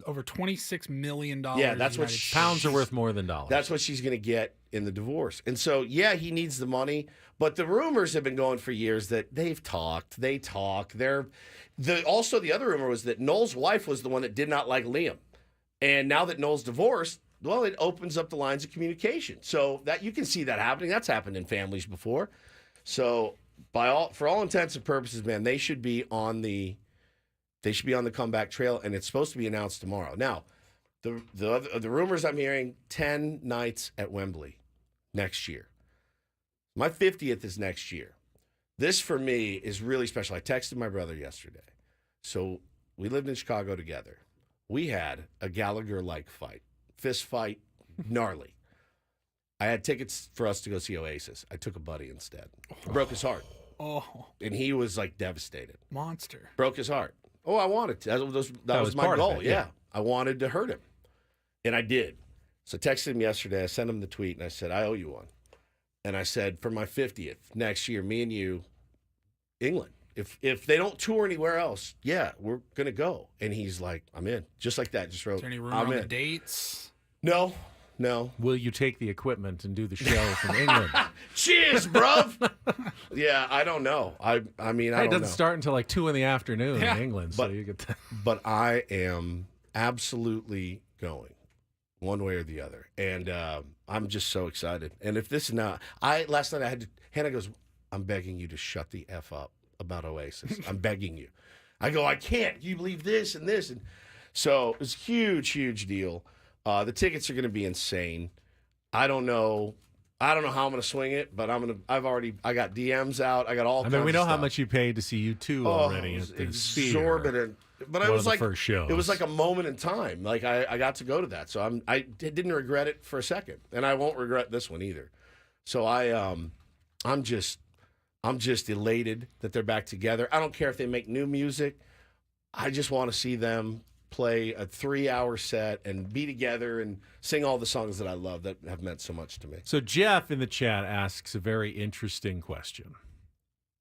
S2: over $26 million.
S1: Yeah, that's what
S3: pounds are worth more than dollars.
S1: That's what she's going to get in the divorce. And so, yeah, he needs the money, but the rumors have been going for years that they talk. Also, the other rumor was that Noel's wife was the one that did not like Liam. And now that Noel's divorced, well, it opens up the lines of communication. So that you can see that happening. That's happened in families before. So for all intents and purposes, man, they should be on the comeback trail, and it's supposed to be announced tomorrow. Now, the rumors I'm hearing, 10 nights at Wembley next year. My 50th is next year. This, for me, is really special. I texted my brother yesterday. So we lived in Chicago together. We had a Gallagher-like fight, fist fight, gnarly. I had tickets for us to go see Oasis. I took a buddy instead. Broke his heart.
S2: Oh.
S1: And he was devastated.
S2: Monster.
S1: Broke his heart. Oh, I wanted to. That was my goal. Yeah. I wanted to hurt him. And I did. So I texted him yesterday. I sent him the tweet and I said, I owe you one. And I said, for my 50th, next year, me and you, England. If they don't tour anywhere else, yeah, we're going to go. And he's like, I'm in. Just like that. Just wrote,
S2: Is there any room
S1: I'm
S2: on
S1: in.
S2: the dates?
S1: No.
S3: Will you take the equipment and do the show from England?
S1: Cheers, bruv. Yeah, I don't know. I mean, I don't know.
S3: It doesn't start until 2 in the afternoon in England.
S1: But,
S3: so you get
S1: but I am absolutely going one way or the other. And I'm just so excited. And if this is not, last night Hannah goes, I'm begging you to shut the F up about Oasis. I'm begging you. I go, I can't. You believe this and this. And so it's a huge, huge deal. The tickets are going to be insane. I don't know how I'm going to swing it, but I got DMs out. I got all kinds of stuff.
S3: We know how much you paid to see U2 already at the
S1: exorbitant. But it was
S3: first shows.
S1: It was like a moment in time. I got to go to that. So I didn't regret it for a second. And I won't regret this one either. So I'm just elated that they're back together. I don't care if they make new music. I just want to see them play a 3-hour set and be together and sing all the songs that I love that have meant so much to me.
S3: So Jeff in the chat asks a very interesting question.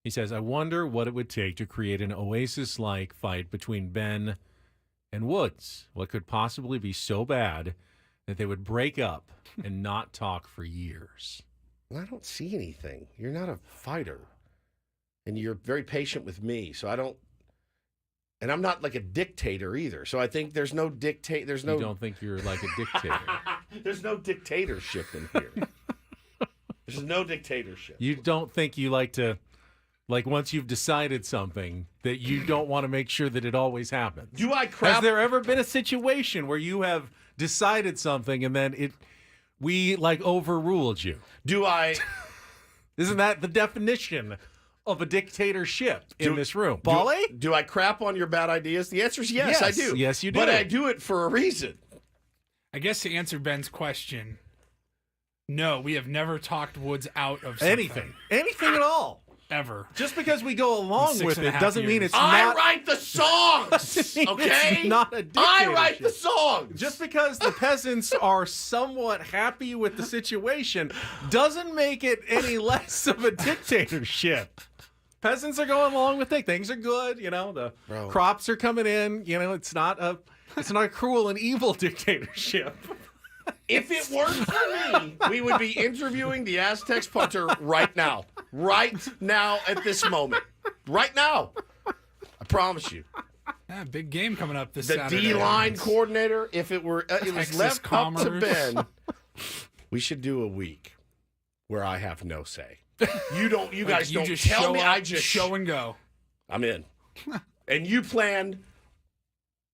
S3: He says, I wonder what it would take to create an Oasis-like fight between Ben and Woods. What could possibly be so bad that they would break up and not talk for years?
S1: I don't see anything. You're not a fighter. And you're very patient with me, so I don't. And I'm not like a dictator either. So I think there's no dictate. There's no.
S3: You don't think you're like a dictator?
S1: There's no dictatorship in here. There's no dictatorship.
S3: You don't think you like to, once you've decided something, that you don't want to make sure that it always happens?
S1: Do I crap?
S3: Has there ever been a situation where you have decided something and then we overruled you?
S1: Do I?
S3: Isn't that the definition of a dictatorship in this room? Paulie?
S1: Do I crap on your bad ideas? The answer is yes, I do.
S3: Yes, you do.
S1: But I do it for a reason.
S2: I guess to answer Ben's question, No, we have never talked Woods out of something.
S3: Anything at all.
S2: Ever.
S3: Just because we go along with it doesn't mean it's
S1: I
S3: not.
S1: write the songs, okay?
S3: It's not a
S1: I
S3: dictatorship.
S1: write the songs.
S3: Just because the peasants are somewhat happy with the situation doesn't make it any less of a dictatorship. Peasants are going along with it. Things are good. The crops are coming in. It's not a cruel and evil dictatorship.
S1: If it weren't for me, we would be interviewing the Aztecs punter right now. Right now at this moment. Right now. I promise you.
S2: Yeah, big game coming up this
S1: The
S2: Saturday.
S1: D-line coordinator, if it was left
S2: Commerce.
S1: up to Ben, we should do a week where I have no say. You guys don't
S2: just
S1: tell
S2: show
S1: me.
S2: up,
S1: I just
S2: show and go.
S1: I'm in. And you plan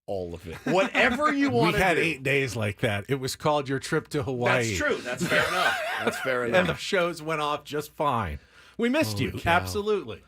S1: all of it. Whatever you want to do.
S3: We had 8 days like that. It was called Your Trip to Hawaii.
S1: That's true. That's fair enough. That's fair enough.
S3: And the shows went off just fine. We missed you.
S1: cow.
S3: Absolutely.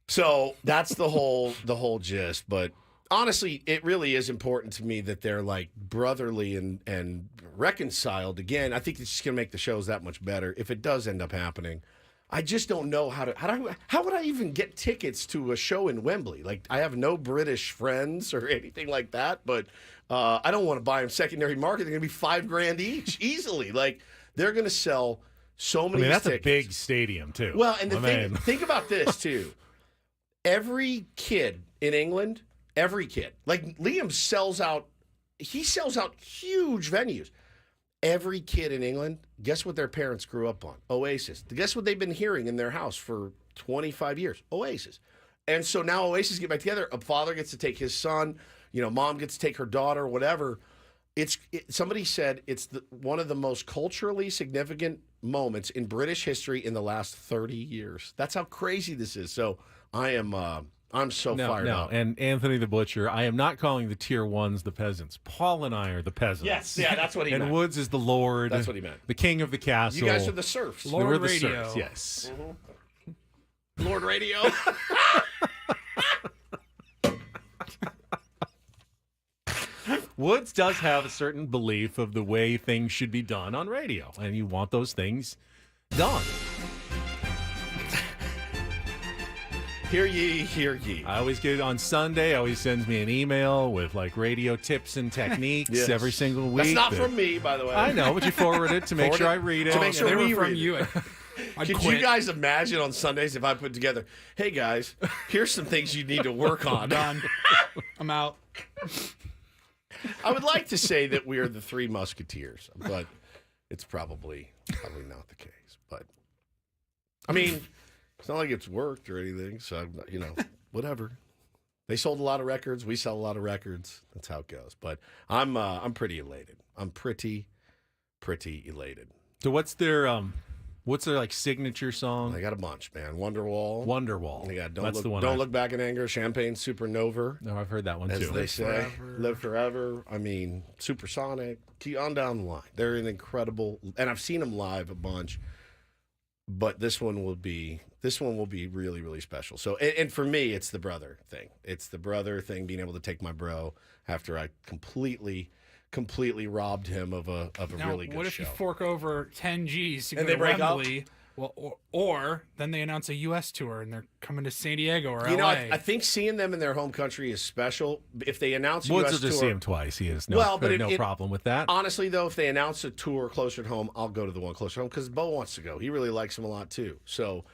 S1: So that's the whole gist. But honestly, it really is important to me that they're like brotherly and reconciled again. I think it's just going to make the shows that much better if it does end up happening. I just don't know how would I even get tickets to a show in Wembley? Like, I have no British friends or anything like that, but I don't want to buy them secondary market. They're going to be $5,000 each easily. Like, they're going to sell so many
S3: that's
S1: tickets.
S3: a big stadium, too.
S1: Well, and think about this, too. Every kid in England, like Liam sells out huge venues. Every kid in England, guess what their parents grew up on? Oasis. Guess what they've been hearing in their house for 25 years? Oasis. And so now Oasis get back together. A father gets to take his son. Mom gets to take her daughter, whatever. Somebody said it's one of the most culturally significant moments in British history in the last 30 years. That's how crazy this is. So I'm so fired up.
S3: And Anthony the Butcher, I am not calling the tier ones the peasants. Paul and I are the peasants.
S1: Yes, yeah, that's what he meant.
S3: And Woods is the Lord.
S1: That's what he meant.
S3: The king of the castle.
S1: You guys are the serfs.
S2: Lord
S3: We're the
S2: Radio.
S3: serfs, yes.
S1: Mm-hmm. Lord Radio.
S3: Woods does have a certain belief of the way things should be done on radio, and you want those things done.
S1: Hear ye, hear ye.
S3: I always get it on Sunday. Always sends me an email with like radio tips and techniques
S1: Yes.
S3: every single week.
S1: That's not from me, by the way.
S3: I know, but you forward it to make sure I read it.
S1: To make sure
S2: they
S1: we
S2: were from
S1: read
S2: you.
S1: it. Could you guys imagine on Sundays if I put together, hey guys, here's some things you need to work on.
S2: Done. I'm out.
S1: I would like to say that we are the Three Musketeers, but it's probably not the case. But I mean, it's not like it's worked or anything, so whatever. They sold a lot of records. We sell a lot of records. That's how it goes. But I'm pretty elated. I'm pretty elated.
S3: So what's their like signature song?
S1: I got a bunch, man. Wonderwall. Yeah,
S3: That's the one.
S1: Don't look back in anger. Champagne Supernova.
S3: No, I've heard that one
S1: As
S3: too.
S1: they say, live forever. I mean, Supersonic. Keep on down the line. They're an incredible, and I've seen them live a bunch. But this one will be really, really special. So, and for me, it's the brother thing. It's the brother thing, being able to take my bro after I completely robbed him of a really good show.
S2: What if you fork over 10 G's to
S1: And
S2: go
S1: they
S2: to
S1: break up?
S2: Wembley? Well, or then they announce a U.S. tour and they're coming to San Diego or
S1: You know,
S2: L.A.
S1: I think seeing them in their home country is special. If they announce a
S3: Woods
S1: U.S.
S3: will just
S1: tour,
S3: see him twice. He has no problem with that.
S1: Honestly, though, if they announce a tour closer to home, I'll go to the one closer to home because Bo wants to go. He really likes him a lot, too. So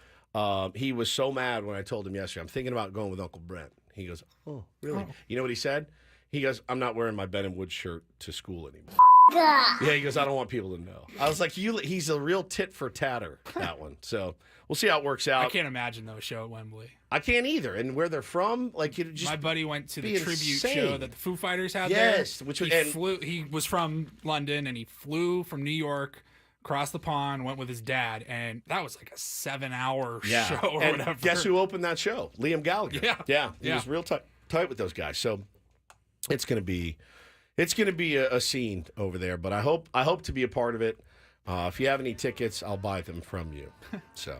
S1: he was so mad when I told him yesterday, I'm thinking about going with Uncle Brent. He goes, oh, really?
S2: Oh.
S1: You know what he said? He goes, I'm not wearing my Ben and Wood shirt to school anymore. Yeah, he goes, I don't want people to know. I was like, he's a real tit for tatter, that one. So we'll see how it works out.
S2: I can't imagine though a show at Wembley.
S1: I can't either. And where they're from, like, it just
S2: my buddy went to the
S1: be
S2: tribute
S1: insane.
S2: show that the Foo Fighters had
S1: Yes,
S2: there.
S1: which was-
S2: He was from London and he flew from New York across the pond, went with his dad, and that was like a 7-hour show or
S1: and
S2: whatever.
S1: Guess who opened that show? Liam Gallagher.
S2: Yeah.
S1: He was real tight with those guys. So it's gonna be a scene over there. But I hope to be a part of it. If you have any tickets, I'll buy them from you. So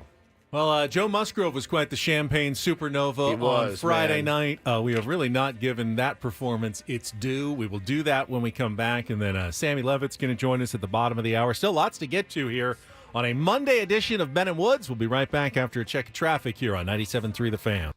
S3: Well, Joe Musgrove was quite the champagne supernova on Friday night. We have really not given that performance its due. We will do that when we come back. And then Sammy Levitt's going to join us at the bottom of the hour. Still lots to get to here on a Monday edition of Ben and Woods. We'll be right back after a check of traffic here on 97.3 The Fan.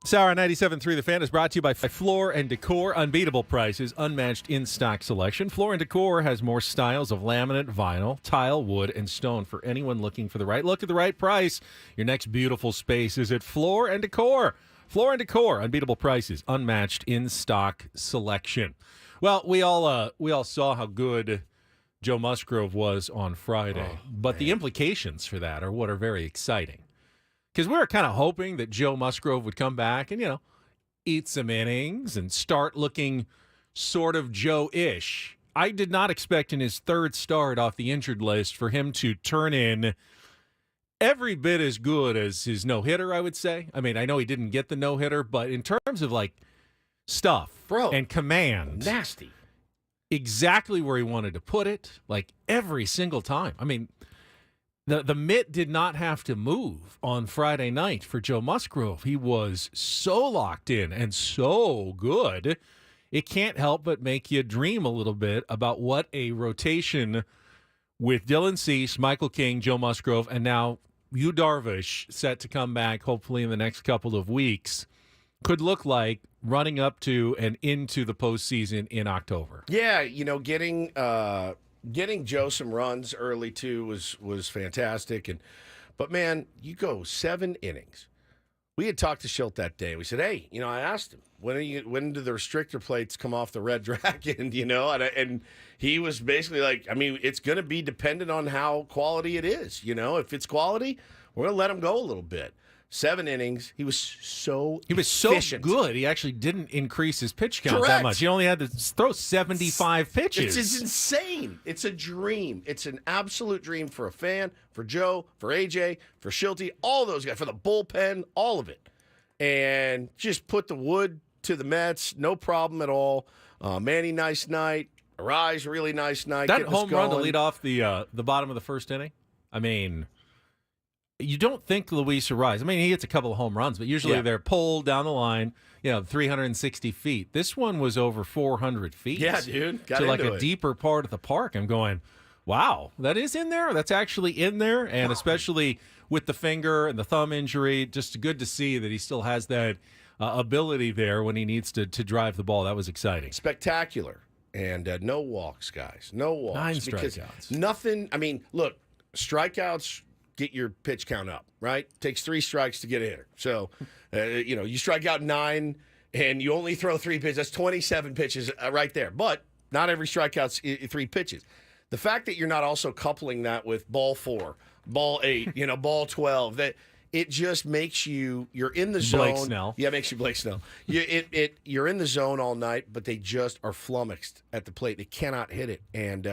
S3: Sour 97.3 The Fan is brought to you by Floor & Decor. Unbeatable prices, unmatched in-stock selection. Floor & Decor has more styles of laminate, vinyl, tile, wood, and stone for anyone looking for the right look at the right price. Your next beautiful space is at Floor & Decor. Floor & Decor, unbeatable prices, unmatched in-stock selection. Well, we all saw how good Joe Musgrove was on Friday, but the implications for that are what are very exciting. Because we were kind of hoping that Joe Musgrove would come back and, eat some innings and start looking sort of Joe-ish. I did not expect in his third start off the injured list for him to turn in every bit as good as his no-hitter, I would say. I mean, I know he didn't get the no-hitter, but in terms of, stuff and command.
S1: Nasty.
S3: Exactly where he wanted to put it, every single time. I mean, the mitt did not have to move on Friday night for Joe Musgrove. He was so locked in and so good, it can't help but make you dream a little bit about what a rotation with Dylan Cease, Michael King, Joe Musgrove, and now Yu Darvish set to come back hopefully in the next couple of weeks could look like running up to and into the postseason in October.
S1: Yeah, getting Joe some runs early too was fantastic, but man, you go 7 innings. We had talked to Schilt that day. We said, hey, I asked him when do the restrictor plates come off the Red Dragon, and he was basically like, I mean, it's going to be dependent on how quality it is. If it's quality, we're going to let him go a little bit. 7 innings. He was so efficient.
S3: Good. He actually didn't increase his pitch count that much. He only had to throw 75 pitches.
S1: It's insane. It's a dream. It's an absolute dream for a fan, for Joe, for AJ, for Schilte, all those guys, for the bullpen, all of it. And just put the wood to the Mets. No problem at all. Manny, nice night. Arise, really nice night.
S3: That home run to lead off the bottom of the first inning, I mean, you don't think Luis Arise. I mean, he hits a couple of home runs, but usually they're pulled down the line, 360 feet. This one was over 400 feet.
S1: Yeah, dude. Got
S3: to
S1: into
S3: a
S1: it.
S3: deeper part of the park. I'm going, wow, that is in there? That's actually in there? And especially with the finger and the thumb injury, just good to see that he still has that ability there when he needs to drive the ball. That was exciting.
S1: Spectacular. And no walks, guys. No walks.
S3: 9 strikeouts.
S1: Nothing. I mean, look, strikeouts get your pitch count up, right? Takes 3 strikes to get a hitter. So, you strike out 9 and you only throw 3 pitches. That's 27 pitches right there. But not every strikeout's 3 pitches. The fact that you're not also coupling that with ball 4, ball 8, ball 12, that it just makes you're in the zone.
S3: Blake Snell.
S1: Yeah, it makes you Blake Snell. You're in the zone all night, but they just are flummoxed at the plate. They cannot hit it. And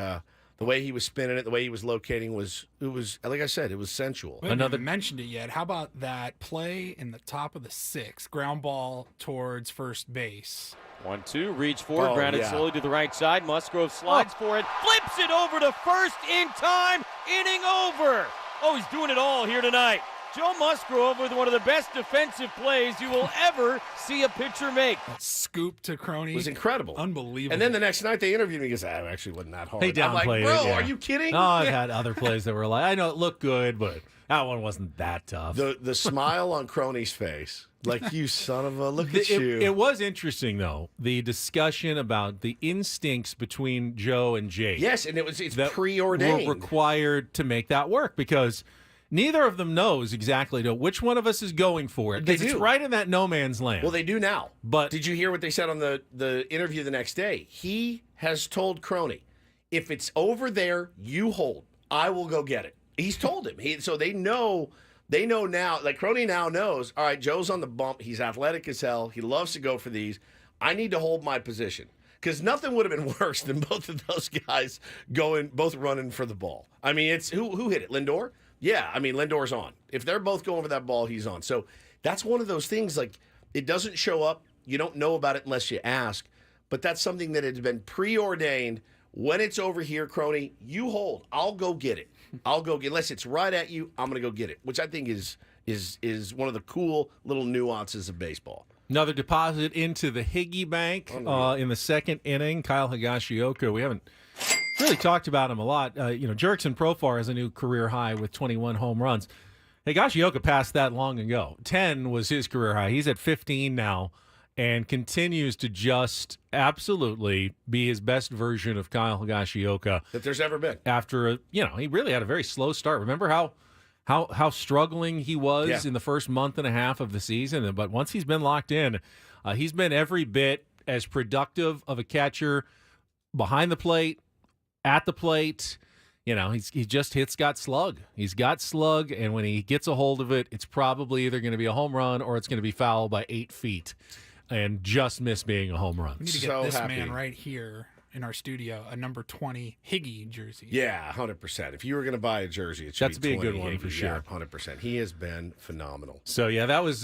S1: the way he was spinning it, the way he was locating was like I said, it was sensual.
S2: We haven't even mentioned it yet. How about that play in the top of the 6th, ground ball towards first base?
S10: 1-2, reach forward, grounded slowly to the right side. Musgrove slides for it, flips it over to first in time, inning over. Oh, he's doing it all here tonight. Joe Musgrove with one of the best defensive plays you will ever see a pitcher make.
S2: That scoop to Crony
S1: was incredible.
S2: Unbelievable.
S1: And then the next night they interviewed me. He goes, I actually wasn't that hard.
S3: He downplayed
S1: I'm like, bro, are you kidding?
S3: No, I've had other plays that were like, I know it looked good, but that one wasn't that tough.
S1: The smile on Crony's face, like, you son of a, look at you.
S3: It was interesting, though, the discussion about the instincts between Joe and Jake.
S1: Yes, and it's preordained.
S3: Were required to make that work because neither of them knows exactly which one of us is going for it. It's right in that no man's land.
S1: Well, they do now.
S3: But
S1: did you hear what they said on the interview the next day? He has told Crony, if it's over there, you hold. I will go get it. He's told him. So they know now. Like, Crony now knows, all right, Joe's on the bump. He's athletic as hell. He loves to go for these. I need to hold my position. Because nothing would have been worse than both of those guys both running for the ball. I mean, it's who hit it? Lindor? Yeah, I mean, Lindor's on. If they're both going for that ball, he's on. So that's one of those things, like, it doesn't show up. You don't know about it unless you ask. But that's something that had been preordained. When it's over here, Crony, you hold. I'll go get it. Unless it's right at you, I'm going to go get it, which I think is one of the cool little nuances of baseball.
S3: Another deposit into the Higgy Bank in the 2nd inning. Kyle Higashioka. We haven't really talked about him a lot. Jurickson Profar has a new career high with 21 home runs. Higashioka passed that long ago. 10 was his career high. He's at 15 now and continues to just absolutely be his best version of Kyle Higashioka
S1: that there's ever been.
S3: After, he really had a very slow start. Remember how struggling he was in the first month and a half of the season? But once he's been locked in, he's been every bit as productive of a catcher behind the plate, at the plate. He's got slug. He's got slug, and when he gets a hold of it, it's probably either going to be a home run or it's going to be foul by 8 feet and just miss being a home run.
S2: We need to get this man right here in our studio a number 20 Higgy jersey.
S1: Yeah, 100%. If you were going to buy a jersey, it should
S3: be a good
S1: 20
S3: one
S1: Higgy.
S3: for sure.
S1: Yeah, 100%. He has been phenomenal.
S3: So that was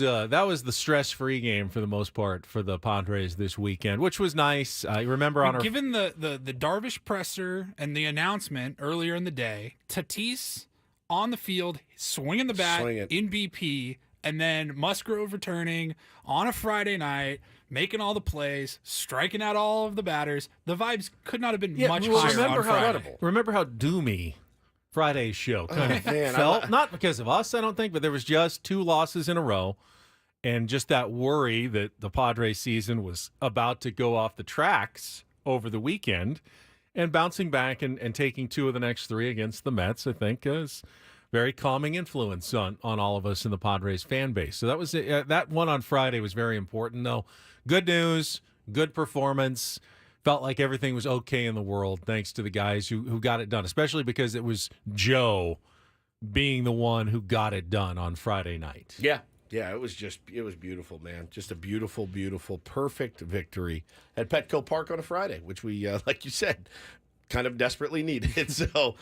S3: the stress-free game for the most part for the Padres this weekend, which was nice. You remember
S2: given the Darvish presser and the announcement earlier in the day, Tatis on the field swinging the bat in BP, and then Musgrove returning on a Friday night, making all the plays, striking out all of the batters. The vibes could not have been much higher on Friday.
S3: Remember how doomy Friday's show kind of felt? Not because of us, I don't think, but there was just 2 losses in a row and just that worry that the Padres season was about to go off the tracks over the weekend, and bouncing back and taking 2 of the next 3 against the Mets, I think, is very calming influence on all of us in the Padres fan base. So that was that one on Friday was very important, though. Good news, good performance. Felt like everything was okay in the world thanks to the guys who got it done, especially because it was Joe being the one who got it done on Friday night.
S1: Yeah, it was beautiful, man. Just a beautiful, beautiful, perfect victory at Petco Park on a Friday, which we, like you said, kind of desperately needed. So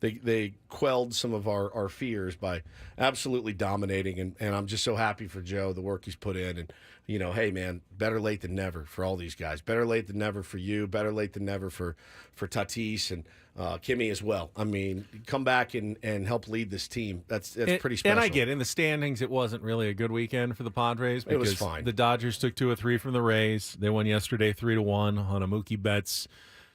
S1: they quelled some of our fears by absolutely dominating, and I'm just so happy for Joe, the work he's put in, and hey man, better late than never for all these guys. Better late than never for you. Better late than never for Tatis and Kimmy as well. I mean, come back and help lead this team. That's pretty special.
S3: And I get in the standings, it wasn't really a good weekend for the Padres because
S1: it was fine.
S3: The Dodgers took 2 of 3 from the Rays. They won yesterday 3-1 on a Mookie Betts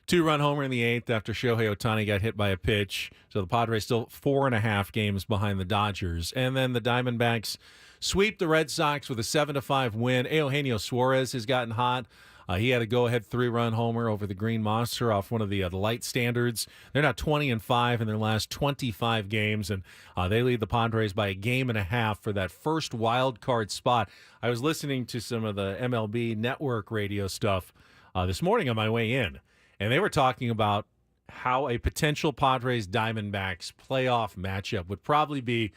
S3: 2-run homer in the 8th after Shohei Ohtani got hit by a pitch. So the Padres still 4.5 games behind the Dodgers. And then the Diamondbacks sweep the Red Sox with a 7-5 win. Eugenio Suarez has gotten hot. He had a go-ahead 3-run homer over the Green Monster off one of the light standards. They're now 20-5 in their last 25 games, and they lead the Padres by 1.5 games for that first wild card spot. I was listening to some of the MLB Network radio stuff this morning on my way in, and they were talking about how a potential Padres-Diamondbacks playoff matchup would probably be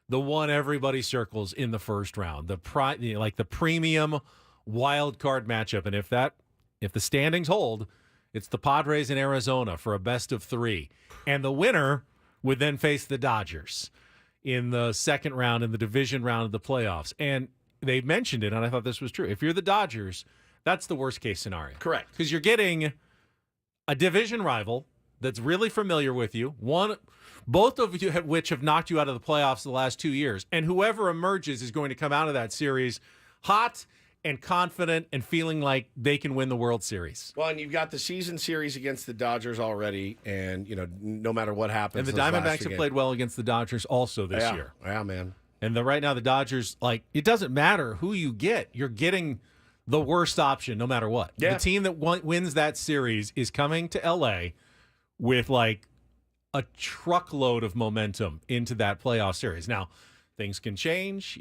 S3: the one everybody circles in the first round, the premium wild card matchup. And if the standings hold, it's the Padres in Arizona for a best of 3, and the winner would then face the Dodgers in the second round in the division round of the playoffs. And they mentioned it, and I thought this was true. If you're the Dodgers, that's the worst case scenario.
S1: Correct,
S3: because you're getting a division rival that's really familiar with you, both of you which have knocked you out of the playoffs the last 2 years, and whoever emerges is going to come out of that series hot and confident and feeling like they can win the World Series.
S1: Well, and you've got the season series against the Dodgers already, and no matter what happens,
S3: and the Diamondbacks have played well against the Dodgers also this year.
S1: Yeah, man.
S3: And right now the Dodgers, it doesn't matter who you get, you're getting the worst option no matter what.
S1: Yeah.
S3: The team that wins that series is coming to L.A. with a truckload of momentum into that playoff series. Now, things can change.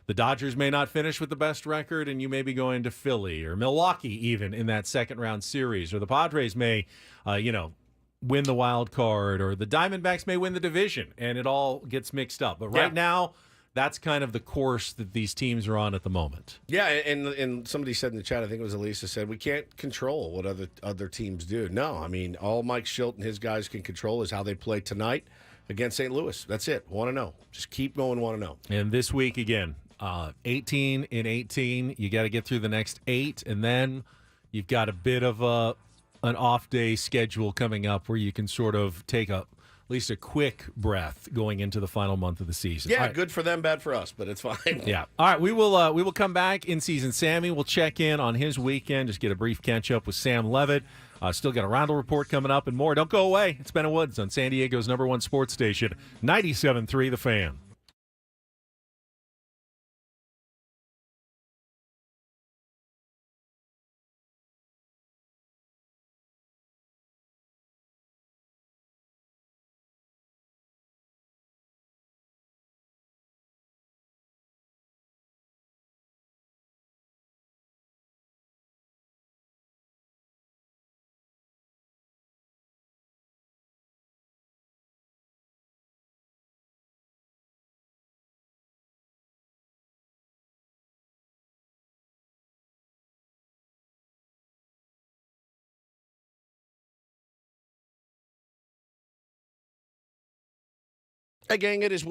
S3: The Dodgers may not finish with the best record, and you may be going to Philly or Milwaukee even in that second round series, or the Padres may, win the wild card, or the Diamondbacks may win the division, and it all gets mixed up. But right now, that's kind of the course that these teams are on at the moment.
S1: Yeah, and somebody said in the chat, I think it was Elisa, said we can't control what other teams do. No, I mean, all Mike Schilt and his guys can control is how they play tonight against St. Louis. That's it. 1-0. Just keep going 1-0.
S3: And this week again, 18 in 18. You got to get through the next 8, and then you've got a bit of an off day schedule coming up where you can sort of take at least a quick breath going into the final month of the season.
S1: Yeah, right. Good for them, bad for us, but it's fine.
S3: Yeah. All right, we will come back in season. Sammy will check in on his weekend, just get a brief catch up with Sam Levitt. Still got a Roundel report coming up and more. Don't go away. It's Ben Woods on San Diego's #1 sports station, 97.3 The Fan.
S1: Hey, gang, it is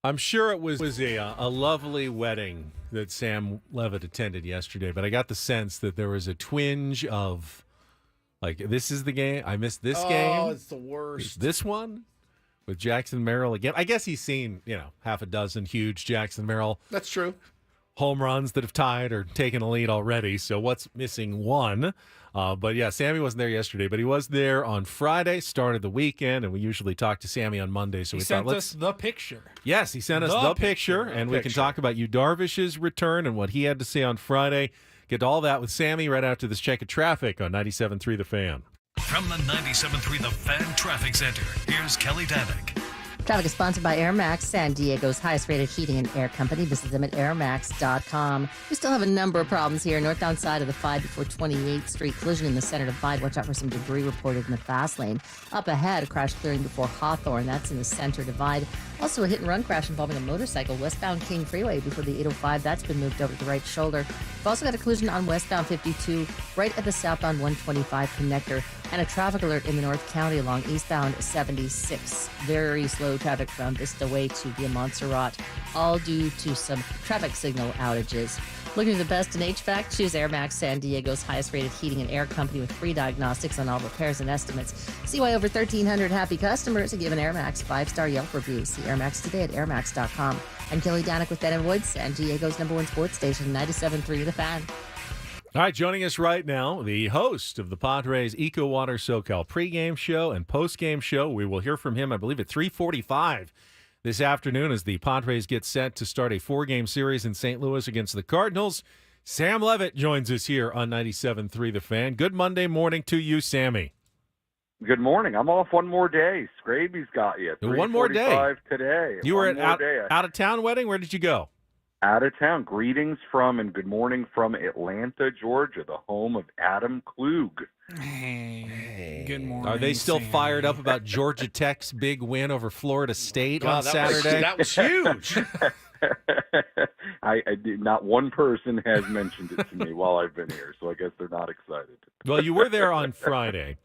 S3: I'm sure it was a lovely wedding that Sam Levitt attended yesterday, but I got the sense that there was a twinge of, like, this is the game. I missed this game.
S1: Oh, it's the worst.
S3: This one with Jackson Merrill again. I guess he's seen, half a dozen huge Jackson Merrill.
S1: That's true.
S3: Home runs that have tied or taken a lead already. So what's missing? One. But yeah, Sammy wasn't there yesterday, but he was there on Friday, started the weekend, and we usually talk to Sammy on Monday. So
S2: he
S3: we
S2: sent
S3: thought,
S2: us the picture.
S3: Yes, he sent us the picture, and we can talk about Yu Darvish's return and what he had to say on Friday. Get to all that with Sammy right after this check of traffic on 97.3 The Fan.
S5: From the 97.3 The Fan Traffic Center, here's Kelly Danick.
S6: Traffic is sponsored by Air Max, San Diego's highest-rated heating and air company. Visit them at airmax.com. We still have a number of problems here. Northbound side of the 5 before 28th Street. Collision in the center divide. Watch out for some debris reported in the fast lane. Up ahead, a crash clearing before Hawthorne. That's in the center divide. Also, a hit-and-run crash involving a motorcycle westbound King Freeway before the 805. That's been moved over to the right shoulder. We've also got a collision on westbound 52 right at the southbound 125 connector. And a traffic alert in the North County along eastbound 76. Very slow traffic from Vista Way to Via Montserrat, all due to some traffic signal outages. Looking for the best in HVAC? Choose Air Max, San Diego's highest-rated heating and air company with free diagnostics on all repairs and estimates. See why over 1,300 happy customers have given Air Max 5-star Yelp reviews. See Air Max today at airmax.com. I'm Kelly Danick with Ben & Woods, San Diego's #1 sports station, 97.3 The Fan.
S3: All right, joining us right now, the host of the Padres Eco Water SoCal pregame show and postgame show. We will hear from him, I believe, at 3:45 this afternoon as the Padres get set to start a 4-game series in St. Louis against the Cardinals. Sam Levitt joins us here on 97.3 The Fan. Good Monday morning to you, Sammy.
S17: Good morning. I'm off one more day. Scraby's got you.
S3: One more day.
S17: Today.
S3: You were at out-of-town wedding? Where did you go?
S17: Out of town. Greetings from and good morning from Atlanta, Georgia, the home of Adam Klug.
S2: Hey, good morning.
S3: Are they still
S2: Sam.
S3: fired up about Georgia Tech's big win over Florida State on Saturday?
S1: That was huge.
S17: I did, not one person has mentioned it to me while I've been here, so I guess they're not excited.
S3: Well, you were there on Friday.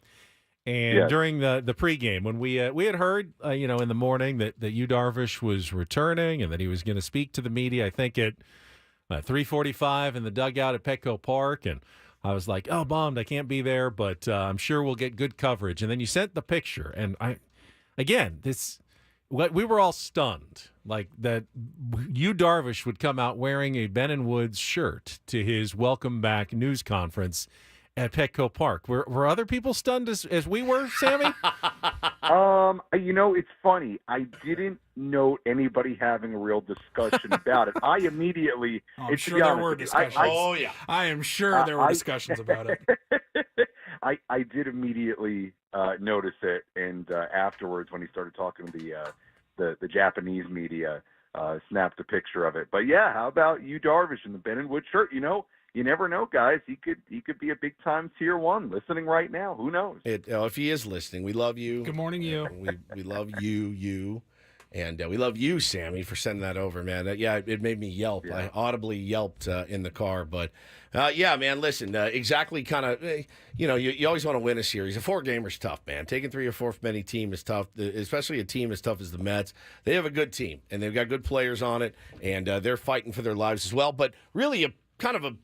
S3: And
S17: Yes.
S3: during the pregame, when we had heard, in the morning that Yu Darvish was returning and that he was going to speak to the media, I think at 3:45 in the dugout at Petco Park, and I was like, oh, bummed, I can't be there, but I'm sure we'll get good coverage. And then you sent the picture, and we were all stunned, like that Yu Darvish would come out wearing a Ben & Woods shirt to his welcome back news conference at Petco Park. Were other people stunned as we were, Sammy?
S17: It's funny. I didn't note anybody having a real discussion about it. I immediately...
S2: I'm sure there were discussions. I am sure there were discussions about it.
S17: I did immediately notice it, and afterwards when he started talking to the Japanese media, snapped a picture of it. But yeah, how about Yu Darvish in the Ben & Wood shirt? You never know, guys. He could be a big time tier 1 listening right now. Who knows?
S1: If he is listening, we love you.
S2: Good morning, you.
S1: We love you, and we love you, Sammy, for sending that over, man. It made me yelp.
S17: Yeah.
S1: I audibly yelped in the car, but man. Listen, exactly, kind of. You always want to win a series. A 4-gamer's tough, man. Taking 3 or 4 from any team is tough, especially a team as tough as the Mets. They have a good team, and they've got good players on it, and they're fighting for their lives as well. But really, a kind of a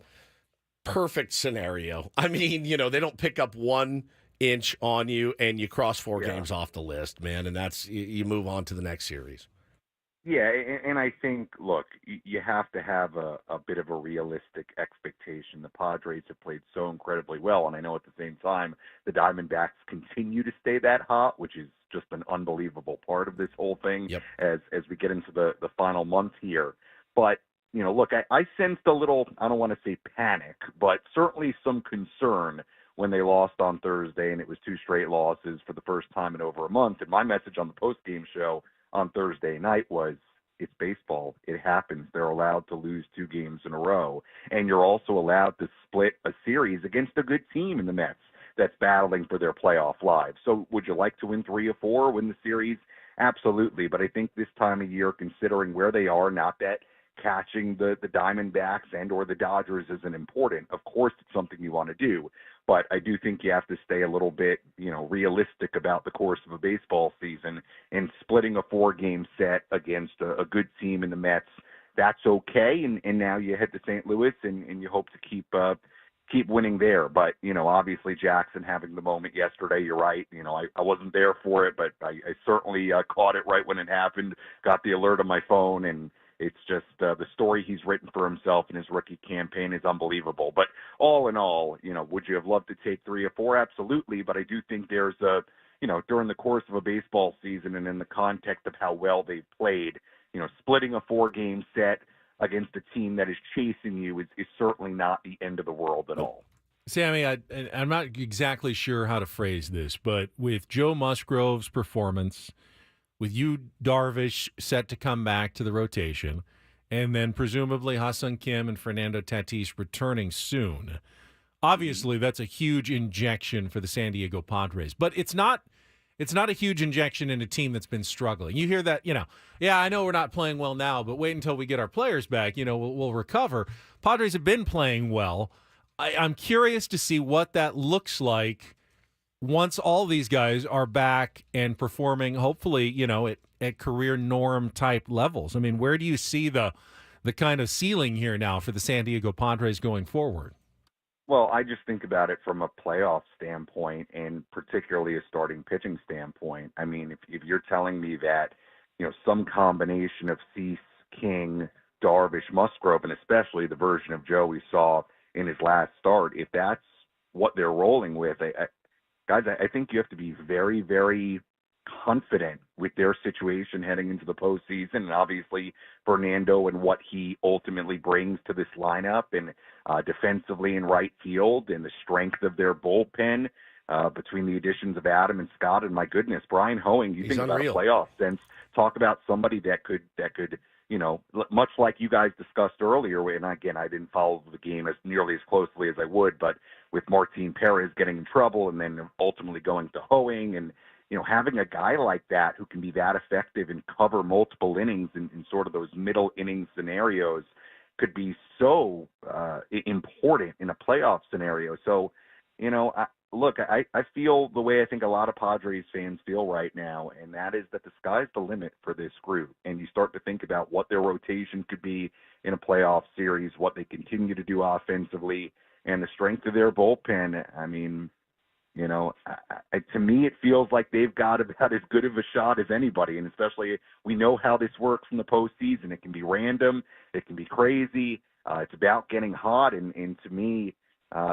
S1: perfect scenario. I mean, they don't pick up 1 inch on you and you cross 4 games off the list, man, and that's you move on to the next series.
S17: Yeah, and I think, look, you have to have a bit of a realistic expectation. The Padres have played so incredibly well, and I know at the same time the Diamondbacks continue to stay that hot, which is just an unbelievable part of this whole thing as we get into the final month here. But look, I sensed a little, I don't want to say panic, but certainly some concern when they lost on Thursday, and it was 2 straight losses for the first time in over a month. And my message on the postgame show on Thursday night was, it's baseball. It happens. They're allowed to lose 2 games in a row. And you're also allowed to split a series against a good team in the Mets that's battling for their playoff lives. So would you like to win 3 or 4, win the series? Absolutely. But I think this time of year, considering where they are, not that catching the Diamondbacks and or the Dodgers isn't important. Of course, it's something you want to do, but I do think you have to stay a little bit, realistic about the course of a baseball season, and splitting a 4-game set against a good team in the Mets, that's okay. And now you head to St. Louis and you hope to keep winning there. But, obviously Jackson having the moment yesterday, you're right. I wasn't there for it, but I certainly caught it right when it happened, got the alert on my phone, and it's just the story he's written for himself in his rookie campaign is unbelievable. But all in all, would you have loved to take 3 or 4? Absolutely. But I do think there's during the course of a baseball season and in the context of how well they've played, splitting a 4-game set against a team that is chasing you is certainly not the end of the world at all.
S3: Sammy, I'm not exactly sure how to phrase this, but with Joe Musgrove's performance, with Yu Darvish set to come back to the rotation, and then presumably Hassan Kim and Fernando Tatis returning soon, obviously that's a huge injection for the San Diego Padres. But it's not a huge injection in a team that's been struggling. You hear that, I know we're not playing well now, but wait until we get our players back, we'll recover. Padres have been playing well. I'm curious to see what that looks like once all these guys are back and performing, hopefully, at career norm type levels. I mean, where do you see the kind of ceiling here now for the San Diego Padres going forward?
S17: Well, I just think about it from a playoff standpoint and particularly a starting pitching standpoint. I mean, if you're telling me that, some combination of Cease, King, Darvish, Musgrove, and especially the version of Joe we saw in his last start, if that's what they're rolling with, guys, I think you have to be very, very confident with their situation heading into the postseason, and obviously Fernando and what he ultimately brings to this lineup, and defensively in right field, and the strength of their bullpen between the additions of Adam and Scott, and my goodness, Brian Hoeing. You
S1: He's
S17: think
S1: unreal.
S17: about a playoff sense. Talk about somebody that could much like you guys discussed earlier, and again, I didn't follow the game as nearly as closely as I would, but with Martin Perez getting in trouble and then ultimately going to Hoeing, and having a guy like that who can be that effective and cover multiple innings in sort of those middle inning scenarios could be so important in a playoff scenario. So, I feel the way I think a lot of Padres fans feel right now, and that is that the sky's the limit for this group. And you start to think about what their rotation could be in a playoff series, what they continue to do offensively, and the strength of their bullpen. I mean, to me, it feels like they've got about as good of a shot as anybody, and especially we know how this works in the postseason. It can be random, it can be crazy. It's about getting hot, and to me,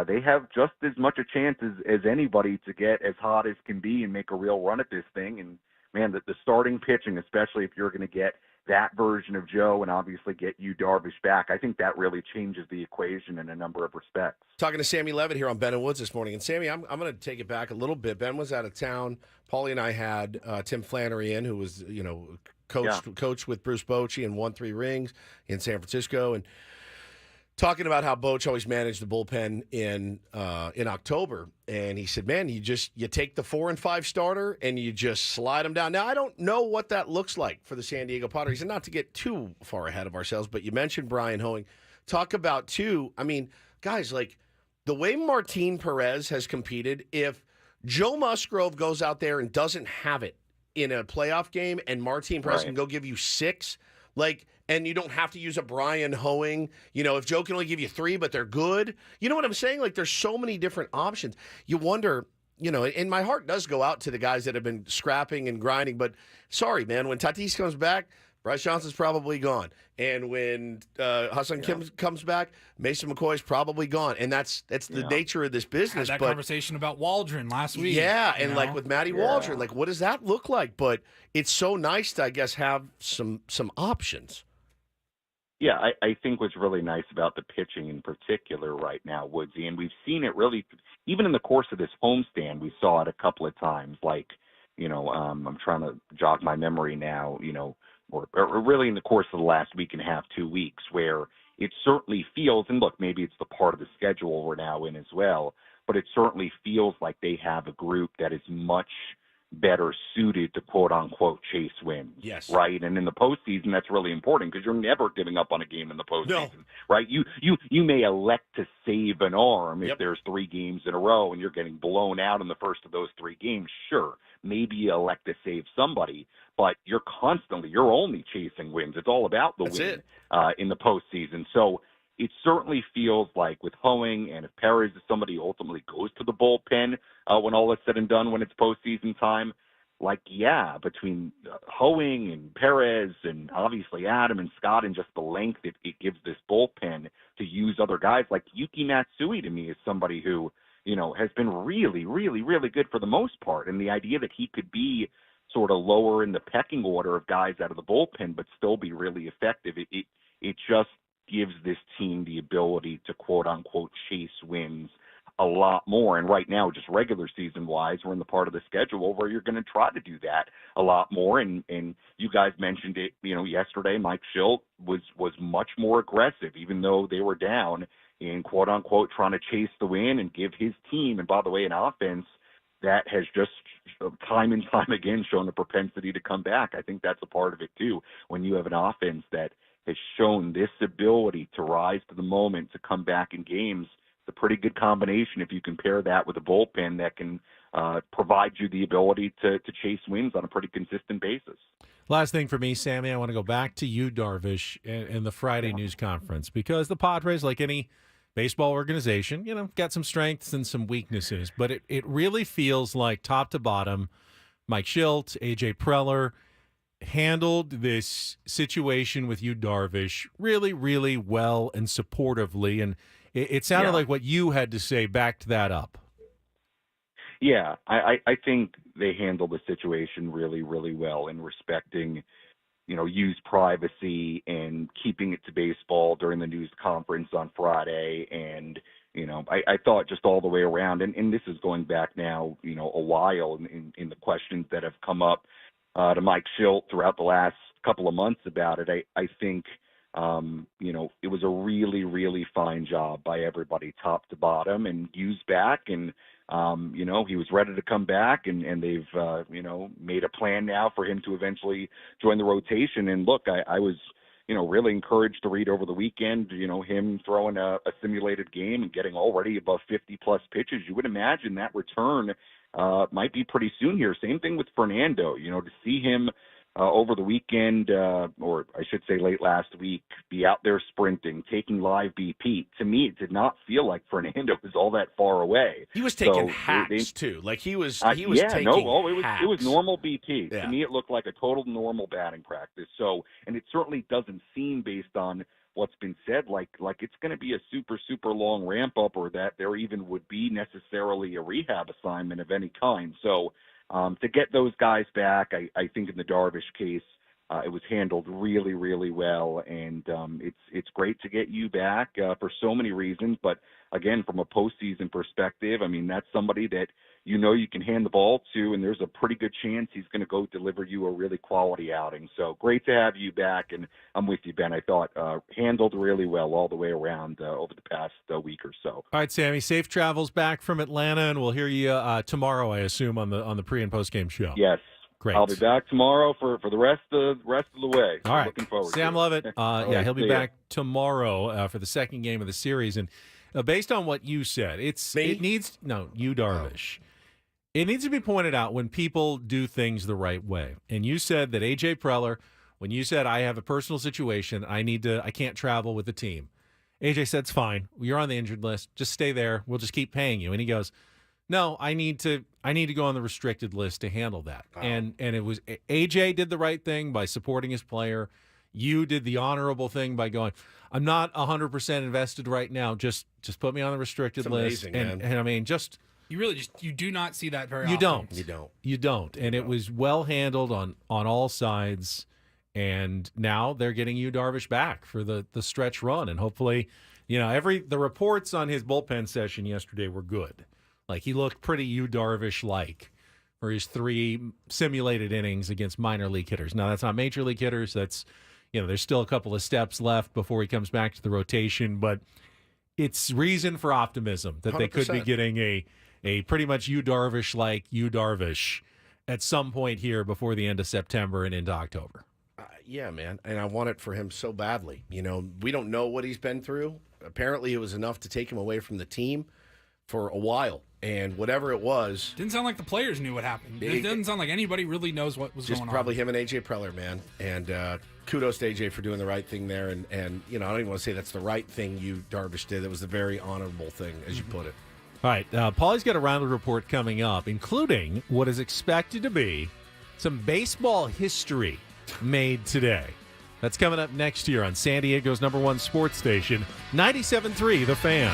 S17: they have just as much a chance as anybody to get as hot as can be and make a real run at this thing. And man, the starting pitching, especially if you're going to get that version of Joe and obviously get Yu Darvish back, I think that really changes the equation in a number of respects.
S1: Talking to Sammy Levitt here on Ben and Woods this morning. And Sammy, I'm going to take it back a little bit. Ben was out of town. Paulie and I had Tim Flannery in, who was, coached with Bruce Bochy and won 3 rings in San Francisco. And talking about how Boch always managed the bullpen in October, and he said, "Man, you take the 4 and 5 starter and you just slide them down." Now, I don't know what that looks like for the San Diego Padres, and not to get too far ahead of ourselves, but you mentioned Brian Hoeing. Talk about too. I mean, guys, like the way Martin Perez has competed. If Joe Musgrove goes out there and doesn't have it in a playoff game, and Martin Perez can go give you 6, and you don't have to use a Brian Hoeing. If Joe can only give you 3, but they're good. You know what I'm saying? Like, there's so many different options. You wonder, and my heart does go out to the guys that have been scrapping and grinding. But sorry, man, when Tatis comes back, Bryce Johnson's probably gone. And when Hassan Kim comes back, Mason McCoy's probably gone. And that's the nature of this business.
S2: Had that conversation about Waldron last week.
S1: Yeah, and like with Matty Waldron, like what does that look like? But it's so nice to, I guess, have some options.
S17: Yeah, I think what's really nice about the pitching in particular right now, Woodsy, and we've seen it really, even in the course of this homestand, we saw it a couple of times. Like, I'm trying to jog my memory now, or really in the course of the last week and a half, 2 weeks, where it certainly feels, and look, maybe it's the part of the schedule we're now in as well, but it certainly feels like they have a group that is much better suited to quote unquote chase wins.
S1: Yes.
S17: Right. And in the postseason, that's really important because you're never giving up on a game in the postseason.
S1: No.
S17: Right. You may elect to save an arm if
S1: Yep.
S17: there's 3 games in a row and you're getting blown out in the first of those 3 games. Sure. Maybe you elect to save somebody, but you're only chasing wins. It's all about the
S1: That's
S17: win
S1: it.
S17: In the postseason. So it certainly feels like with Hoeing, and if Perez is somebody who ultimately goes to the bullpen when all is said and done, when it's postseason time, like, yeah, between Hoeing and Perez and obviously Adam and Scott and just the length it gives this bullpen to use other guys, like Yuki Matsui to me is somebody who, has been really, really, really good for the most part. And the idea that he could be sort of lower in the pecking order of guys out of the bullpen but still be really effective, it just gives this team the ability to quote-unquote chase wins a lot more. And right now, just regular season-wise, we're in the part of the schedule where you're going to try to do that a lot more. And you guys mentioned it, yesterday, Mike Schilt was much more aggressive, even though they were down in quote-unquote trying to chase the win and give his team, and by the way, an offense that has just time and time again shown a propensity to come back. I think that's a part of it, too, when you have an offense that has shown this ability to rise to the moment, to come back in games. It's a pretty good combination if you compare that with a bullpen that can provide you the ability to chase wins on a pretty consistent basis.
S3: Last thing for me, Sammy, I want to go back to Yu Darvish and the Friday news conference, because the Padres, like any baseball organization, got some strengths and some weaknesses, but it really feels like top to bottom, Mike Schilt, A.J. Preller handled this situation with Yu Darvish really, really well and supportively, and it sounded like what you had to say backed that up.
S17: Yeah, I think they handled the situation really, really well in respecting, Yu's privacy and keeping it to baseball during the news conference on Friday. And, I thought just all the way around, and this is going back now, a while in the questions that have come up to Mike Schilt throughout the last couple of months about it. I think, it was a really, really fine job by everybody top to bottom, and Yu's back, and, he was ready to come back, and they've, made a plan now for him to eventually join the rotation. And look, I was, really encouraged to read over the weekend, him throwing a simulated game and getting already above 50-plus pitches. You would imagine that return might be pretty soon here. Same thing with Fernando, to see him over the weekend, or I should say late last week, be out there sprinting, taking live BP. To me, it did not feel like Fernando was all that far away.
S1: He was taking hacks too. Like he was taking
S17: it was normal BP.
S1: Yeah.
S17: To me, it looked like a total normal batting practice. So, and it certainly doesn't seem, based on what's been said, like it's going to be a super, super long ramp up, or that there even would be necessarily a rehab assignment of any kind. So, to get those guys back, I think in the Darvish case, it was handled really, really well, and it's great to get you back for so many reasons. But again, from a postseason perspective, I mean, that's somebody that you can hand the ball to, and there's a pretty good chance he's going to go deliver you a really quality outing. So great to have you back, and I'm with you, Ben. I thought handled really well all the way around over the past week or so.
S3: All right, Sammy, safe travels back from Atlanta, and we'll hear you tomorrow, I assume, on the pre and post game show.
S17: Yes.
S3: Great.
S17: I'll be back tomorrow for the rest of the way.
S3: All right.
S17: Looking forward
S3: Sam
S17: to it.
S3: Levitt,
S17: Right,
S3: he'll be
S17: see ya.
S3: back tomorrow for the second game of the series. And based on what you said, Yu Darvish. It needs to be pointed out when people do things the right way. And you said that A.J. Preller, when you said, I have a personal situation, I can't travel with the team. A.J. said, it's fine. You're on the injured list. Just stay there. We'll just keep paying you. And he goes, no, I need to go on the restricted list to handle that. Wow. And it was A.J. did the right thing by supporting his player. You did the honorable thing by going, I'm not 100% invested right now. Just put me on the restricted list.
S1: Amazing,
S3: and I mean, just
S2: you do not see that very
S3: you
S2: often.
S3: You don't. And it was well handled on all sides. And now they're getting Yu Darvish back for the stretch run. And hopefully, the reports on his bullpen session yesterday were good. Like, he looked pretty Yu Darvish-like for his 3 simulated innings against minor league hitters. Now, that's not major league hitters. That's, there's still a couple of steps left before he comes back to the rotation. But it's reason for optimism that
S1: 100%.
S3: they could be getting a pretty much Yu Darvish-like Yu Darvish at some point here before the end of September and into October.
S1: Yeah, man. And I want it for him so badly. You know, we don't know what he's been through. Apparently, it was enough to take him away from the team for a while. And whatever it was.
S2: Didn't sound like the players knew what happened. It doesn't sound like anybody really knows what was going on.
S1: Just probably him and AJ Preller, man. And kudos to AJ for doing the right thing there. And you know, I don't even want to say that's the right thing Yu Darvish did. It was the very honorable thing, as you put it.
S3: All right, Paulie's got a round report coming up, including what is expected to be some baseball history made today. That's coming up next year on San Diego's #1 sports station, 97.3 The Fan.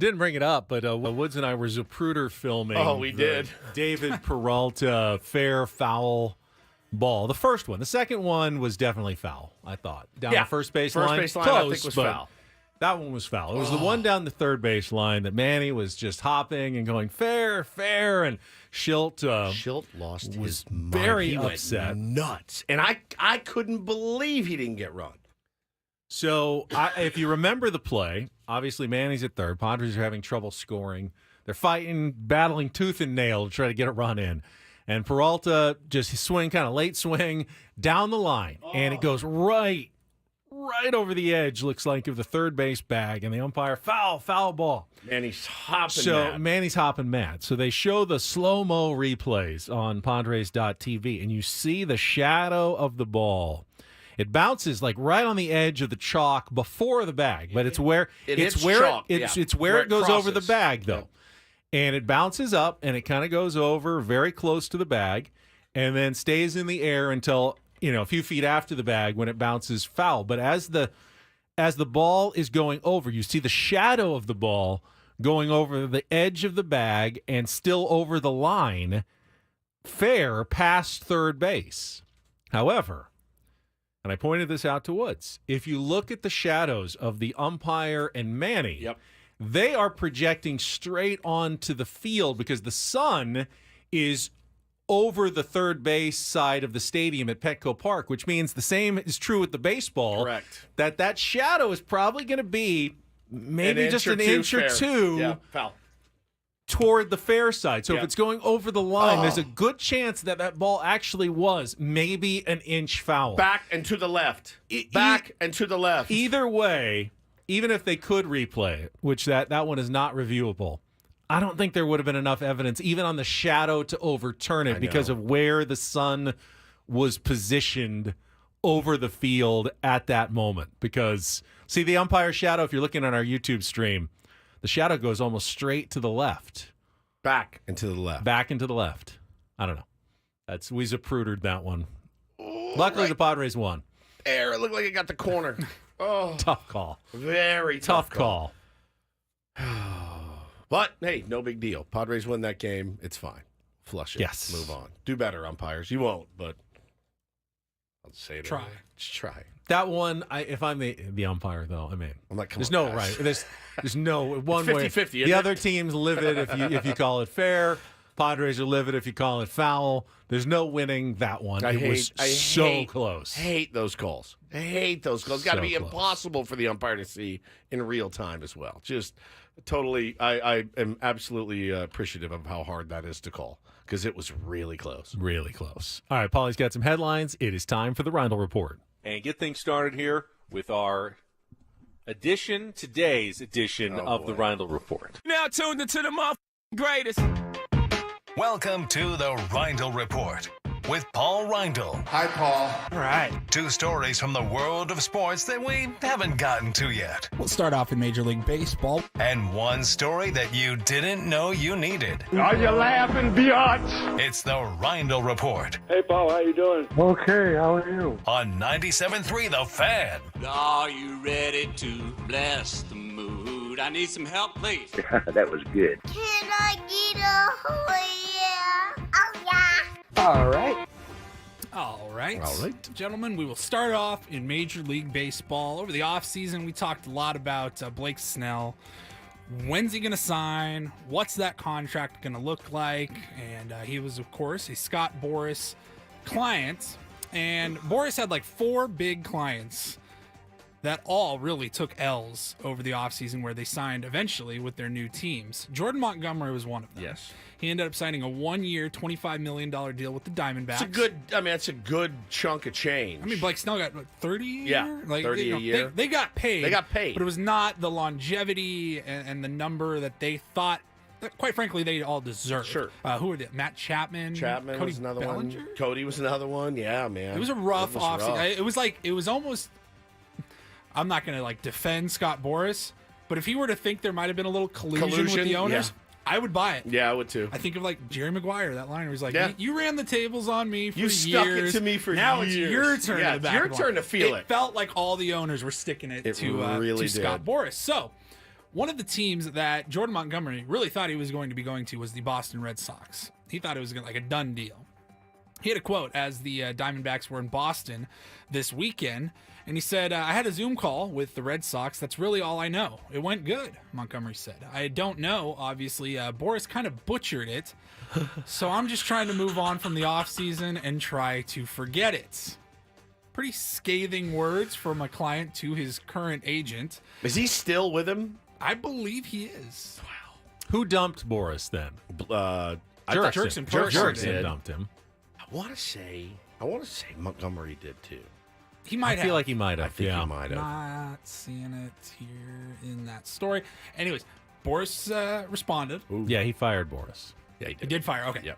S3: Didn't bring it up, but Woods and I were Zapruder filming.
S1: Oh, we did.
S3: David Peralta fair foul ball. The first one. The second one was definitely foul, I thought. Down the first base line.
S1: First base line,
S3: Close,
S1: I think, was
S3: but
S1: foul.
S3: That one was foul. It was the one down the third base line that Manny was just hopping and going fair, and Schilt
S1: lost
S3: was
S1: his mind.
S3: very
S1: He went
S3: upset.
S1: nuts. And I couldn't believe he didn't get run.
S3: So, if you remember the play, obviously Manny's at third. Padres are having trouble scoring. They're fighting, battling tooth and nail to try to get a run in. And Peralta just swing, kind of late swing, down the line. And it goes right over the edge, looks like, of the third base bag. And the umpire, foul ball.
S1: Manny's hopping mad.
S3: Manny's hopping mad. So they show the slow-mo replays on Padres.tv. And you see the shadow of the ball. It bounces like right on the edge of the chalk before the bag, but it's where it goes over the bag though. And it bounces up and it kind of goes over very close to the bag and then stays in the air until, a few feet after the bag when it bounces foul. But as the ball is going over, you see the shadow of the ball going over the edge of the bag and still over the line, fair past third base. However, and I pointed this out to Woods, if you look at the shadows of the umpire and Manny, they are projecting straight onto the field because the sun is over the third base side of the stadium at Petco Park, which means the same is true with the baseball.
S1: Correct.
S3: That shadow is probably going to be maybe just an inch or two
S1: foul.
S3: Toward the fair side. So if it's going over the line, there's a good chance that ball actually was maybe an inch foul.
S1: Back and to the left. Back and to the left.
S3: Either way, even if they could replay it, which that one is not reviewable, I don't think there would have been enough evidence, even on the shadow, to overturn it because of where the sun was positioned over the field at that moment. Because, see, the umpire shadow, if you're looking on our YouTube stream, the shadow goes almost straight to the left.
S1: Back and to the left.
S3: Back and to the left. I don't know. We Zaprudered that one. Luckily, the Padres won.
S1: It looked like it got the corner.
S3: Tough call.
S1: Very tough
S3: call.
S1: But, hey, no big deal. Padres win that game. It's fine. Flush it.
S3: Yes.
S1: Move on. Do better, umpires. You won't, but I'll say it.
S2: Try.
S1: Just try.
S3: That one, if I'm the umpire, though, I mean,
S1: I'm like, come
S3: there's
S1: on,
S3: no
S1: guys.
S3: right. There's no one way.
S1: 50-50,
S3: The
S1: isn't
S3: other
S1: it?
S3: team's livid if you call it fair. Padres are livid if you call it foul. There's no winning that one. It was so close.
S1: I hate those calls. I hate those calls. It's got to
S3: So
S1: be
S3: close.
S1: impossible for the umpire to see in real time as well. Just totally, I am absolutely appreciative of how hard that is to call because it was really close.
S3: Really close. All right, Paulie's got some headlines. It is time for the Ryle Report.
S18: And get things started here with our today's edition of the Ryle Report.
S13: Now tuned into the greatest. Welcome to the Ryle Report with Paul Rindle.
S19: Hi, Paul.
S2: All right.
S13: 2 stories from the world of sports that we haven't gotten to yet.
S2: We'll start off in Major League Baseball.
S13: And 1 story that you didn't know you needed.
S19: Are you laughing, biatch?
S13: It's the Rindle Report
S19: Hey, Paul, how you doing? Okay, how are you?
S13: on 97.3 The Fan.
S20: Are you ready to bless the mood? I need some help, please.
S17: That was good.
S21: Can I get a yeah? Oh, yeah.
S2: All right. All right. Gentlemen, we will start off in Major League Baseball. Over the offseason, we talked a lot about Blake Snell. When's he going to sign? What's that contract going to look like? And he was, of course, a Scott Boris client. And Boris had like 4 big clients that all really took L's over the offseason where they signed eventually with their new teams. Jordan Montgomery was one of them.
S1: Yes.
S2: He ended up signing a 1-year, $25 million deal with the Diamondbacks.
S1: That's a good chunk of change.
S2: I mean, Blake Snell got, 30 a year?
S1: Yeah, 30 a year.
S2: They got paid.
S1: They got paid.
S2: But it was not the longevity and the number that they thought, that, quite frankly, they all deserved.
S1: Sure.
S2: Who were they? Matt Chapman?
S1: Chapman
S2: Cody
S1: was another
S2: Bellinger?
S1: one. Cody was another one. Yeah, man.
S2: It was a rough offseason. It was almost, I'm not going to defend Scott Boris, but if he were to think there might have been a little collusion with the owners, I would buy it.
S1: Yeah, I would too.
S2: I think of Jerry Maguire, that line where he's like,
S1: Yeah.
S2: you ran the tables on me for
S1: You
S2: years.
S1: stuck it to me for
S2: now
S1: years.
S2: it's your turn.
S1: Yeah,
S2: to
S1: it's
S2: back
S1: your
S2: the line.
S1: turn to feel it.
S2: It felt like all the owners were sticking it to
S1: really
S2: Scott
S1: did.
S2: Boris. So One of the teams that Jordan Montgomery really thought he was going to be going to was the Boston Red Sox. He thought it was like a done deal. He had a quote as the Diamondbacks were in Boston this weekend, and he said, I had a Zoom call with the Red Sox. That's really all I know. It went good, Montgomery said. I don't know, obviously. Boris kind of butchered it, so I'm just trying to move on from the offseason and try to forget it. Pretty scathing words from a client to his current agent.
S1: Is he still with him?
S2: I believe he is.
S3: Wow. Who dumped Boris then?
S2: Jurickson
S3: dumped him.
S1: I want to say Montgomery did too.
S2: He might have.
S3: I feel like he might have.
S1: I think he might have.
S2: Not seeing it here in that story. Anyways, Boris responded.
S3: Ooh. Yeah, he fired Boris.
S1: Yeah,
S2: He did fire. Okay.
S1: Yep.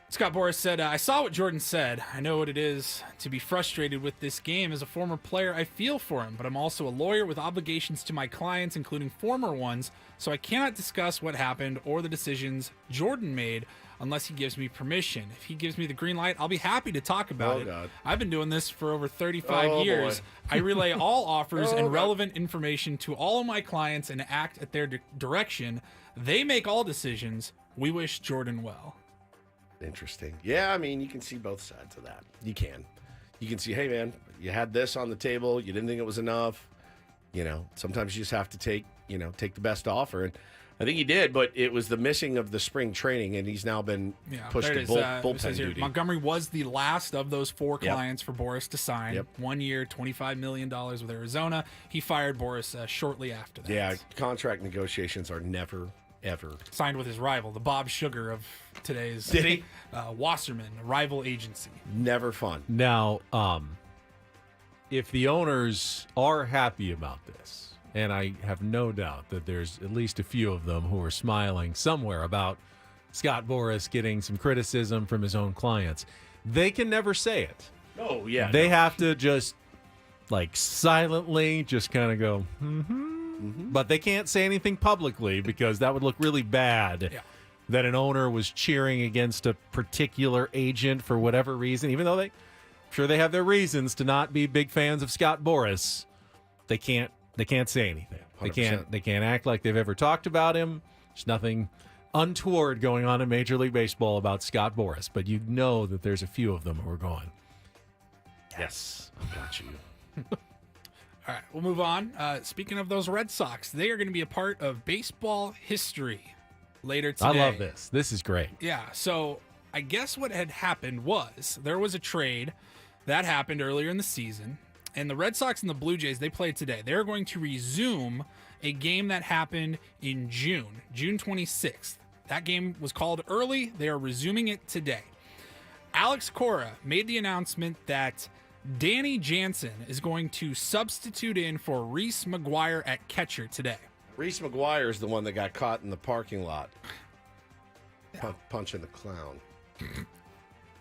S2: Scott Boris said, I saw what Jordan said. I know what it is to be frustrated with this game. As a former player, I feel for him, but I'm also a lawyer with obligations to my clients, including former ones, so I cannot discuss what happened or the decisions Jordan made unless he gives me permission. If he gives me the green light, I'll be happy to talk about it.
S1: God.
S2: I've been doing this for over 35 years.
S1: Boy.
S2: I relay all offers and
S1: God.
S2: relevant information to all of my clients and act at their direction. They make all decisions. We wish Jordan well.
S1: Interesting. Yeah, I mean, you can see both sides of that. You can see, hey, man, you had this on the table. You didn't think it was enough. Sometimes you just have to take the best offer. And I think he did, but it was the missing of the spring training, and he's now been pushed to bullpen duty.
S2: Montgomery was the last of those four clients for Boris to sign.
S1: Yep.
S2: 1 year, $25 million with Arizona. He fired Boris shortly after that.
S1: Yeah, contract negotiations are never, ever.
S2: Signed with his rival, the Bob Sugar of today's.
S1: Did he?
S2: Wasserman, a rival agency.
S1: Never fun.
S3: Now, if the owners are happy about this, and I have no doubt that there's at least a few of them who are smiling somewhere about Scott Boris getting some criticism from his own clients, they can never say it.
S1: Oh, yeah.
S3: They have to just, silently just kind of go, But they can't say anything publicly because that would look really bad that an owner was cheering against a particular agent for whatever reason, even though I'm sure they have their reasons to not be big fans of Scott Boris. They can't say anything.
S1: 100%.
S3: They can't act like they've ever talked about him. There's nothing untoward going on in Major League Baseball about Scott Boris, but you know that there's a few of them who are going,
S1: yes, I got you.
S2: All right, we'll move on. Speaking of those Red Sox, they are going to be a part of baseball history later today.
S3: I love this. This is great.
S2: Yeah, so I guess what had happened was there was a trade that happened earlier in the season, and the Red Sox and the Blue Jays, they played today. They're going to resume a game that happened in June 26th. That game was called early. They are resuming it today. Alex Cora made the announcement that Danny Jansen is going to substitute in for Reese McGuire at catcher today.
S1: Reese McGuire is the one that got caught in the parking lot punching the clown.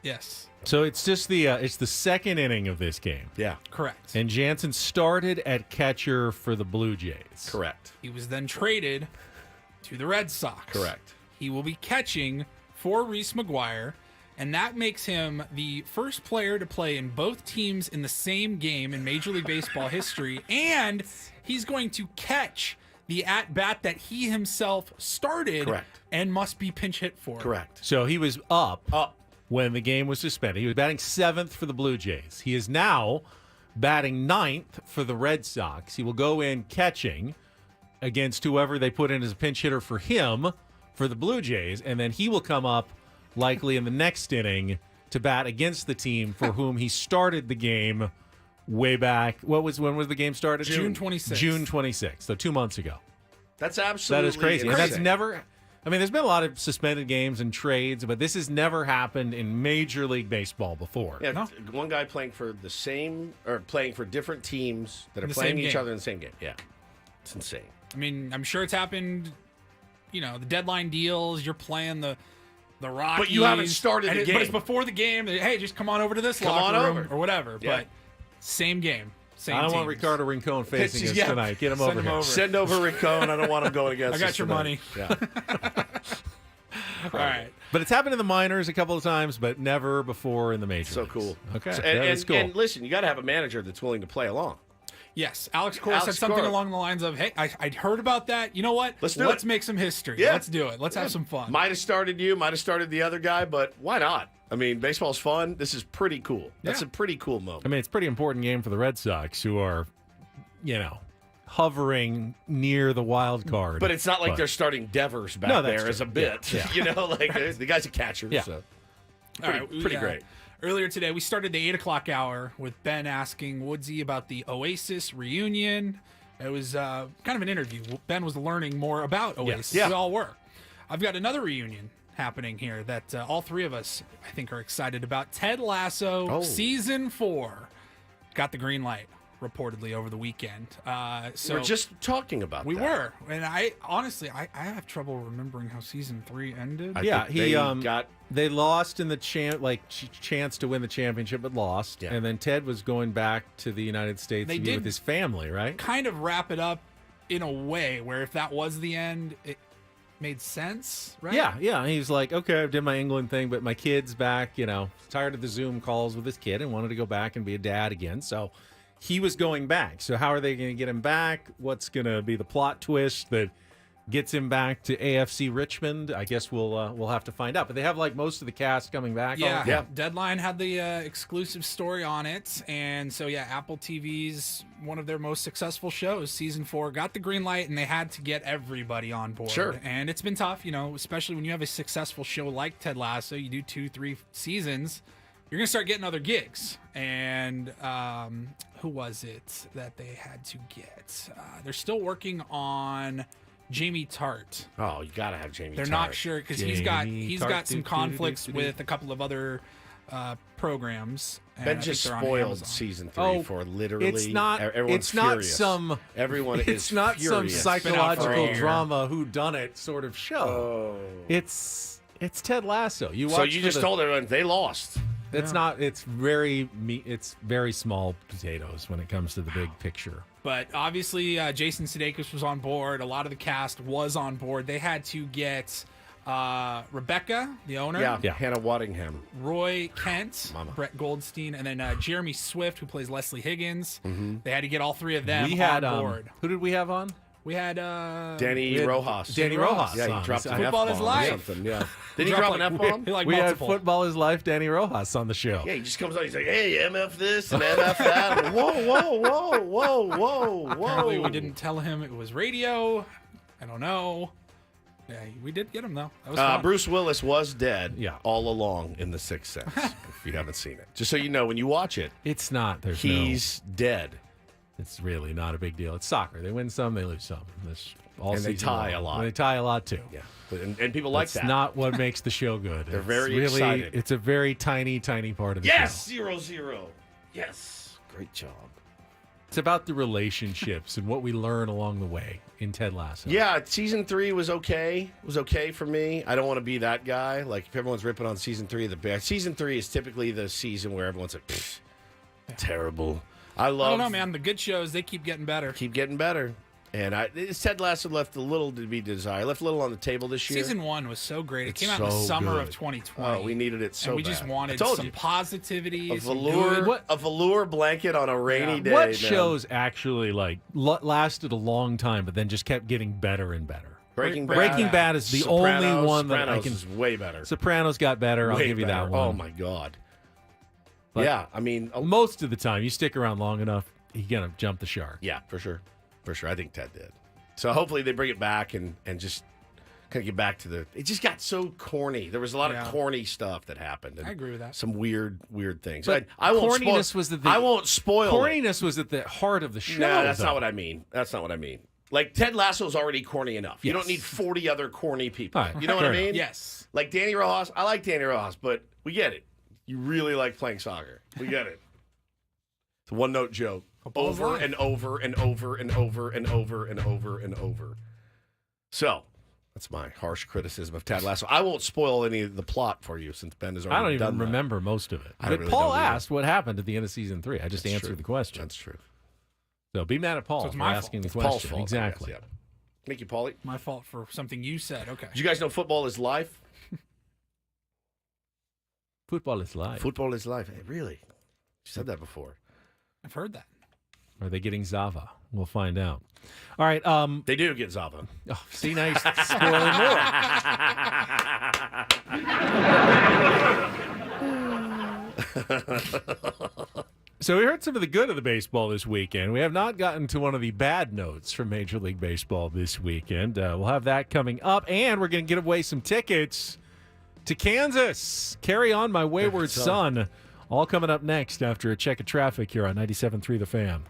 S2: Yes.
S3: So it's just it's the second inning of this game.
S1: Yeah.
S2: Correct.
S3: And Jansen started at catcher for the Blue Jays.
S1: Correct.
S2: He was then traded to the Red Sox.
S1: Correct.
S2: He will be catching for Reese McGuire, and that makes him the first player to play in both teams in the same game in Major League Baseball history, and he's going to catch the at-bat that he himself started.
S1: Correct.
S2: And must be pinch hit for.
S1: Correct.
S3: So he was up when the game was suspended. He was batting 7th for the Blue Jays. He is now batting 9th for the Red Sox. He will go in catching against whoever they put in as a pinch hitter for him for the Blue Jays, and then he will come up likely in the next inning to bat against the team for whom he started the game way back. When was the game started?
S2: June 26th.
S3: June 26th, so 2 months ago.
S1: That's absolutely
S3: That is crazy. And that's never... I mean, there's been a lot of suspended games and trades, but this has never happened in Major League Baseball before.
S1: Yeah, one guy playing for the same, or playing for different teams that are
S2: In the
S1: playing
S2: same
S1: each
S2: game.
S1: other in the same game. Yeah. It's insane.
S2: I mean, I'm sure it's happened, the deadline deals, you're playing the Rockies.
S1: But you haven't started the game.
S2: But it's before the game. Hey, just come on over to this
S1: Come
S2: locker
S1: on
S2: room
S1: over.
S2: or whatever.
S1: Yeah.
S2: But same game. Same
S3: I don't want
S2: teams.
S3: Ricardo Rincon facing us tonight. Get him
S2: Send
S3: over
S2: him
S3: here.
S2: over.
S1: Send over Rincon. I don't want him going against
S2: I got
S1: us
S2: your
S1: tonight.
S2: money.
S1: Yeah.
S2: All right.
S3: But it's happened in the minors a couple of times, but never before in the majors.
S1: So cool.
S3: Okay,
S1: So-
S3: that is cool.
S1: And listen, you got to have a manager that's willing to play along.
S2: Yes, Alex Cora said something along the lines of, "Hey, I'd heard about that. You know what?
S1: Let's
S2: make some history.
S1: Yeah.
S2: Let's do it. Let's have some fun."
S1: Might have started you, might have started the other guy, but why not? I mean, baseball's fun. This is pretty cool. That's a pretty cool moment.
S3: I mean, it's a pretty important game for the Red Sox, who are, hovering near the wild card.
S1: But it's not like they're starting Devers back there as a bit.
S3: Yeah.
S1: The guy's a catcher.
S3: Yeah.
S1: So.
S2: All right,
S1: Pretty great.
S2: Earlier today, we started the 8 o'clock hour with Ben asking Woodsy about the Oasis reunion. It was kind of an interview. Ben was learning more about Oasis.
S1: Yeah.
S2: We all were. I've got another reunion happening here that all three of us, I think, are excited about. Ted Lasso, Season 4, got the green light, reportedly, over the weekend. So
S1: we're just talking about that.
S2: We were. And I honestly have trouble remembering how Season 3 ended.
S3: They lost in the chance to win the championship, but lost.
S1: Yeah.
S3: And then Ted was going back to the United States to be with his family, right?
S2: Kind of wrap it up in a way where if that was the end, it made sense, right?
S3: Yeah. He's like, okay, I did my England thing, but my kid's back, tired of the Zoom calls with his kid and wanted to go back and be a dad again. So he was going back. So how are they going to get him back? What's going to be the plot twist that gets him back to AFC Richmond? I guess we'll have to find out. But they have most of the cast coming back.
S2: Yeah. Deadline had the exclusive story on it, and so Apple TV's one of their most successful shows, Season 4, got the green light, and they had to get everybody on board.
S1: Sure.
S2: And it's been tough, especially when you have a successful show like Ted Lasso. You do 2-3 seasons, you're gonna start getting other gigs. And who was it that they had to get? They're still working on Jamie Tart.
S1: Oh, you gotta have Jamie.
S2: They're
S1: Tart.
S2: not sure because he's got some conflicts with a couple of other programs.
S1: Ben just spoiled Season 3 for literally. Everyone's furious. Everyone is.
S3: It's not some
S1: furious.
S3: psychological drama whodunit sort of show. It's Ted Lasso.
S1: So you just told everyone they lost.
S3: It's not. It's very small potatoes when it comes to the big picture.
S2: But obviously, Jason Sudeikis was on board. A lot of the cast was on board. They had to get Rebecca, the owner.
S1: Yeah. Hannah Waddingham.
S2: Roy Kent, Brett Goldstein, and then Jeremy Swift, who plays Leslie Higgins.
S1: Mm-hmm.
S2: They had to get all three of them on board.
S3: Who did we have on?
S2: We had
S1: Danny Rojas.
S3: Danny Rojas.
S1: Yeah, he dropped an
S2: Football
S1: F-bomb
S2: is life.
S1: or something. Yeah. Did he drop an F-bomb?
S3: We had Football is Life, Danny Rojas on the show.
S1: Yeah, he just comes on. He's like, "Hey, MF this and MF that." Whoa.
S2: Apparently, we didn't tell him it was radio. I don't know. Yeah, we did get him though. That was fun.
S1: Bruce Willis was dead all along in The Sixth Sense. If you haven't seen it, just so you know, when you watch it,
S3: it's not.
S1: He's dead.
S3: It's really not a big deal. It's soccer. They win some, they lose some.
S1: And they tie a lot.
S3: They tie a lot too.
S1: Yeah, and people like that.
S3: That's not what makes the show good.
S1: They're very excited.
S3: It's a very tiny part of the show.
S1: Yes, 0-0. Yes, great job.
S3: It's about the relationships and what we learn along the way in Ted Lasso.
S1: Yeah, Season 3 was okay. It was okay for me. I don't want to be that guy. Like, if everyone's ripping on Season 3 of the best. Season 3 is typically the season where everyone's like, terrible. I
S2: don't know, man. The good shows, they keep getting better.
S1: Keep getting better. And Ted Lasso left a little to be desired. Left a little on the table this year.
S2: Season 1 was so great. It came out in the summer of 2020.
S1: Oh, we needed it so
S2: and we
S1: bad.
S2: just wanted some positivity.
S1: A velour blanket on a rainy day.
S3: What shows actually lasted a long time, but then just kept getting better and better?
S1: Breaking
S3: Bad is the only one that I can.
S1: Sopranos is way better.
S3: Sopranos got better. I'll give you that one.
S1: Oh my God. But yeah, I mean,
S3: most of the time, you stick around long enough, you're gonna jump the shark.
S1: Yeah, for sure. I think Ted did. So hopefully they bring it back and just kind of get back to the. It just got so corny. There was a lot of corny stuff that happened.
S2: I agree with that.
S1: Some weird things.
S3: But
S1: I won't
S3: corniness
S1: spoil,
S3: was
S1: I won't spoil.
S3: Corniness was at the heart of the show.
S1: No, that's not what I mean. Like Ted Lasso's already corny enough.
S3: Yes.
S1: You don't need 40 other corny people.
S3: Right.
S1: You know what I mean?
S2: Yes.
S1: Like Danny Rojas. I like Danny Rojas, but we get it. You really like playing soccer. We get it. It's a one-note joke. Over and over and over and over and over and over and over. So, that's my harsh criticism of Ted Lasso. I won't spoil any of the plot for you since Ben has already done that.
S3: I don't even remember most of it.
S1: I
S3: But
S1: really
S3: Paul
S1: don't either.
S3: asked what happened at the end of Season 3. I just answered the question.
S1: That's true.
S3: So be mad at Paul
S2: So it's
S3: for
S2: my
S3: asking
S2: fault.
S3: the
S1: It's
S3: question.
S1: Paul's fault,
S3: Exactly.
S1: I guess, yeah. Thank you, Paulie.
S2: My fault for something you said. Okay.
S1: Did you guys know football is life?
S3: Football is life.
S1: Football is life. Hey, really? You said that before.
S2: I've heard that.
S3: Are they getting Zava? We'll find out. All right.
S1: They do get Zava.
S3: Oh, see, now you're spoiling more. So we heard some of the good of the baseball this weekend. We have not gotten to one of the bad notes from Major League Baseball this weekend. We'll have that coming up, and we're going to give away some tickets to Kansas. Carry on, my wayward son. All coming up next after a check of traffic here on 97.3 The Fan.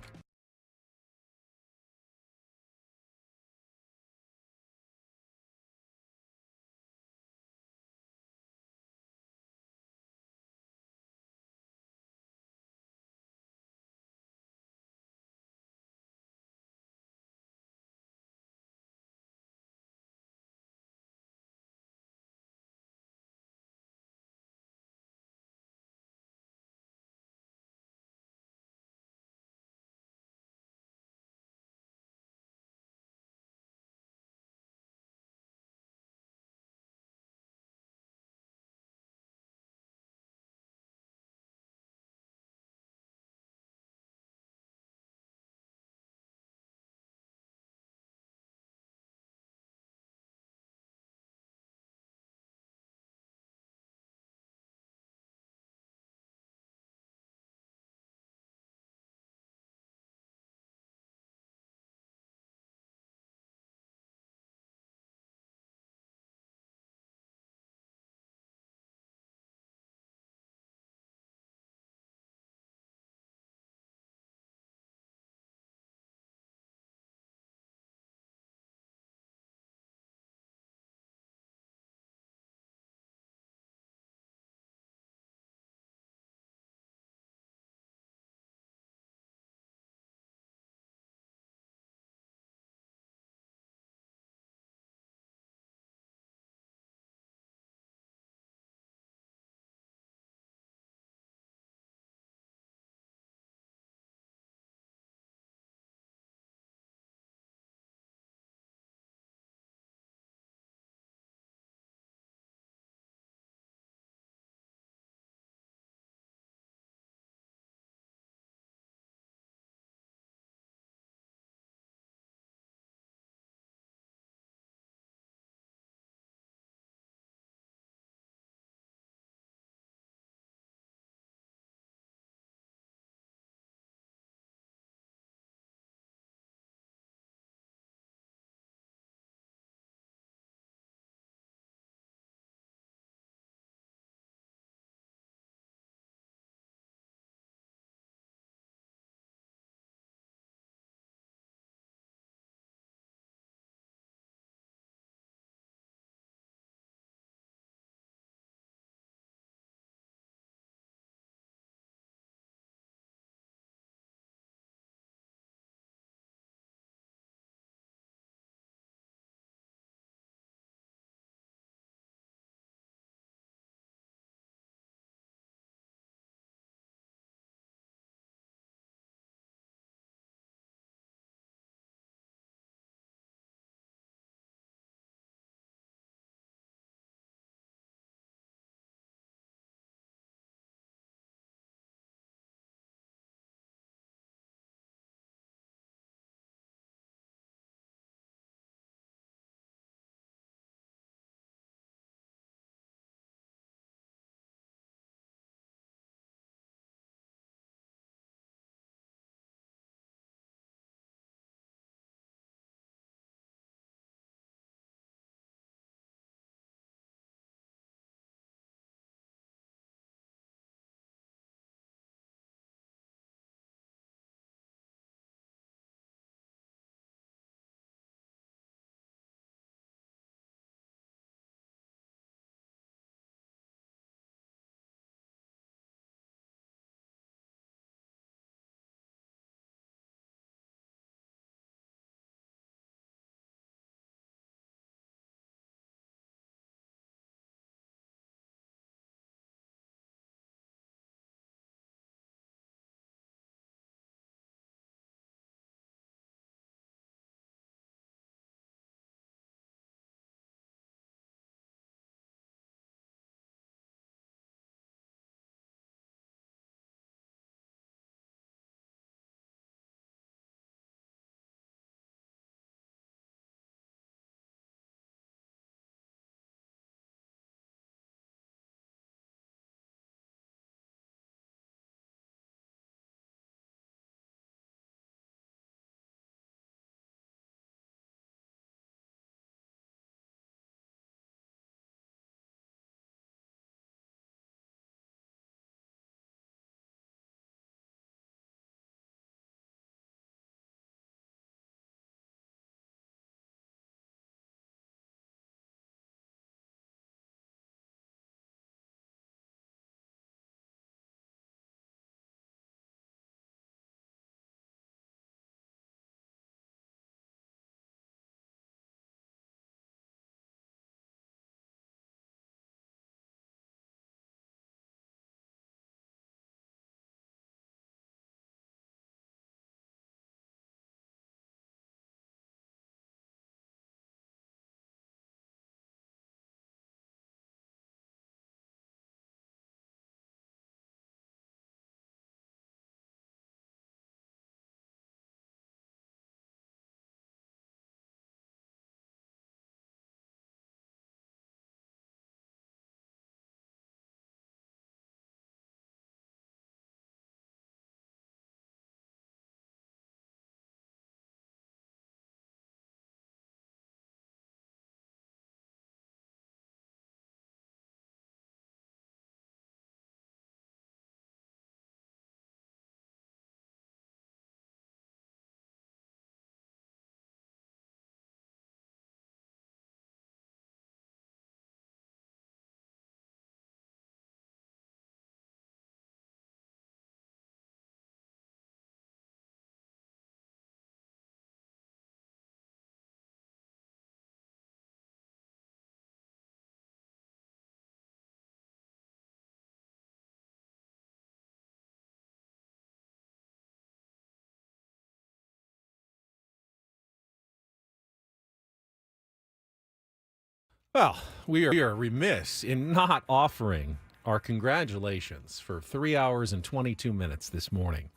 S3: Well, we are remiss in not offering our congratulations for 3 hours and 22 minutes this morning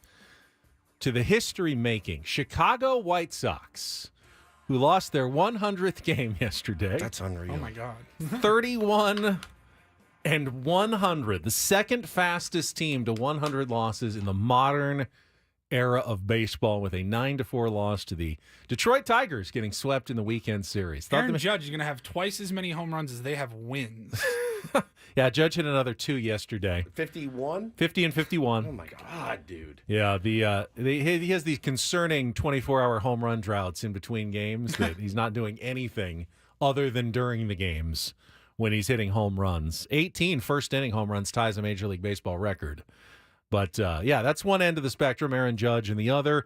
S3: to the history-making Chicago White Sox, who lost their 100th game yesterday.
S1: That's unreal.
S2: Oh, my God.
S3: 31 and 100, the second fastest team to 100 losses in the modern era of baseball, with a 9-4 loss to the Detroit Tigers, getting swept in the weekend series.
S2: Aaron Judge is going to have twice as many home runs as they have wins.
S3: Yeah, Judge hit another 2 yesterday.
S1: 51?
S3: 50 and 51.
S1: Oh, my God, dude.
S3: Yeah, he has these concerning 24-hour home run droughts in between games that he's not doing anything other than during the games when he's hitting home runs. 18 first-inning home runs ties a Major League Baseball record. But, yeah, that's one end of the spectrum, Aaron Judge, and the other,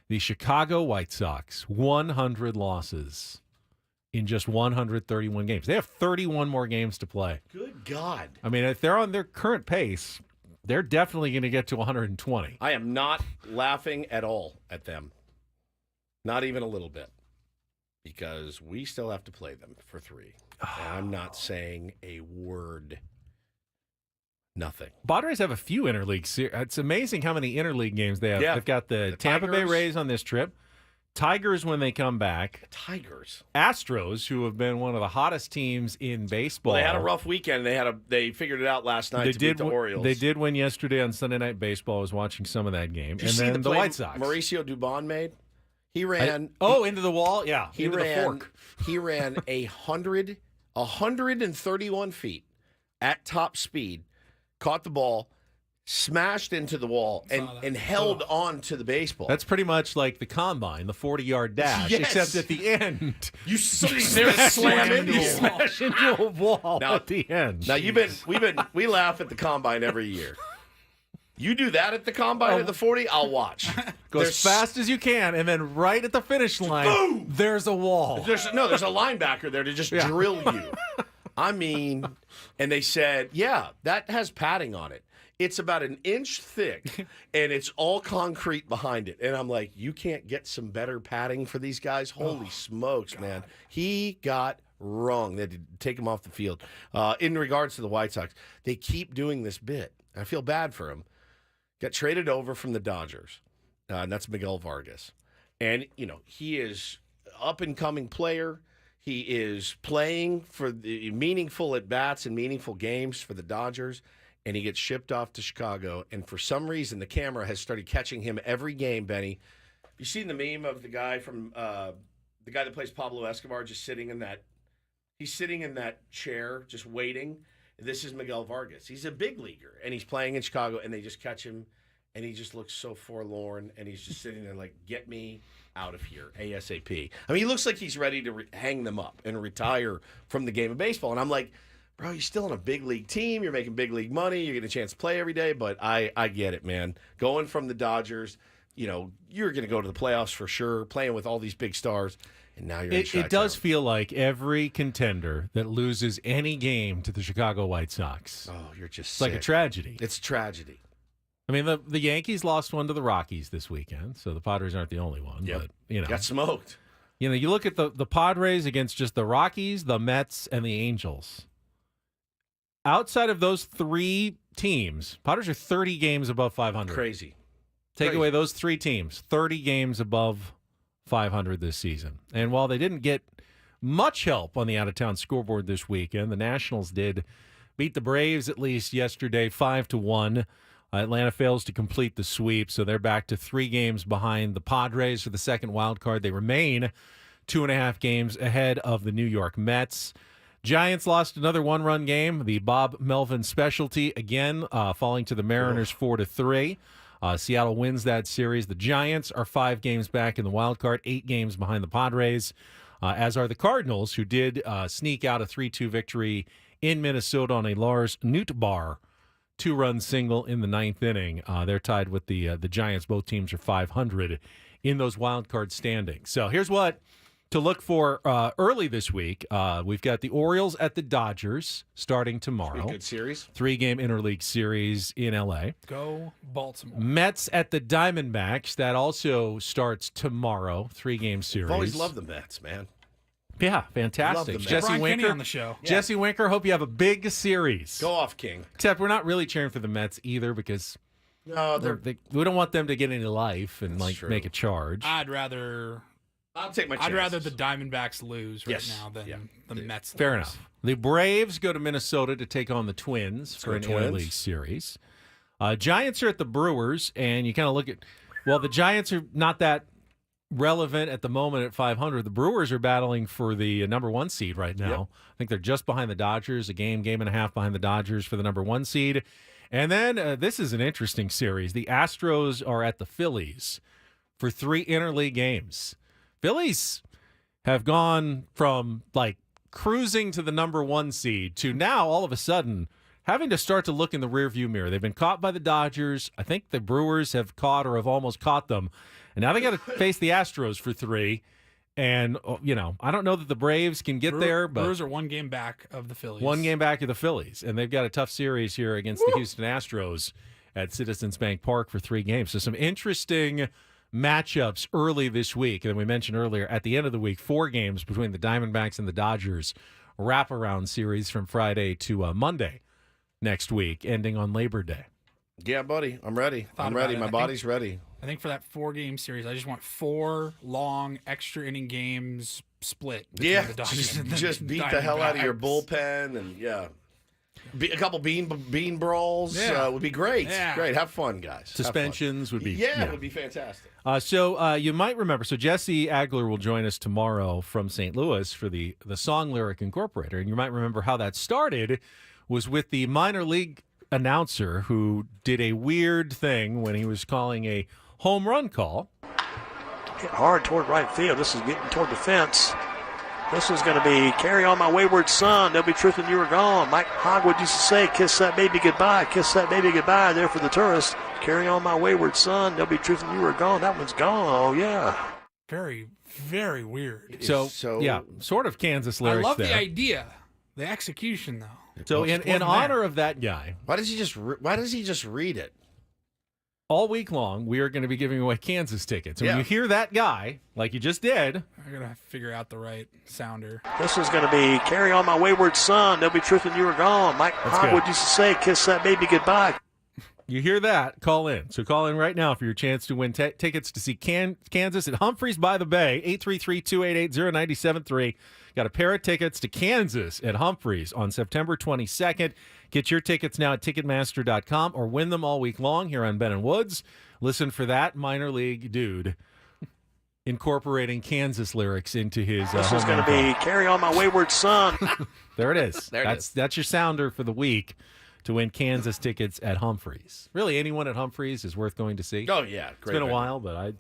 S3: the Chicago White Sox, 100 losses in just 131 games. They have 31 more games to play.
S1: Good God.
S3: I mean, if they're on their current pace, they're definitely going to get to 120.
S1: I am not laughing at all at them. Not even a little bit. Because we still have to play them for 3. And I'm not saying a word. Nothing.
S3: Padres have a few interleague series. It's amazing how many interleague games they have.
S1: Yeah.
S3: They've got the Tampa Bay
S1: Tigers.
S3: Rays on this trip. Tigers when they come back.
S1: Tigers.
S3: Astros, who have been one of the hottest teams in baseball.
S1: Well, they had a rough weekend. They figured it out last night to beat the Orioles.
S3: They did win yesterday on Sunday Night Baseball. I was watching some of that game.
S1: Did you
S3: And
S1: see
S3: then the
S1: play
S3: White Sox.
S1: Mauricio Dubon made? He ran.
S3: Into the wall? Yeah.
S1: He
S3: into
S1: ran,
S3: the fork.
S1: He ran 131 feet at top speed, caught the ball, smashed into the wall, and held on to the baseball.
S3: That's pretty much like the combine, the 40-yard dash,
S1: Yes.
S3: except at the end,
S1: You slam into
S3: you
S1: a wall.
S3: smash into a wall
S1: Now-
S3: at the end.
S1: Now we laugh at the combine every year. You do that at the combine at the 40, I'll watch.
S3: Go as fast as you can, and then right at the finish line,
S1: boom!
S3: There's a wall.
S1: There's a linebacker there to just drill you. I mean, and they said, yeah, that has padding on it. It's about an inch thick, and it's all concrete behind it. And I'm like, you can't get some better padding for these guys? Holy smokes, man. He got wrong. They had to take him off the field. In regards to the White Sox, they keep doing this bit. I feel bad for him. Got traded over from the Dodgers, and that's Miguel Vargas. And, he is up-and-coming player. He is playing for the meaningful at-bats and meaningful games for the Dodgers, and he gets shipped off to Chicago. And for some reason, the camera has started catching him every game, Benny. Have you seen the meme of the guy from the guy that plays Pablo Escobar just sitting in that – he's sitting in that chair just waiting. This is Miguel Vargas. He's a big leaguer, and he's playing in Chicago, and they just catch him, and he just looks so forlorn, and he's just sitting there like, get me out of here, ASAP. I mean, he looks like he's ready to hang them up and retire from the game of baseball. And I'm like, bro, you're still on a big league team. You're making big league money. You're getting a chance to play every day. But I get it, man. Going from the Dodgers, you're going to go to the playoffs for sure, playing with all these big stars. And now you're in
S3: It does feel like every contender that loses any game to the Chicago White Sox.
S1: Oh, you're just
S3: It's like a tragedy.
S1: It's a tragedy.
S3: I mean, the Yankees lost one to the Rockies this weekend, so the Padres aren't the only one.
S1: Yep.
S3: But,
S1: Got smoked.
S3: You look at the Padres against just the Rockies, the Mets, and the Angels. Outside of those 3 teams, Padres are 30 games above 500.
S1: Crazy.
S3: Take away those 3 teams, 30 games above 500 this season. And while they didn't get much help on the out-of-town scoreboard this weekend, the Nationals did beat the Braves at least yesterday 5-1. Atlanta fails to complete the sweep, so they're back to 3 games behind the Padres for the second wild card. They remain 2.5 games ahead of the New York Mets. Giants lost another 1-run game. The Bob Melvin specialty again, falling to the Mariners 4-3. Seattle wins that series. The Giants are 5 games back in the wild card, 8 games behind the Padres, as are the Cardinals, who did sneak out a 3-2 victory in Minnesota on a Lars Nootbaar 2-run single in the 9th inning. They're tied with the Giants. Both teams are 500 in those wild card standings. So here's what to look for early this week. We've got the Orioles at the Dodgers starting tomorrow.
S1: Good series.
S3: 3-game interleague series in L.A.
S2: Go Baltimore.
S3: Mets at the Diamondbacks. That also starts tomorrow. 3-game series.
S1: I've always loved the Mets, man.
S3: Yeah, fantastic. Jesse
S2: Brian Kenny
S3: Winker
S2: on the show.
S3: Jesse Winker, hope you have a big series.
S1: Go off, King.
S3: Except we're not really cheering for the Mets either because
S1: No,
S3: we don't want them to get any life and
S1: true.
S3: make a charge.
S2: I'll take
S1: my
S2: I'd rather
S1: chances.
S2: the Diamondbacks lose right
S1: Yes.
S2: now than the Mets lose.
S3: Fair enough. The Braves go to Minnesota to take on the Twins for an interleague series. Giants are at the Brewers, and you kind of look at, well, the Giants are not that relevant at the moment at 500. The Brewers are battling for the number 1 seed right now.
S1: Yep.
S3: I think they're just behind the Dodgers, a game and a half behind the Dodgers for the number 1 seed. And then this is an interesting series. The Astros are at the Phillies for 3 interleague games. Phillies have gone from like cruising to the number 1 seed to now all of a sudden having to start to look in the rearview mirror. They've been caught by the Dodgers. I think the Brewers have caught or have almost caught them. And now they got to face the Astros for 3. And, I don't know that the Braves can get there, but
S2: Brewers are 1 game back of the Phillies.
S3: 1 game back of the Phillies. And they've got a tough series here against the Houston Astros at Citizens Bank Park for 3 games. So some interesting matchups early this week. And then we mentioned earlier, at the end of the week, 4 games between the Diamondbacks and the Dodgers. Wraparound series from Friday to Monday next week, ending on Labor Day.
S1: Yeah, buddy. I'm ready. I'm ready. My body's ready.
S2: I think for that 4-game series, I just want 4 long extra inning games split.
S1: Yeah,
S2: The Dodgers and the
S1: just beat the hell out of your
S2: Diamondbacks.
S1: bullpen, and a couple bean brawls would be great.
S2: Yeah.
S1: Great, have fun, guys. Have
S3: Suspensions
S1: fun.
S3: would be
S1: it would be fantastic.
S3: So you might remember. So Jesse Agler will join us tomorrow from St. Louis for the Song Lyric Incorporator, and you might remember how that started was with the minor league announcer who did a weird thing when he was calling a home run call.
S11: Hit hard toward right field. This is getting toward the fence. This is going to be Carry On My Wayward Son. There'll be truth when you were gone. Mike Hogwood used to say, kiss that baby goodbye. Kiss that baby goodbye there for the tourists. Carry on my wayward son. There'll be truth when you were gone. That one's gone. Oh, yeah.
S2: Very, very weird.
S3: So yeah, sort of Kansas
S2: I
S3: lyrics
S2: love
S3: there.
S2: the idea. The execution, though.
S3: So in honor of that guy,
S1: why does he just read it?
S3: All week long, we are going to be giving away Kansas tickets. And when you hear that guy, like you just did,
S2: I gotta figure out the right sounder.
S11: This is going to be Carry On My Wayward Son. There'll be truth when you were gone. Mike Hogwood used to say, kiss that baby goodbye.
S3: you hear that, call in. So call in right now for your chance to win tickets to see Kansas at Humphreys by the Bay, 833-288-0973. Got a pair of tickets to Kansas at Humphreys on September 22nd. Get your tickets now at Ticketmaster.com or win them all week long here on Ben and Woods. Listen for that minor league dude incorporating Kansas lyrics into his
S11: This is going to be Carry On My Wayward Son.
S3: There it is. That's your sounder for the week to win Kansas tickets at Humphreys. Really, anyone at Humphreys is worth going to see.
S1: Oh, yeah.
S3: It's been a while, but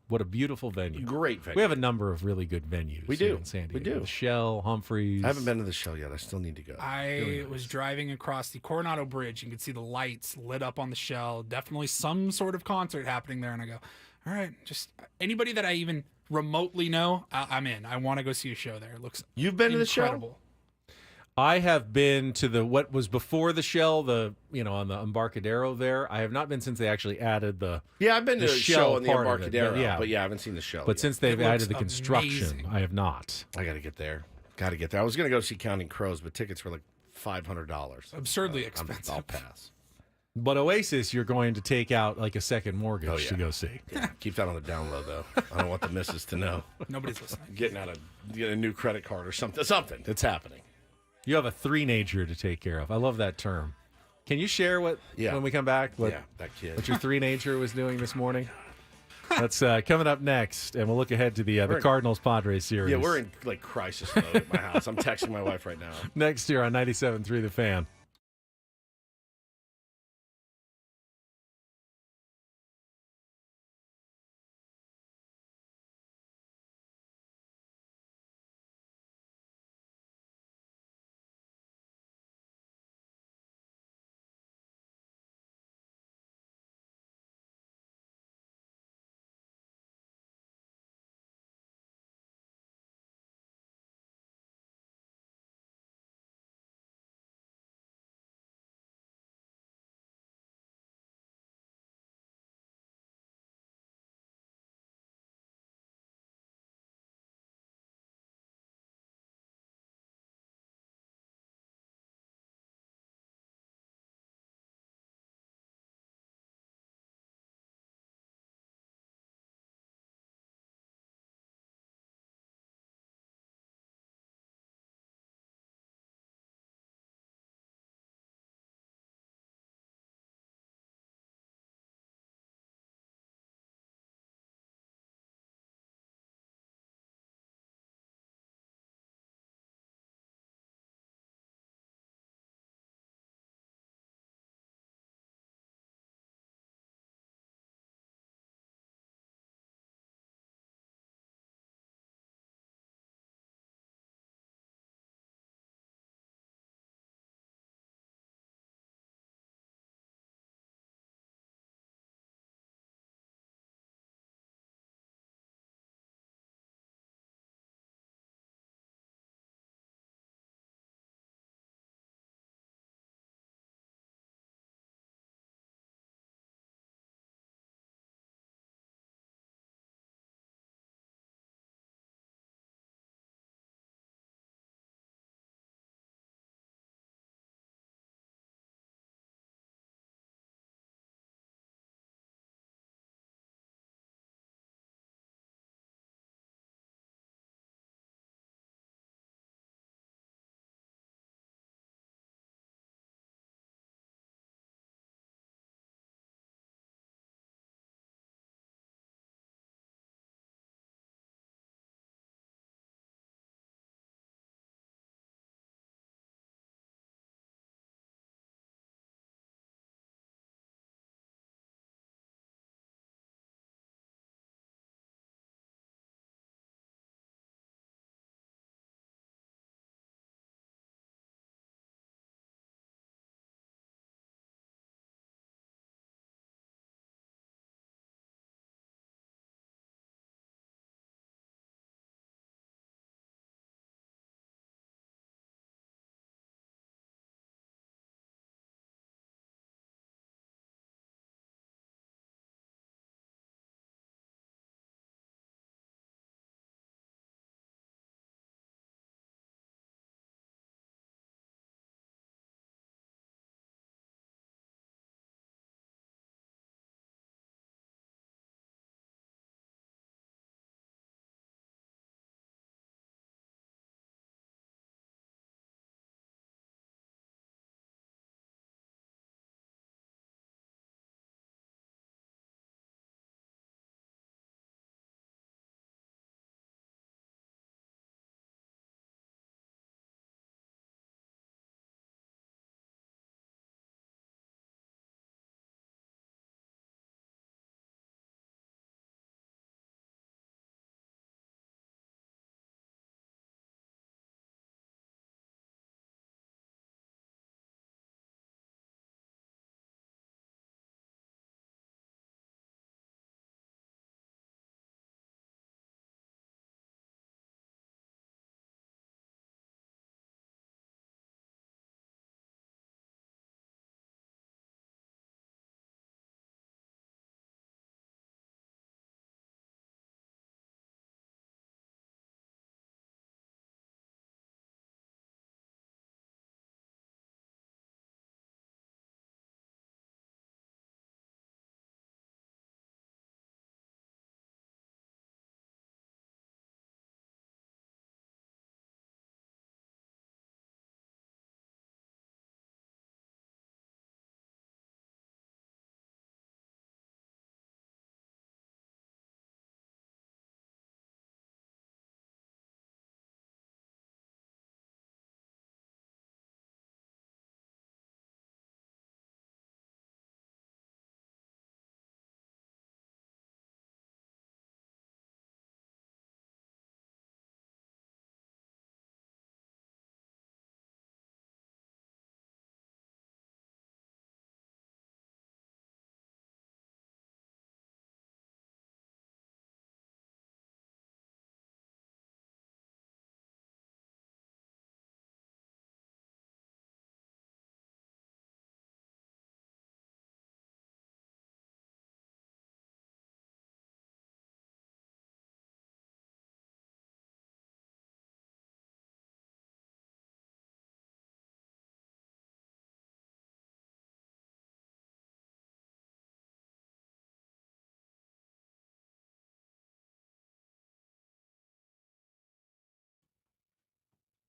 S3: what a beautiful venue.
S1: Great venue.
S3: We have a number of really good venues.
S1: We do.
S3: Here in San Diego.
S1: We do.
S3: The Shell, Humphreys.
S1: I haven't been to the Shell yet. I still need to go.
S2: I was driving across the Coronado Bridge. You could see the lights lit up on the Shell. Definitely some sort of concert happening there. And I go, all right, just anybody that I even remotely know, I'm in. I want to go see a show there. It looks
S1: You've been
S2: incredible.
S1: to the Shell?
S3: I have been to what was before the Shell, on the Embarcadero there. I have not been since they actually added the
S1: I've been to the show on the
S3: part of it,
S1: Embarcadero,
S3: but
S1: but I haven't seen the Shell
S3: But
S1: yet.
S3: since they've
S2: It
S3: added
S2: looks
S3: the construction,
S2: amazing.
S3: I have not.
S1: I got to get there. I was going to go see Counting Crows, but tickets were like $500.
S2: Absurdly expensive.
S1: I'll pass.
S3: But Oasis, you're going to take out like a second mortgage to go see.
S1: Yeah. Keep that on the down low, though. I don't want the missus to know.
S2: Nobody's listening.
S1: Getting a new credit card or something. Something. It's happening.
S3: You have a three-nager to take care of. I love that term. Can you share when we come back? What
S1: that kid.
S3: What your three-nager was doing this morning? That's coming up next, and we'll look ahead to the Cardinals Padres series.
S1: Yeah, we're in like crisis mode at my house. I'm texting my wife right now.
S3: Next year on 97.3 The Fan.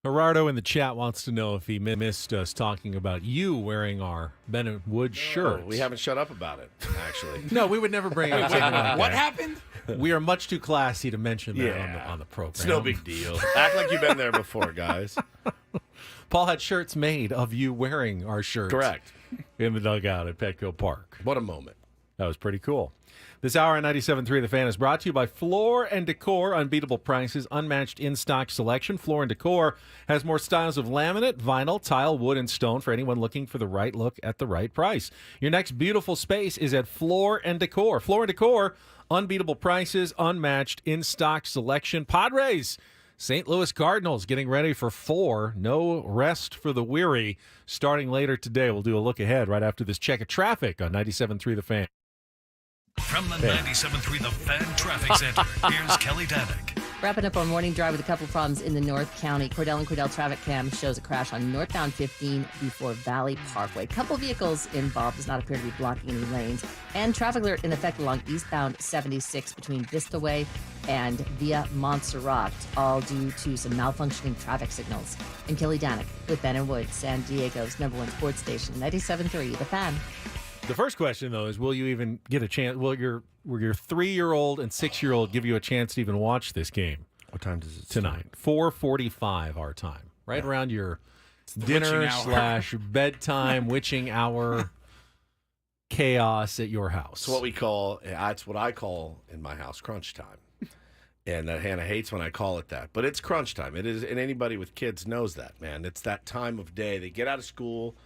S3: Gerardo in the chat wants to know if he missed us talking about you wearing our Bennett Wood shirt.
S1: We haven't shut up about it, actually.
S3: No, we would never bring up something like
S2: What
S3: that.
S2: happened?
S3: We are much too classy to mention that on the program.
S1: It's no big deal. Act like you've been there before, guys.
S3: Paul had shirts made of you wearing our shirts.
S1: Correct.
S3: In the dugout at Petco Park.
S1: What a moment.
S3: That was pretty cool. This hour on 97.3 The Fan is brought to you by Floor & Decor. Unbeatable prices, unmatched in-stock selection. Floor & Decor has more styles of laminate, vinyl, tile, wood, and stone for anyone looking for the right look at the right price. Your next beautiful space is at Floor & Decor. Floor & Decor, unbeatable prices, unmatched in-stock selection. Padres, St. Louis Cardinals getting ready for 4. No rest for the weary. Starting later today, we'll do a look ahead right after this check of traffic on 97.3 The Fan.
S5: From the 97.3 The Fan Traffic Center, here's Kelly Danick.
S6: Wrapping up our morning drive with a couple of problems in the North County. Cordell and Cordell traffic cam shows a crash on northbound 15 before Valley Parkway. Couple vehicles involved, does not appear to be blocking any lanes. And traffic alert in effect along eastbound 76 between Vista Way and via Montserrat, all due to some malfunctioning traffic signals. I'm Kelly Danick with Ben and Wood, San Diego's #1 sports station, 97.3 The Fan.
S3: The first question, though, is will you even get a chance? Will your 3-year-old and 6-year-old give you a chance to even watch this game?
S1: What time does it
S3: tonight? 4:45 our time, right around your dinner / bedtime witching hour chaos at your house.
S1: It's what we call. It's what I call in my house crunch time, and Hannah hates when I call it that. But it's crunch time. It is, and anybody with kids knows that, man. It's that time of day. They get out of school.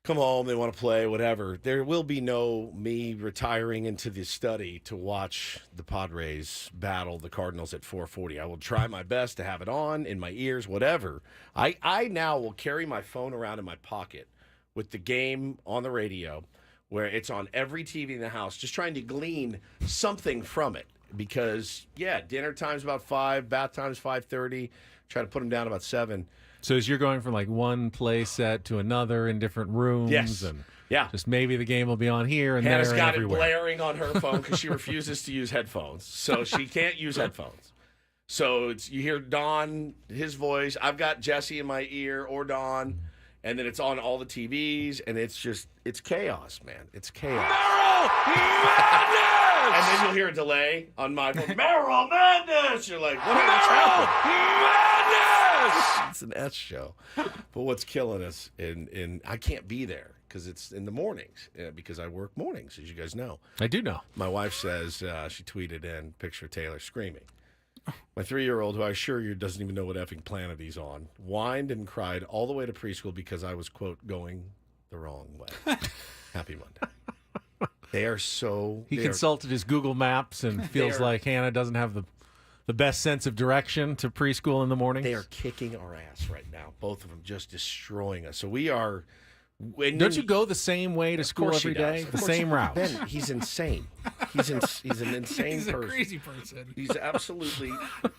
S1: Come home, they want to play, whatever. There will be no me retiring into the study to watch the Padres battle the Cardinals at 4:40. I will try my best to have it on in my ears, whatever. I now will carry my phone around in my pocket with the game on the radio, where it's on every TV in the house, just trying to glean something from it. Because, dinner time's about 5, bath time's 5:30. Try to put them down about 7.
S3: So as you're going from like one play set to another in different rooms, and just maybe the game will be on here and
S1: Hannah's
S3: there
S1: got
S3: and everywhere.
S1: it blaring on her phone because she refuses to use headphones, so she can't use headphones. So you hear Don, his voice. I've got Jesse in my ear or Don, and then it's on all the TVs, and it's chaos, man. It's chaos. And then you'll hear a delay on my phone. Merrill Madness! You're like, what's happening? It's an S show. But what's killing us, I can't be there because it's in the mornings, because I work mornings, as you guys know.
S3: I do know.
S1: My wife says, she tweeted in, picture Taylor screaming. My 3-year-old, who I assure you doesn't even know what effing planet he's on, whined and cried all the way to preschool because I was, quote, going the wrong way. Happy Monday. They are so...
S3: He consulted his Google Maps and feels like Hannah doesn't have the best sense of direction to preschool in the morning.
S1: They are kicking our ass right now. Both of them just destroying us. So we are...
S3: Don't you go the same way to school every day? The same route?
S1: Ben, he's insane. He's an insane
S2: He's
S1: person.
S2: a crazy person.
S1: He's absolutely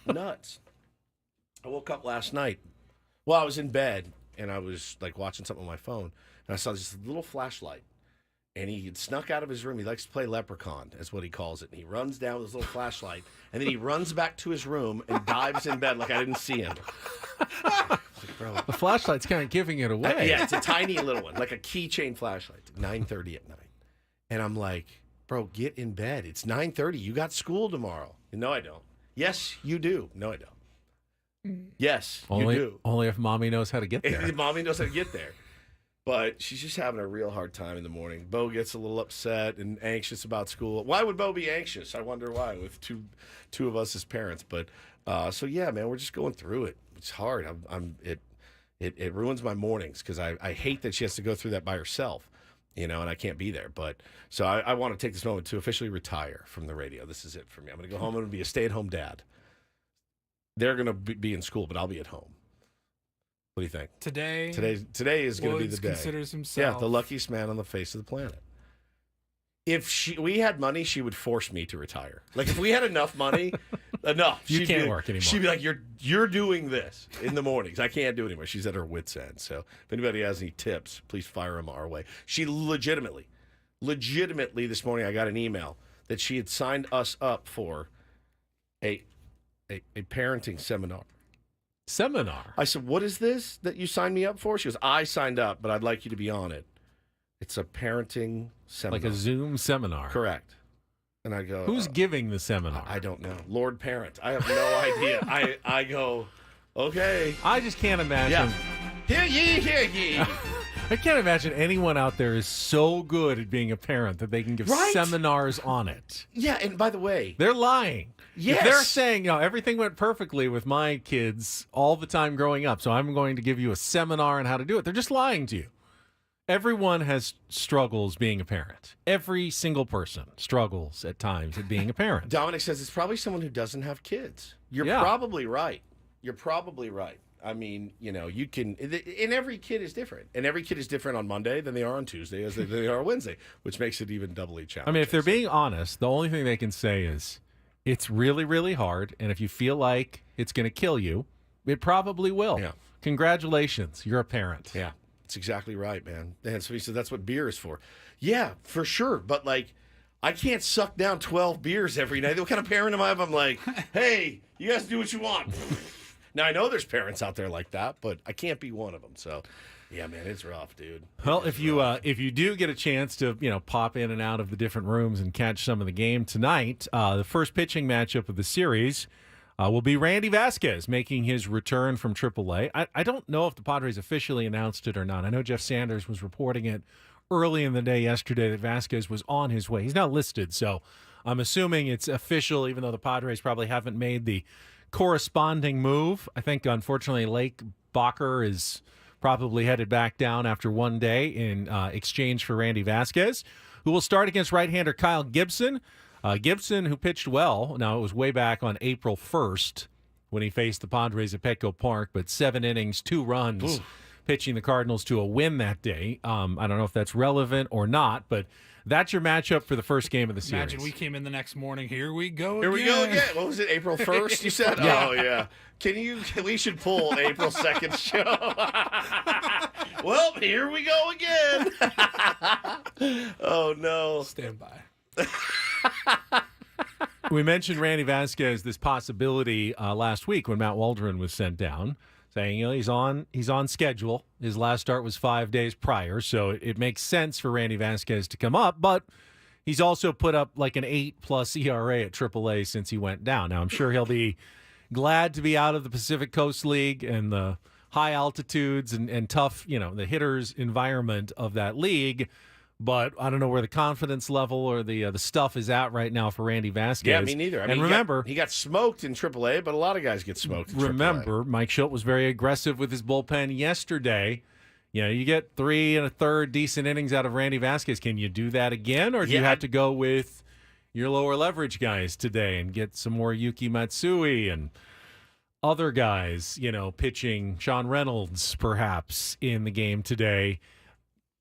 S1: nuts. I woke up last night. Well, I was in bed, and I was like watching something on my phone, and I saw this little flashlight. And he had snuck out of his room. He likes to play leprechaun, is what he calls it. And he runs down with his little flashlight, and then he runs back to his room and dives in bed like I didn't see him. Like, bro.
S3: The flashlight's kind of giving it away.
S1: Yeah, it's a tiny little one, like a keychain flashlight. 9:30 at night. And I'm like, bro, get in bed. It's 9:30. You got school tomorrow. No, I don't. Yes, you do. No, I don't. Yes, you do.
S3: Only if mommy knows how to get there.
S1: Mommy knows how to get there. But she's just having a real hard time in the morning. Bo gets a little upset and anxious about school. Why would Bo be anxious? I wonder why, with two of us as parents. But so yeah, man, we're just going through it. It's hard. It ruins my mornings because I hate that she has to go through that by herself, and I can't be there. But so I want to take this moment to officially retire from the radio. This is it for me. I'm going to go home and be a stay-at-home dad. They're going to be in school, but I'll be at home. What do you think?
S2: Today
S1: is going to be the day.
S2: Considers himself,
S1: the luckiest man on the face of the planet. If we had money, she would force me to retire. Like if we had enough money,
S3: you can't work anymore.
S1: She'd be like, "You're doing this in the mornings. I can't do it anymore." She's at her wits' end. So if anybody has any tips, please fire them our way. She legitimately, this morning, I got an email that she had signed us up for a parenting seminar.
S3: Seminar.
S1: I said, what is this that you signed me up for? She goes, I signed up, but I'd like you to be on it. It's a parenting seminar.
S3: Like a Zoom seminar.
S1: Correct. And I go,
S3: who's giving the seminar?
S1: I don't know. Lord Parent. I have no idea. I go, okay.
S3: I just can't imagine.
S1: Yeah. Hear ye.
S3: I can't imagine anyone out there is so good at being a parent that they can give seminars on it.
S1: Yeah, and by the way,
S3: they're lying.
S1: Yes.
S3: If they're saying, everything went perfectly with my kids all the time growing up, so I'm going to give you a seminar on how to do it. They're just lying to you. Everyone has struggles being a parent. Every single person struggles at times at being a parent.
S1: Dominic says it's probably someone who doesn't have kids. You're probably right. You're probably right. I mean, you can, and every kid is different. And every kid is different on Monday than they are on Tuesday as they are on Wednesday, which makes it even doubly challenging.
S3: I mean, if they're being honest, the only thing they can say is it's really, really hard. And if you feel like it's going to kill you, it probably will.
S1: Yeah.
S3: Congratulations. You're a parent.
S1: Yeah. That's exactly right, man. And so he said that's what beer is for. Yeah, for sure. But, I can't suck down 12 beers every night. What kind of parent am I if I'm like, hey, you guys do what you want? Now, I know there's parents out there like that, but I can't be one of them. So, yeah, man, it's rough, dude.
S3: Well, if you do get a chance to, pop in and out of the different rooms and catch some of the game tonight, the first pitching matchup of the series will be Randy Vasquez making his return from AAA. I don't know if the Padres officially announced it or not. I know Jeff Sanders was reporting it early in the day yesterday that Vasquez was on his way. He's not listed, so I'm assuming it's official, even though the Padres probably haven't made the corresponding move. I think, unfortunately, Lake Bacher is probably headed back down after one day in exchange for Randy Vasquez, who will start against right-hander Kyle Gibson. Gibson, who pitched well. Now, it was way back on April 1st when he faced the Padres at Petco Park, but 7 innings, 2 runs, pitching the Cardinals to a win that day. I don't know if that's relevant or not, but that's your matchup for the first game of the series.
S2: Imagine we came in the next morning. Here we go
S1: again. Here we go again. What was it, April 1st, you said?
S3: Yeah.
S1: Oh, yeah. We should pull April 2nd show. Well, here we go again. Oh, no.
S2: Stand by.
S3: We mentioned Randy Vasquez, this possibility last week when Matt Waldron was sent down, saying he's on schedule. His last start was 5 days prior, so it makes sense for Randy Vasquez to come up. But he's also put up like an 8+ ERA at AAA since he went down. Now I'm sure he'll be glad to be out of the Pacific Coast League and the high altitudes and tough, the hitters environment of that league. But I don't know where the confidence level or the stuff is at right now for Randy Vasquez.
S1: Yeah, me neither. I mean,
S3: remember,
S1: he got smoked in AAA, but a lot of guys get smoked in AAA.
S3: Remember, Mike Schilt was very aggressive with his bullpen yesterday. You get 3 1/3 decent innings out of Randy Vasquez. Can you do that again, or do you have to go with your lower leverage guys today and get some more Yuki Matsui and other guys, pitching Sean Reynolds perhaps in the game today?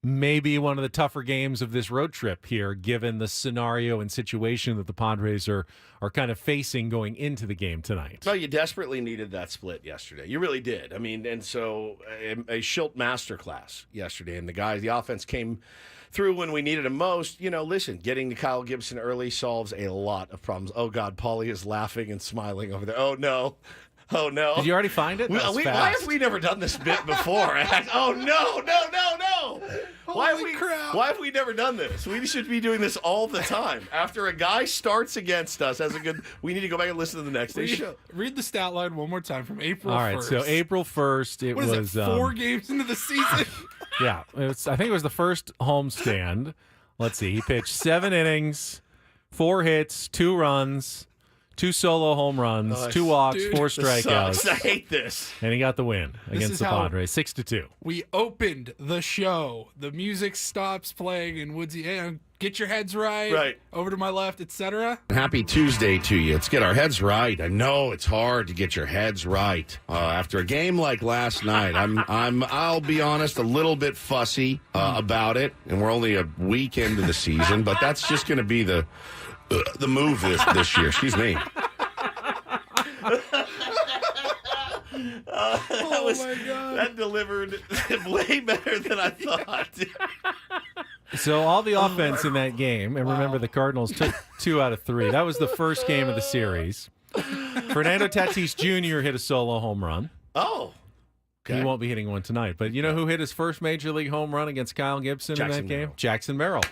S3: Maybe one of the tougher games of this road trip here, given the scenario and situation that the Padres are kind of facing going into the game tonight.
S1: Well, you desperately needed that split yesterday. You really did. I mean, and so a Schilt masterclass yesterday, and the offense came through when we needed him most. Listen, getting to Kyle Gibson early solves a lot of problems. Oh, God, Paulie is laughing and smiling over there. Oh, no. Oh, no.
S3: Did you already find it?
S1: Why have we never done this bit before? Oh, no. Why have we never done this? We should be doing this all the time. After a guy starts against us, we need to go back and listen to the next day's show.
S2: Read the stat line one more time from April 1st.
S3: All right, so April 1st,
S2: What is it, 4 games into the season?
S3: Yeah, I think it was the first homestand. Let's see, he pitched 7 innings, 4 hits, 2 runs, 2 solo home runs, 2 walks, 4 strikeouts.
S1: I hate this.
S3: And he got the win against the Padres, 6-2.
S2: We opened the show. The music stops playing, and Woodsy, hey, get your heads right.
S1: Right.
S2: Over to my left, etc.
S1: Happy Tuesday to you. Let's get our heads right. I know it's hard to get your heads right after a game like last night. I'll be honest, a little bit fussy about it, and we're only a week into the season, but that's just going to be the move this year. Excuse me. That delivered way better than I thought.
S3: So all the offense in that game, and remember the Cardinals took 2 out of 3. That was the first game of the series. Fernando Tatis Jr. hit a solo home run.
S1: Oh. Okay.
S3: He won't be hitting one tonight. But you know who hit his first Major League home run against Kyle Gibson in that game?
S1: Merrill.
S3: Jackson Merrill.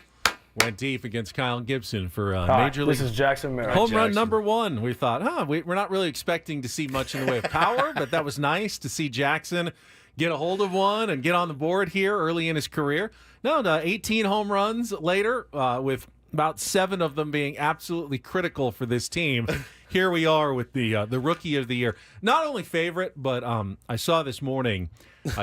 S3: Went deep against Kyle Gibson for
S4: Hi,
S3: Major League.
S4: This is Jackson Merrill.
S3: Home run number 1. We thought, we're not really expecting to see much in the way of power, but that was nice to see Jackson get a hold of one and get on the board here early in his career. No, 18 home runs later, with about 7 of them being absolutely critical for this team. Here we are with the Rookie of the Year. Not only favorite, but I saw this morning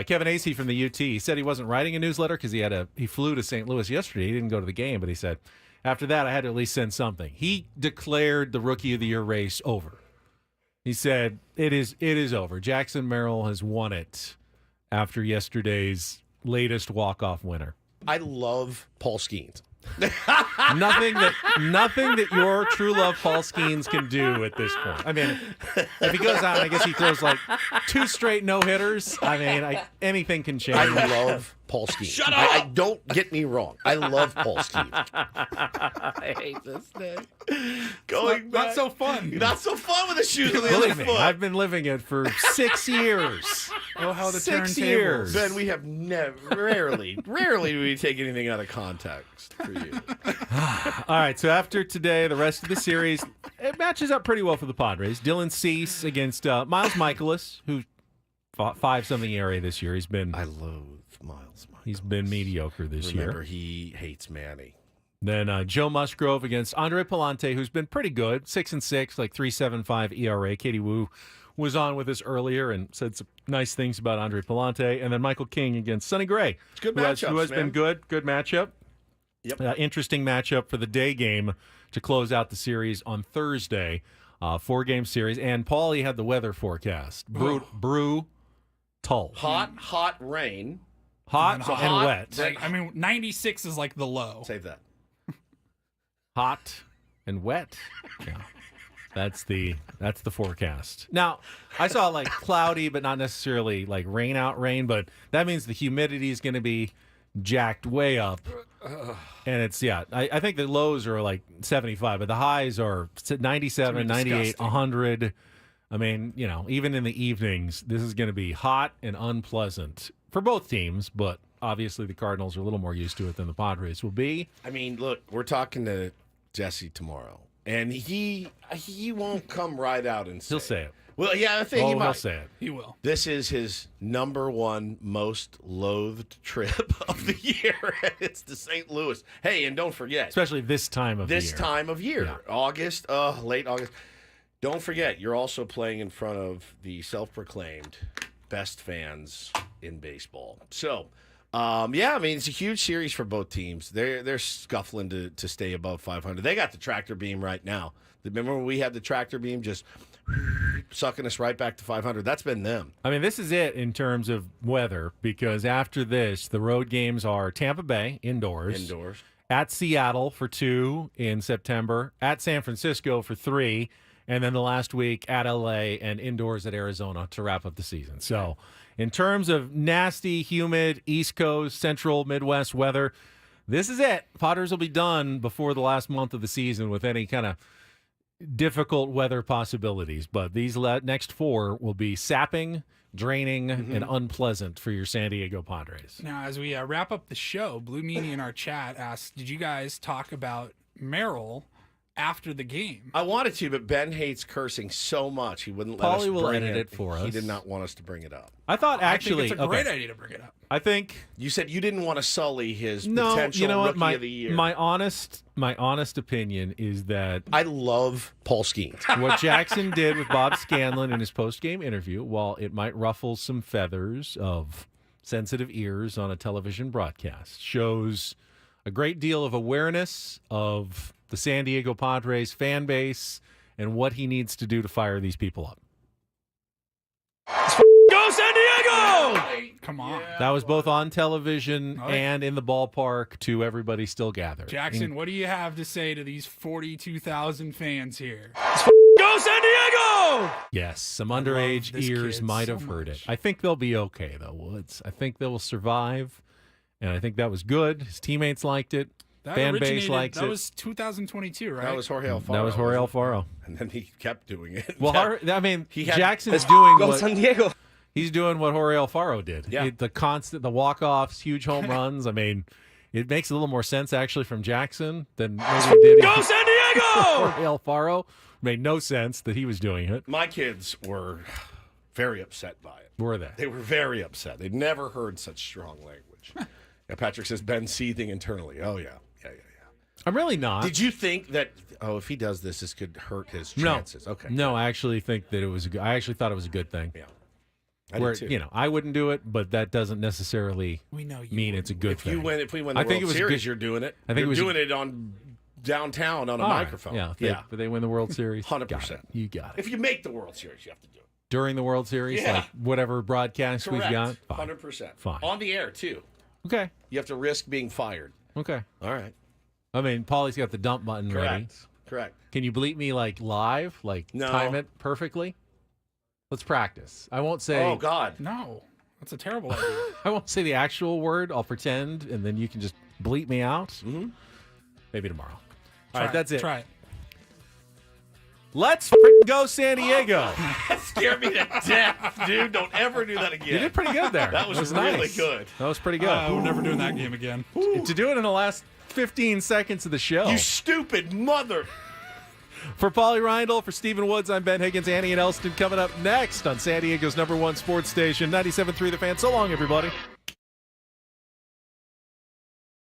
S3: Kevin Acee from the UT. He said he wasn't writing a newsletter because he flew to St. Louis yesterday. He didn't go to the game, but he said, after that, I had to at least send something. He declared the Rookie of the Year race over. He said, it is over. Jackson Merrill has won it after yesterday's latest walk-off winner.
S1: I love Paul Skenes.
S3: nothing that your true love Paul Skenes can do at this point. I mean, if he goes out, I guess he throws like 2 straight no-hitters. I mean, anything can change.
S1: I love Paul Skenes.
S3: Shut up!
S1: I don't get me wrong. I love Paul Skenes. I hate this day.
S2: Not so fun.
S1: Not so fun with the shoes on the
S3: Believe
S1: other
S3: me,
S1: foot.
S3: I've been living it for 6 years.
S2: Oh, how the
S3: 6
S2: turntables.
S3: years.
S1: Ben, we have rarely do we take anything out of context for you.
S3: All right, so after today, the rest of the series, it matches up pretty well for the Padres. Dylan Cease against Miles Michaelis, who fought 5-something ERA this year.
S1: I loathe Miles.
S3: He's been mediocre this year.
S1: Remember, he hates Manny.
S3: Then Joe Musgrove against Andre Palante, who's been pretty good, 6-6, like 3.75 ERA. Katie Wu was on with us earlier and said some nice things about Andre Palante. And then Michael King against Sonny Gray,
S1: It's good
S3: who
S1: matchups,
S3: has been good matchup.
S1: Yep.
S3: Interesting matchup for the day game to close out the series on Thursday. 4-game series. And Paulie had the weather forecast. Brutal.
S1: Hot rain.
S3: Hot
S1: So
S3: and
S1: hot,
S3: wet.
S2: Like, I mean, 96 is like the low.
S1: Save that.
S3: Hot and wet. Yeah. That's the forecast. Now, I saw like cloudy, but not necessarily like rain out rain, but that means the humidity is going to be jacked way up. And it's, I think the lows are like 75, but the highs are 97, 98,
S2: disgusting.
S3: 100. I mean, even in the evenings, this is going to be hot and unpleasant for both teams, but obviously the Cardinals are a little more used to it than the Padres will be.
S1: I mean, look, we're talking to Jesse tomorrow, and he won't come right out and say
S3: He'll say it.
S1: Well, yeah, I think he might.
S3: He'll say it.
S2: He will.
S1: This is his number 1 most loathed trip of the year. It's to St. Louis. Hey, and don't forget.
S3: Especially this time of year.
S1: This time of year.
S3: Yeah.
S1: August, late August. Don't forget, you're also playing in front of the self-proclaimed best fans in baseball. So, I mean, it's a huge series for both teams. They're scuffling to stay above 500. They got the tractor beam right now. Remember when we had the tractor beam just sucking us right back to 500? That's been them.
S3: I mean, this is it in terms of weather, because after this, the road games are Tampa Bay, indoors. At Seattle for 2 in September. At San Francisco for 3. And then the last week at LA and indoors at Arizona to wrap up the season. So in terms of nasty, humid, East Coast, Central, Midwest weather, this is it. Padres will be done before the last month of the season with any kind of difficult weather possibilities. But these next 4 will be sapping, draining, and unpleasant for your San Diego Padres.
S2: Now, as we wrap up the show, Blue Meanie in our chat asked, did you guys talk about Merrill after the game?
S1: I wanted to, but Ben hates cursing so much he wouldn't let us
S3: Paulie will
S1: bring
S3: edit it for us.
S1: He did not want us to bring it up.
S3: I thought actually
S2: I think it's a great idea to bring it up.
S3: I think
S1: you said you didn't want to sully his
S3: no.
S1: potential
S3: You know what?
S1: Rookie of the Year.
S3: My honest opinion is that
S1: I love Paul Skenes.
S3: What Jackson did with Bob Scanlon in his post-game interview, while it might ruffle some feathers of sensitive ears on a television broadcast, shows a great deal of awareness of the San Diego Padres fan base and what he needs to do to fire these people up.
S12: Go San Diego!
S2: Come on.
S3: That was both on television and in the ballpark to everybody still gathered.
S2: Jackson, what do you have to say to these 42,000 fans here?
S12: Go San Diego!
S3: Yes, some underage ears might have heard it. I think they'll be okay, though, Woods. I think they will survive, and I think that was good. His teammates liked it.
S2: That
S3: Fan base likes it.
S2: That was 2022, right?
S1: That was Jorge Alfaro.
S3: That was Jorge Alfaro.
S1: And then he kept doing it.
S3: Well, I mean,
S1: he had-
S3: Jackson's doing what
S4: San Diego.
S3: He's doing what Jorge Alfaro did.
S1: Yeah.
S3: The walk-offs, huge home runs. I mean, it makes a little more sense, actually, from Jackson than maybe it did.
S1: Go San Diego!
S3: Jorge Alfaro. Made no sense that he was doing it.
S1: My kids were very upset by it.
S3: Were they?
S1: They were very upset. They'd never heard such strong language. Yeah, Patrick says Ben's seething internally. Oh, yeah.
S3: I'm really not.
S1: Did you think that, if he does this could hurt his chances?
S3: No.
S1: Okay.
S3: No, I actually think that I actually thought it was a good thing.
S1: Yeah. I did too.
S3: I wouldn't do it, but that doesn't necessarily mean it's a good thing.
S1: If we win the World Series, you're doing it. You're doing it on downtown on a microphone.
S3: Right. Yeah. If they win the World Series,
S1: 100%.
S3: You got it.
S1: If you make the World Series, you have to do it.
S3: During the World Series, like whatever broadcast
S1: Correct.
S3: we've got? Fine.
S1: 100%.
S3: Fine.
S1: On the air, too.
S3: Okay.
S1: You have to risk being fired.
S3: Okay.
S1: All right.
S3: I mean, Paulie's got the dump button ready.
S1: Correct.
S3: Can you bleep me live? Time it perfectly? Let's practice. I won't say.
S1: Oh, God.
S2: No. That's a terrible idea.
S3: I won't say the actual word. I'll pretend, and then you can just bleep me out.
S1: Mm-hmm.
S3: Maybe tomorrow. All right, that's it.
S2: Try it.
S3: Let's freaking go San Diego.
S1: That scared me to death, dude. Don't ever do that again.
S3: You did pretty good there.
S1: That was
S3: nice.
S1: really good.
S3: That was pretty good.
S2: We're never doing that game again.
S3: To do it in the last 15 seconds of the show.
S1: You stupid mother.
S3: For Paulie Reindl, for Stephen Woods, I'm Ben Higgins. Annie and Elston coming up next on San Diego's #1 sports station, 97.3 The Fan. So long, everybody.